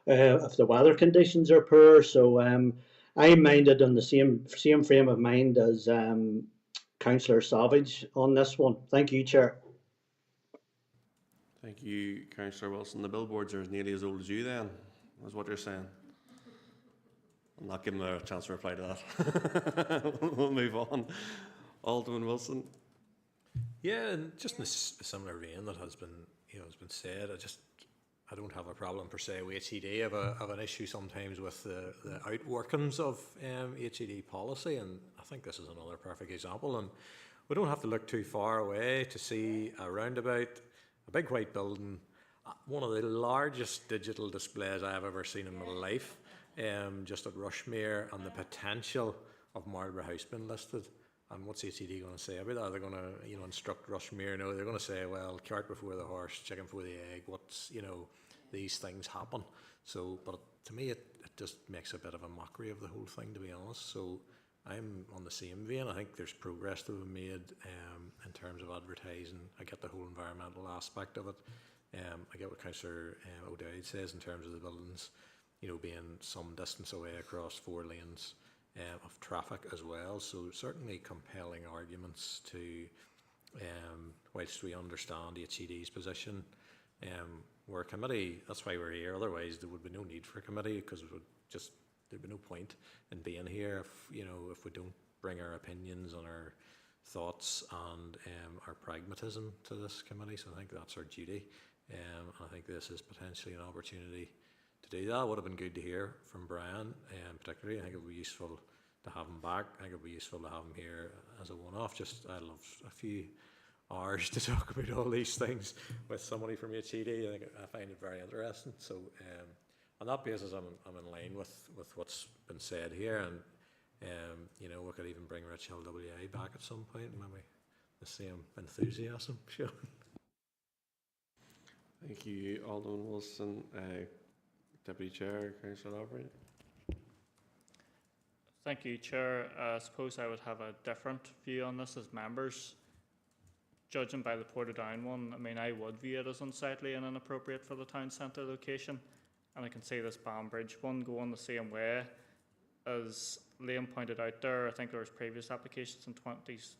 if the weather conditions are poor. So I'm minded on the same frame of mind as Councillor Savage on this one. Thank you, Chair. Thank you, Councillor Wilson. The billboards are as nearly as old as you then, is what you're saying. I'm not giving her a chance to reply to that. We'll move on. Alderman Wilson. Yeah, and just in a similar vein that has been said, I don't have a problem per se with HED. I have an issue sometimes with the outworkings of HED policy, and I think this is another perfect example. And we don't have to look too far away to see a roundabout, a big white building, one of the largest digital displays I have ever seen in my life, just at Rushmere, and the potential of Marlborough House being listed. And what's HED going to say about that? They're going to, instruct Rushmere. No, they're going to say, well, cart before the horse, chicken before the egg. These things happen. So, but to me, it just makes a bit of a mockery of the whole thing, to be honest. So, I'm on the same vein. I think there's progress to be made in terms of advertising. I get the whole environmental aspect of it. I get what Councillor O'Dowd says in terms of the buildings, being some distance away across 4 lanes of traffic as well. So certainly compelling arguments to, whilst we understand HED's position, we're a committee, that's why we're here. Otherwise there would be no need for a committee, because there'd be no point in being here if we don't bring our opinions and our thoughts and our pragmatism to this committee. So I think that's our duty. I think this is potentially an opportunity to do that. It would have been good to hear from Brian, particularly. I think it would be useful to have him back. I think it would be useful to have him here as a one-off. I'd love a few hours to talk about all these things with somebody from HED. I find it very interesting. So on that basis, I'm in line with what's been said here, and we could even bring Rich LWA back at some point, maybe the same enthusiasm. Sure. Thank you, Alderman Wilson. Deputy Chair, Councillor Albright. Thank you, Chair. I suppose I would have a different view on this as members. Judging by the Portadown one, I would view it as unsightly and inappropriate for the town centre location. And I can see this Banbridge one going the same way. As Liam pointed out there, I think there was previous applications in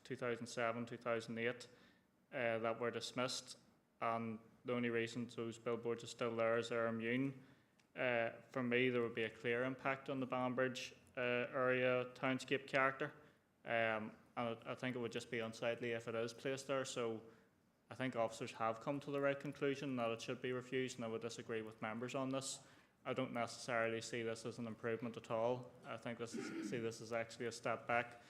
2007, 2008 that were dismissed. And the only reason those billboards are still there is they're immune. For me, there would be a clear impact on the Banbridge area townscape character. And I think it would just be unsightly if it is placed there. So I think officers have come to the right conclusion that it should be refused, and I would disagree with members on this. I don't necessarily see this as an improvement at all. I think see this as actually a step back.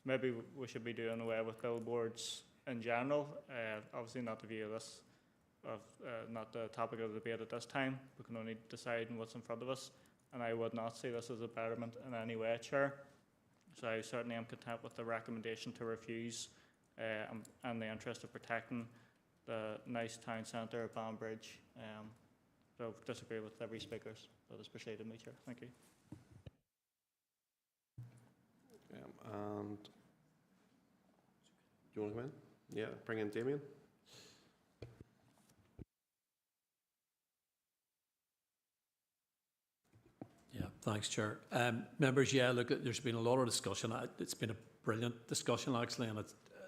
Maybe we should be doing away with billboards in general. Obviously not the view of this, not the topic of the debate at this time. We can only decide on what's in front of us, and I would not see this as a betterment in any way, Chair. So I certainly am content with the recommendation to refuse in the interest of protecting the nice town centre of Banbridge. So disagree with every speaker that has preceded me, Chair. Thank you. And do you want to come in? Yeah, bring in Damien. Yeah, thanks, Chair. Members, look, there's been a lot of discussion. It's been a brilliant discussion, actually, and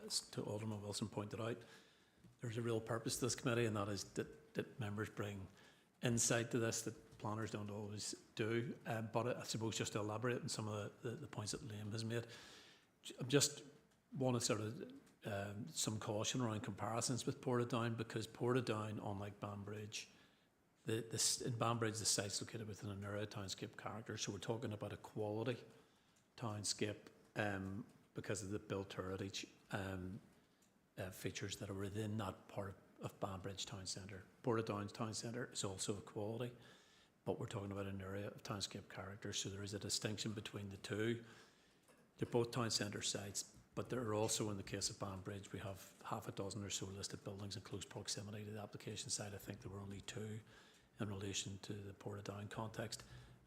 as to Alderman Wilson pointed out, there's a real purpose to this committee, and that is that members bring insight to this that planners don't always do. But I suppose just to elaborate on some of the points that Liam has made, I just want to sort of some caution around comparisons with Portadown, because Portadown, unlike Banbridge, in Banbridge, the site's located within an area townscape character, so we're talking about a quality townscape because of the built heritage features that are within that part of Banbridge Town Centre. Portadown Town Centre is also a quality, but we're talking about an area of townscape character, so there is a distinction between the two. They're both town centre sites, but there are also, in the case of Banbridge, we have half a dozen or so listed buildings in close proximity to the application site. I think there were only 2 in relation to the Portadown context.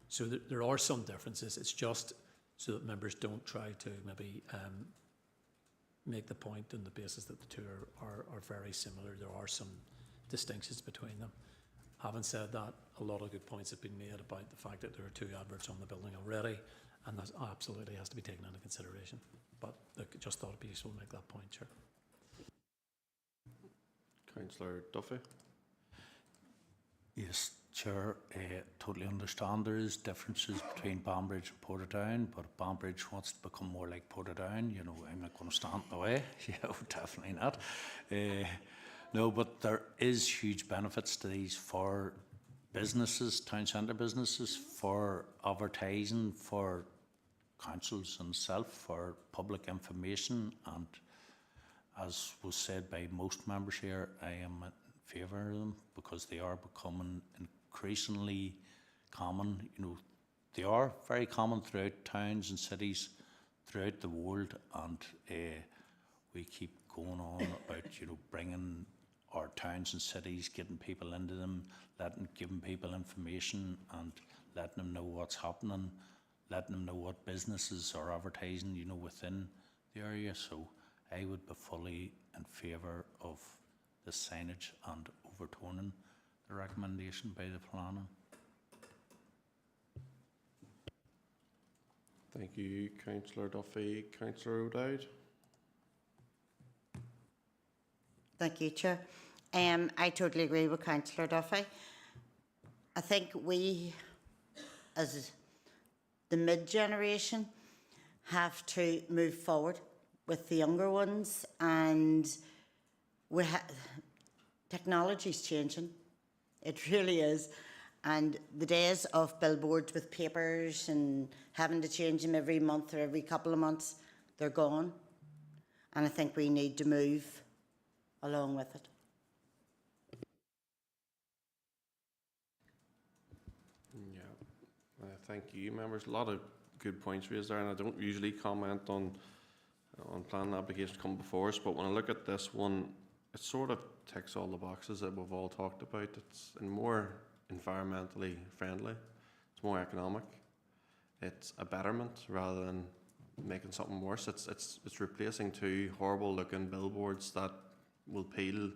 So there are some differences. It's just so that members don't try to maybe make the point on the basis that the two are very similar. There are some distinctions between them. Having said that, a lot of good points have been made about the fact that there are 2 adverts on the building already, and that absolutely has to be taken into consideration. But look, just thought it'd be useful to make that point, Chair. Councillor Duffy. Yes, Chair, totally understand there is differences between Banbridge and Portadown, but if Banbridge wants to become more like Portadown, you know, I'm not going to stand in the way. Definitely not. No, but there is huge benefits to these for businesses, town centre businesses, for advertising, for councils themselves, for public information, and as was said by most members here, I am in favour of them because they are becoming increasingly common. You know, they are very common throughout towns and cities throughout the world, and we keep going on about, you know, bringing our towns and cities, getting people into them, giving people information and letting them know what's happening, letting them know what businesses are advertising, you know, within the area. So I would be fully in favour of the signage and overturning the recommendation by the planner. Thank you, Councillor Duffy. Councillor O'Dowd. Thank you, Chair. I totally agree with Councillor Duffy. I think we, as the mid-generation, have to move forward with the younger ones, and technology's changing. It really is. And the days of billboards with papers and having to change them every month or every couple of months, they're gone. And I think we need to move along with it. Yeah, thank you, members. A lot of good points raised there, and I don't usually comment on planning applications come before us, but when I look at this one, it sort of ticks all the boxes that we've all talked about. It's more environmentally friendly, it's more economic, it's a betterment rather than making something worse. It's replacing two horrible looking billboards that will peel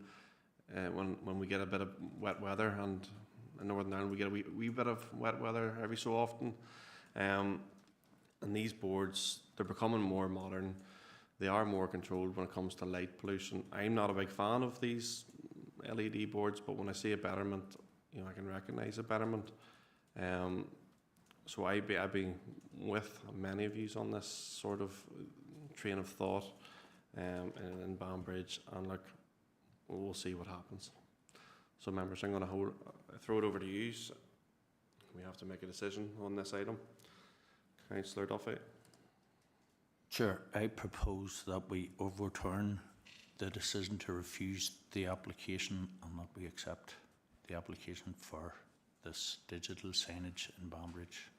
when we get a bit of wet weather, and in Northern Ireland we get a wee bit of wet weather every so often. And these boards, they're becoming more modern. They are more controlled when it comes to light pollution. I'm not a big fan of these LED boards, but when I see a betterment, you know, I can recognise a betterment. So I'd be with many of you on this sort of train of thought in Banbridge, and look, we'll see what happens. So members, I'm going to throw it over to you. We have to make a decision on this item. Councillor Duffy. Chair, I propose that we overturn the decision to refuse the application and that we accept the application for this digital signage in Banbridge.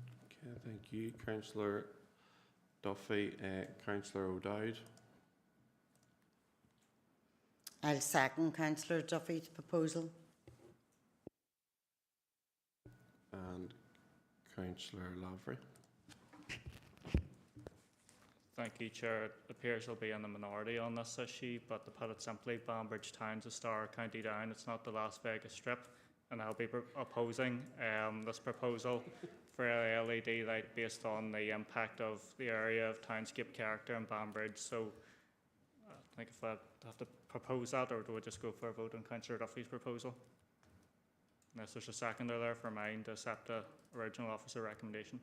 Okay, thank you, Councillor Duffy. Councillor O'Dowd. I'll second Councillor Duffy's proposal. And Councillor Lavery. Thank you, Chair. It appears I'll be in the minority on this issue, but to put it simply, Banbridge Town's a star county down. It's not the Las Vegas Strip, and I'll be opposing this proposal for a LED light based on the impact of the area of townscape character in Banbridge. So I think if I have to propose that, or do I just go for a vote on Councillor Duffy's proposal? Unless there's a seconder there for mine to accept the original officer recommendation.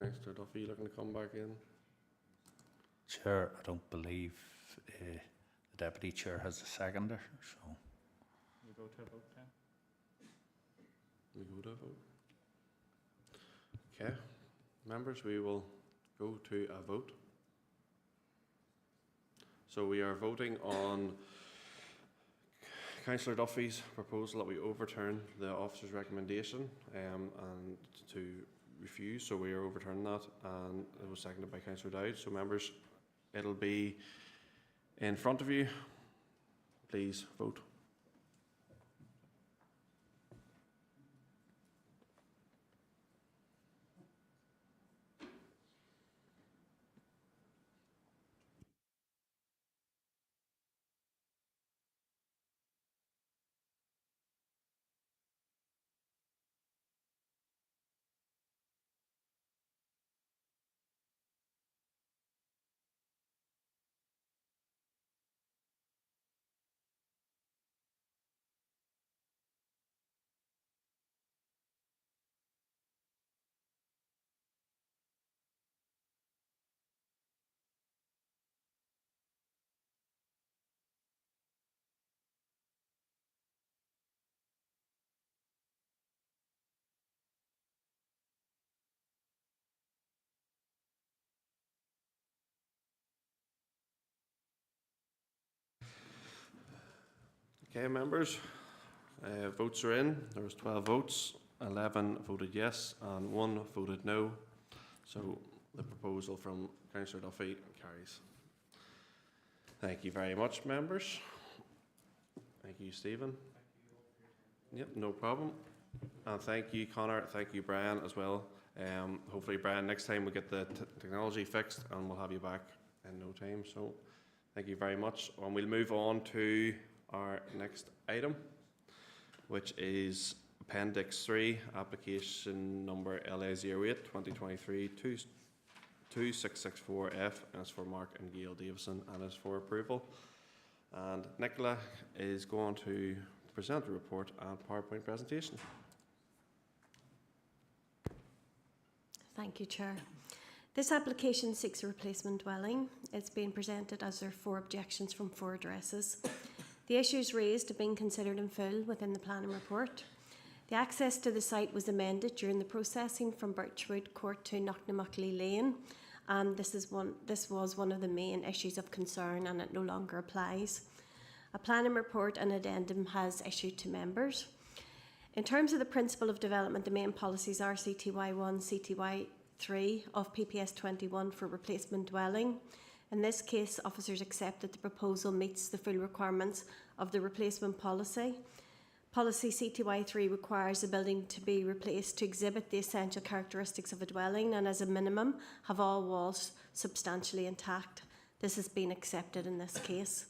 Councillor Duffy, you looking to come back in? Chair, I don't believe the Deputy Chair has a seconder, so. We go to a vote then. We go to a vote. Okay, members, we will go to a vote. So we are voting on Councillor Duffy's proposal that we overturn the officer's recommendation and to refuse. So we are overturning that, and it was seconded by Councillor Dowd. So members, it'll be in front of you. Please vote. Okay, members, votes are in. There was 12 votes, 11 voted yes and 1 voted no. So the proposal from Councillor Duffy carries. Thank you very much, members. Thank you, Stephen. Yep, no problem. And thank you, Connor. Thank you, Brian, as well. Hopefully, Brian, next time we get the technology fixed and we'll have you back in no time. So thank you very much. And we'll move on to our next item, which is Appendix 3, application number LA08 2023 2664F, and it's for Mark and Gail Davison and is for approval. And Nicola is going to present the report and PowerPoint presentation. Thank you, Chair. This application seeks a replacement dwelling. It's been presented as there are 4 objections from 4 addresses. The issues raised have been considered in full within the planning report. The access to the site was amended during the processing from Birchwood Court to Knocknamuckley Lane, and this was one of the main issues of concern, and it no longer applies. A planning report and addendum has issued to members. In terms of the principle of development, the main policies are CTY1, CTY3 of PPS 21 for replacement dwelling. In this case, officers accept that the proposal meets the full requirements of the replacement policy. Policy CTY3 requires a building to be replaced to exhibit the essential characteristics of a dwelling and, as a minimum, have all walls substantially intact. This has been accepted in this case.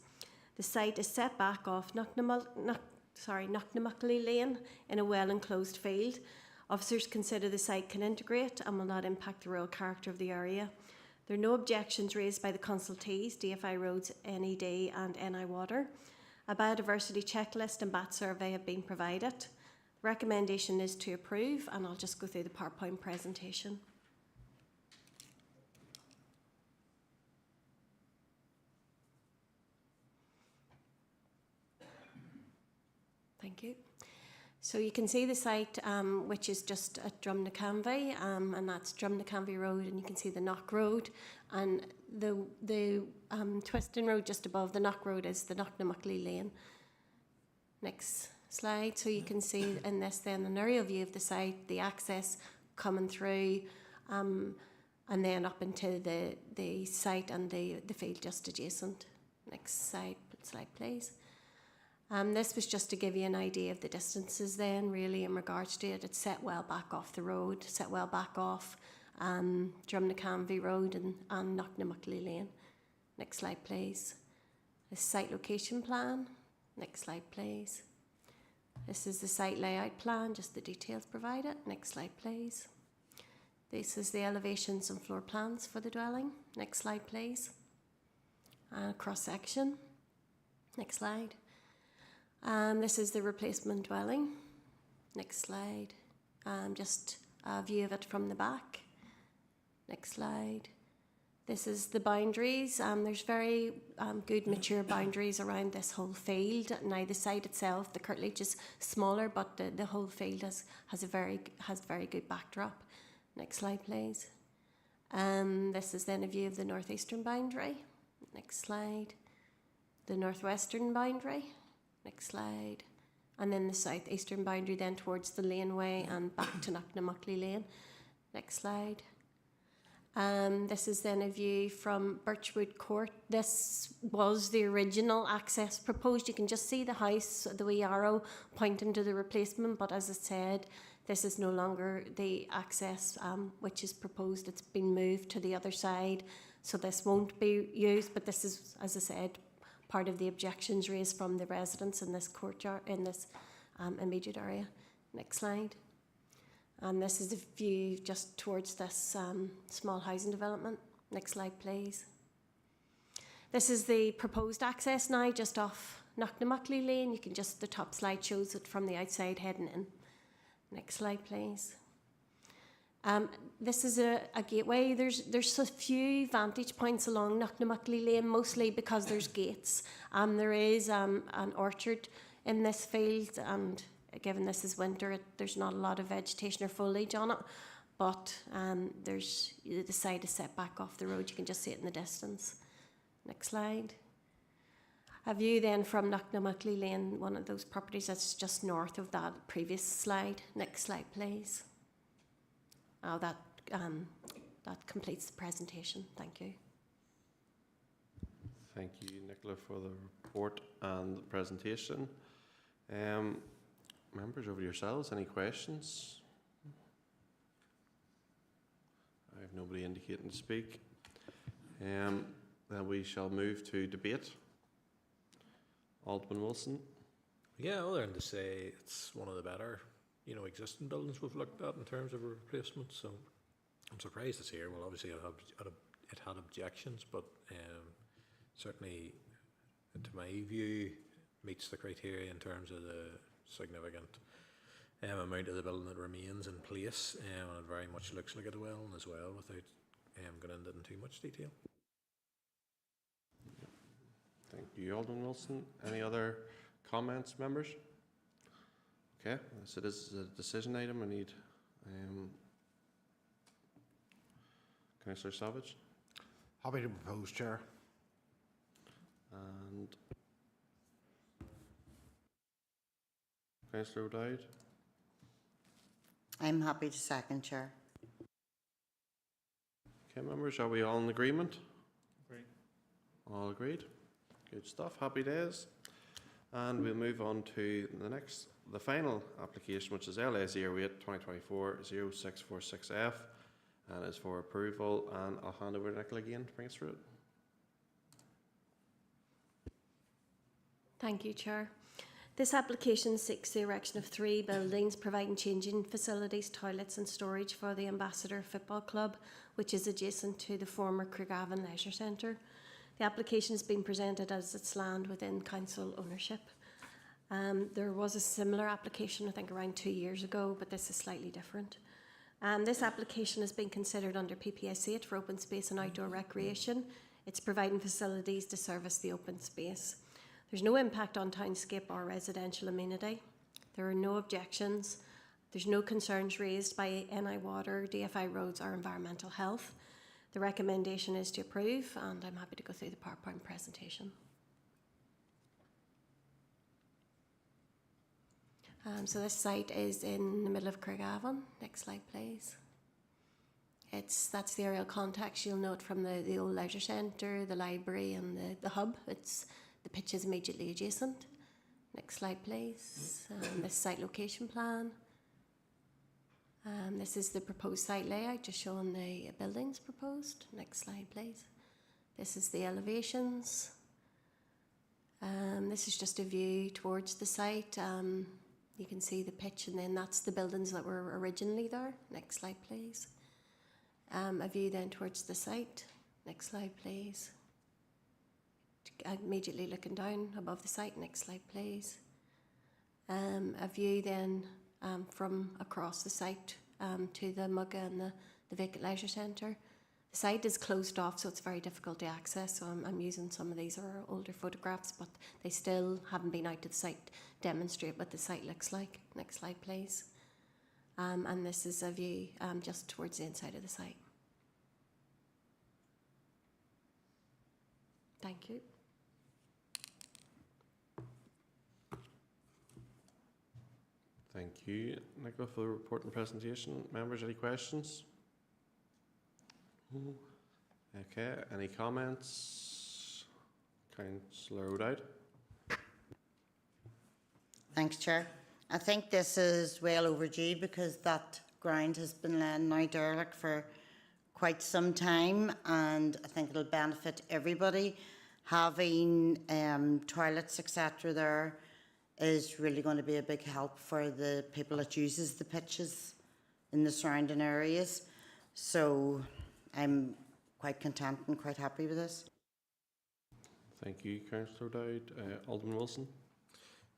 The site is set back off Knocknamuckley Lane in a well-enclosed field. Officers consider the site can integrate and will not impact the rural character of the area. There are no objections raised by the consultees, DFI Roads, NED and NI Water. A biodiversity checklist and bat survey have been provided. The recommendation is to approve, and I'll just go through the PowerPoint presentation. Thank you. So you can see the site, which is just at Drumnacanvy, and that's Drumnacanvy Road, and you can see the Knock Road, and the twisting road just above the Knock Road is the Knocknamuckley Lane. Next slide. So you can see in this then an aerial view of the site, the access coming through, and then up into the site and the field just adjacent. Next slide please. This was just to give you an idea of the distances then, really, in regards to it. It's set well back off the road, set well back off Drumnacanvy Road and Knocknamuckley Lane. Next slide, please. The site location plan. Next slide, please. This is the site layout plan, just the details provided. Next slide, please. This is the elevations and floor plans for the dwelling. Next slide, please. Cross-section. Next slide. This is the replacement dwelling. Next slide. Just a view of it from the back. Next slide. This is the boundaries. There's very good mature boundaries around this whole field. Now the site itself, the curtilage is smaller, but the whole field has very good backdrop. Next slide, please. This is then a view of the northeastern boundary. Next slide. The northwestern boundary. Next slide. And then the southeastern boundary then towards the laneway and back to Knocknamuckley Lane. Next slide. This is then a view from Birchwood Court. This was the original access proposed. You can just see the house, the wee arrow pointing to the replacement, but as I said, this is no longer the access which is proposed. It's been moved to the other side, so this won't be used, but this is, as I said, part of the objections raised from the residents in this courtyard, in this immediate area. Next slide. And this is the view just towards this small housing development. Next slide, please. This is the proposed access now, just off Knocknamuckley Lane. You can just, the top slide shows it from the outside heading in. Next slide, please. This is a gateway. There's a few vantage points along Knocknamuckley Lane, mostly because there's gates. There is an orchard in this field, and given this is winter, there's not a lot of vegetation or foliage on it, but the site is set back off the road. You can just see it in the distance. Next slide. A view then from Knocknamuckley Lane, one of those properties that's just north of that previous slide. Next slide, please. Oh, that completes the presentation. Thank you. Thank you, Nicola, for the report and the presentation. Members, over yourselves, any questions? I have nobody indicating to speak. Then we shall move to debate. Alderman Wilson. Yeah, other than to say it's one of the better, existing buildings we've looked at in terms of a replacement. So I'm surprised it's here. Well, obviously it had objections, but certainly, to my view, meets the criteria in terms of the significant amount of the building that remains in place, and it very much looks like it will as well, without going into it in too much detail. Thank you, Alderman Wilson. Any other comments, members? Okay, so this is a decision item. I need Councillor Savage. Happy to propose, Chair. And Councillor O'Dowd. I'm happy to second, Chair. Okay, members, are we all in agreement? Agree. All agreed? Good stuff. Happy days. And we'll move on to the final application, which is LA 08 2024-0646F, and is for approval. And I'll hand over to Nicola again to bring us through it. Thank you, Chair. This application seeks the erection of 3 buildings providing changing facilities, toilets and storage for the Ambassador Football Club, which is adjacent to the former Craigavon Leisure Centre. The application has been presented as its land within council ownership. There was a similar application, I think, around 2 years ago, but this is slightly different. This application has been considered under PPS 8 for open space and outdoor recreation. It's providing facilities to service the open space. There's no impact on townscape or residential amenity. There are no objections. There's no concerns raised by NI Water, DFI Roads or Environmental Health. The recommendation is to approve, and I'm happy to go through the PowerPoint presentation. So this site is in the middle of Craigavon. Next slide, please. That's the aerial context you'll note from the old leisure centre, the library and the hub. The pitch is immediately adjacent. Next slide, please. This site location plan. This is the proposed site layout, just showing the buildings proposed. Next slide, please. This is the elevations. This is just a view towards the site. You can see the pitch, and then that's the buildings that were originally there. Next slide, please. A view then towards the site. Next slide, please. Immediately looking down above the site. Next slide, please. A view then from across the site to the Mugga and the vacant leisure centre. The site is closed off, so it's very difficult to access. So I'm using some of these are older photographs, but they still haven't been out to the site to demonstrate what the site looks like. Next slide, please. And this is a view just towards the inside of the site. Thank you. Thank you, Nicola, for the report and presentation. Members, any questions? Okay, any comments? Councillor O'Dowd. Thanks, Chair. I think this is well overdue because that ground has been laying now derelict for quite some time, and I think it'll benefit everybody. Having toilets, etc. there is really going to be a big help for the people that uses the pitches in the surrounding areas. So I'm quite content and quite happy with this. Thank you, Councillor O'Dowd. Alderman Wilson.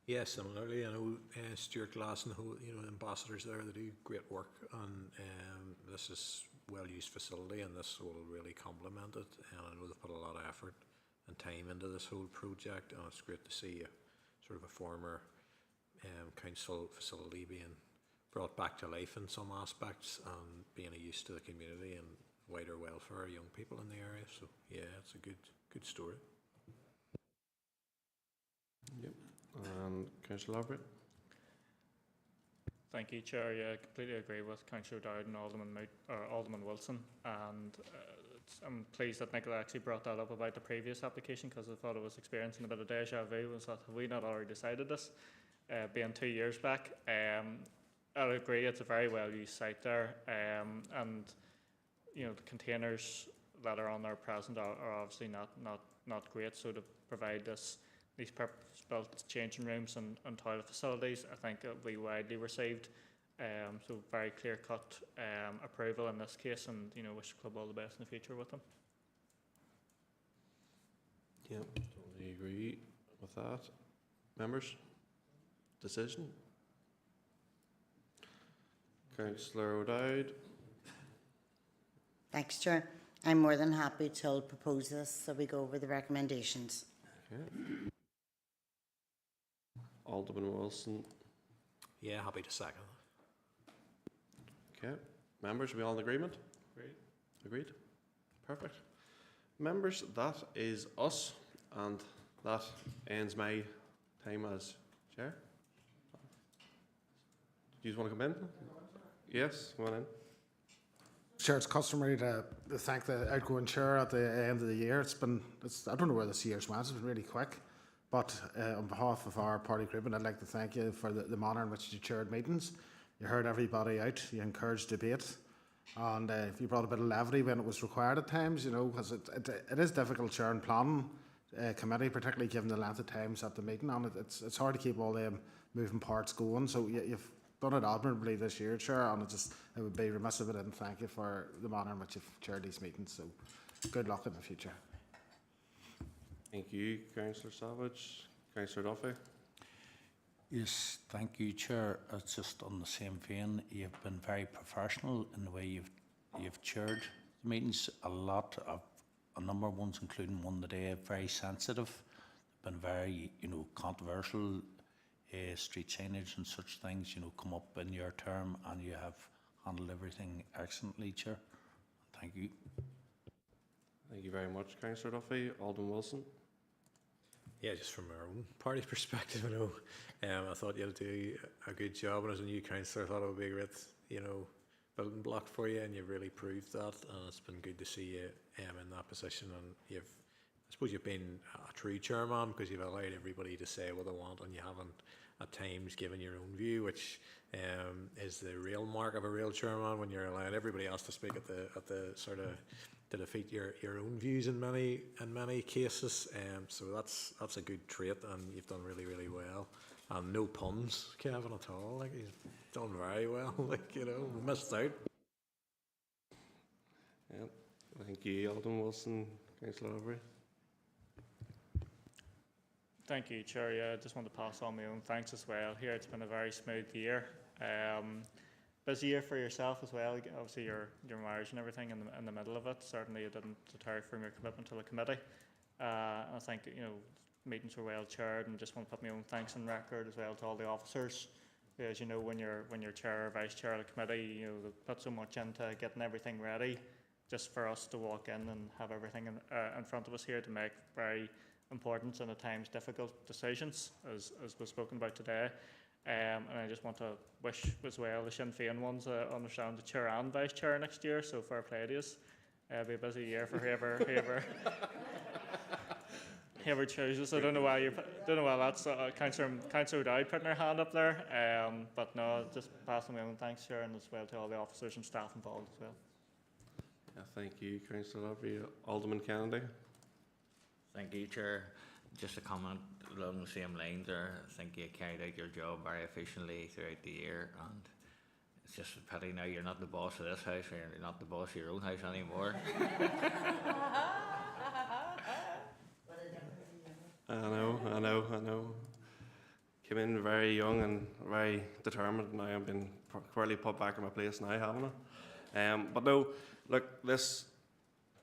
Yes, similarly, I know Stuart Glass and the ambassadors there, they do great work, and this is well-used facility, and this will really complement it. And I know they've put a lot of effort and time into this whole project, and it's great to see sort of a former council facility being brought back to life in some aspects and being a use to the community and wider welfare of young people in the area. So yeah, it's a good story. Yep. And Councillor Albright. Thank you, Chair. Yeah, I completely agree with Councillor Dowd and Alderman Wilson, and I'm pleased that Nicola actually brought that up about the previous application, because I thought I was experiencing a bit of deja vu. Was that, have we not already decided this, being 2 years back? I agree, it's a very well used site there, and you know, the containers that are on there present are obviously not great. So to provide these purpose-built changing rooms and toilet facilities, I think it'll be widely received. So very clear-cut approval in this case, and you know, wish the club all the best in the future with them. Yeah, totally agree with that. Members, decision. Councillor O'Dowd. Thanks, Chair. I'm more than happy to propose this so we go over the recommendations. Okay. Alderman Wilson. Yeah, happy to second. Okay. Members, are we all in agreement? Agreed. Agreed. Perfect. Members, that is us, and that ends my time as chair. Do you want to come in? Yes, come on in. Chair, it's customary to thank the outgoing chair at the end of the year. I don't know where this year's went, it's been really quick. But on behalf of our party group, and I'd like to thank you for the manner in which you chaired meetings. You heard everybody out, you encouraged debate, and you brought a bit of levity when it was required at times, you know, because it is difficult chairing planning committee, particularly given the length of times at the meeting, and it's hard to keep all them moving parts going. So you've done it admirably this year, Chair, and it would be remiss if I didn't thank you for the manner in which you've chaired these meetings. So good luck in the future. Thank you, Councillor Savage. Councillor Duffy. Yes, thank you, Chair. It's just on the same vein. You've been very professional in the way you've chaired the meetings. A number of ones, including one today, very sensitive. Been very, controversial. Street signage and such things, come up in your term, and you have handled everything excellently, Chair. Thank you. Thank you very much, Councillor Duffy. Alderman Wilson. Yeah, just from our own party perspective, I thought you'd do a good job, and as a new councillor, I thought it would be a great, building block for you, and you've really proved that, and it's been good to see you in that position, and I suppose you've been a true chairman, because you've allowed everybody to say what they want, and you haven't at times given your own view, which is the real mark of a real chairman, when you're allowing everybody else to speak at the sort of to defeat your own views in many cases. So that's a good trait, and you've done really, really well. And no puns, Kevin, at all. Like, he's done very well. Missed out. Yeah. Thank you, Alderman Wilson. Councillor Overy. Thank you, Chair. Yeah, I just want to pass on my own thanks as well. Here, it's been a very smooth year. Busy year for yourself as well. Obviously, your marriage and everything in the middle of it. Certainly, it didn't deter from your commitment to the committee. I think meetings were well chaired, and just want to put my own thanks on record as well to all the officers. As you know, when you're chair or vice chair of the committee, they put so much into getting everything ready, just for us to walk in and have everything in front of us here to make very important and at times difficult decisions, as was spoken about today. And I just want to wish as well the Sinn Féin ones understand the chair and vice chair next year, so fair play to us. It'll be a busy year for whoever chooses. I don't know why that's Councillor O'Dowd putting her hand up there. But no, just passing my own thanks, Chair, and as well to all the officers and staff involved as well. Yeah, thank you, Councillor Overy. Alderman Kennedy. Thank you, Chair. Just a comment along the same lines there. I think you carried out your job very efficiently throughout the year, and it's just a pity now you're not the boss of this house, or you're not the boss of your own house anymore. I know. Came in very young and very determined, and now I've been quickly put back in my place now, haven't I? But no, look,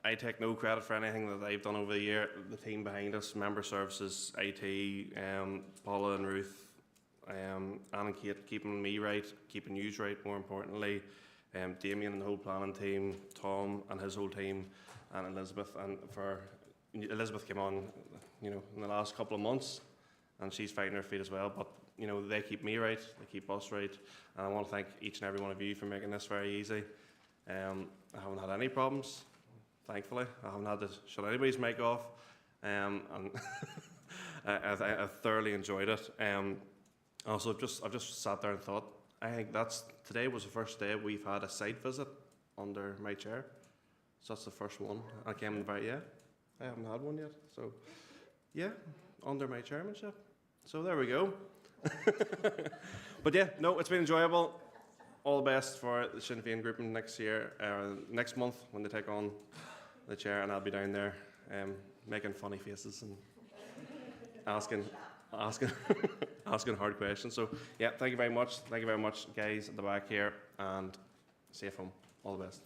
I take no credit for anything that I've done over the year. The team behind us, member services, IT, Paula and Ruth, Anne and Kate, keeping me right, keeping you right, more importantly, Damien and the whole planning team, Tom and his whole team, and Elizabeth. And Elizabeth came on, in the last couple of months, and she's fighting her feet as well. But you know, they keep me right, they keep us right, and I want to thank each and every one of you for making this very easy. I haven't had any problems, thankfully. I haven't had to shut anybody's mic off, and I thoroughly enjoyed it. Also, I've just sat there and thought, I think today was the first day we've had a site visit under my chair. So that's the first one. I came in I haven't had one yet. So yeah, under my chairmanship. So there we go. But yeah, no, it's been enjoyable. All the best for the Sinn Féin grouping next month when they take on the chair, and I'll be down there making funny faces and asking hard questions. So yeah, thank you very much. Thank you very much, guys at the back here, and safe home. All the best.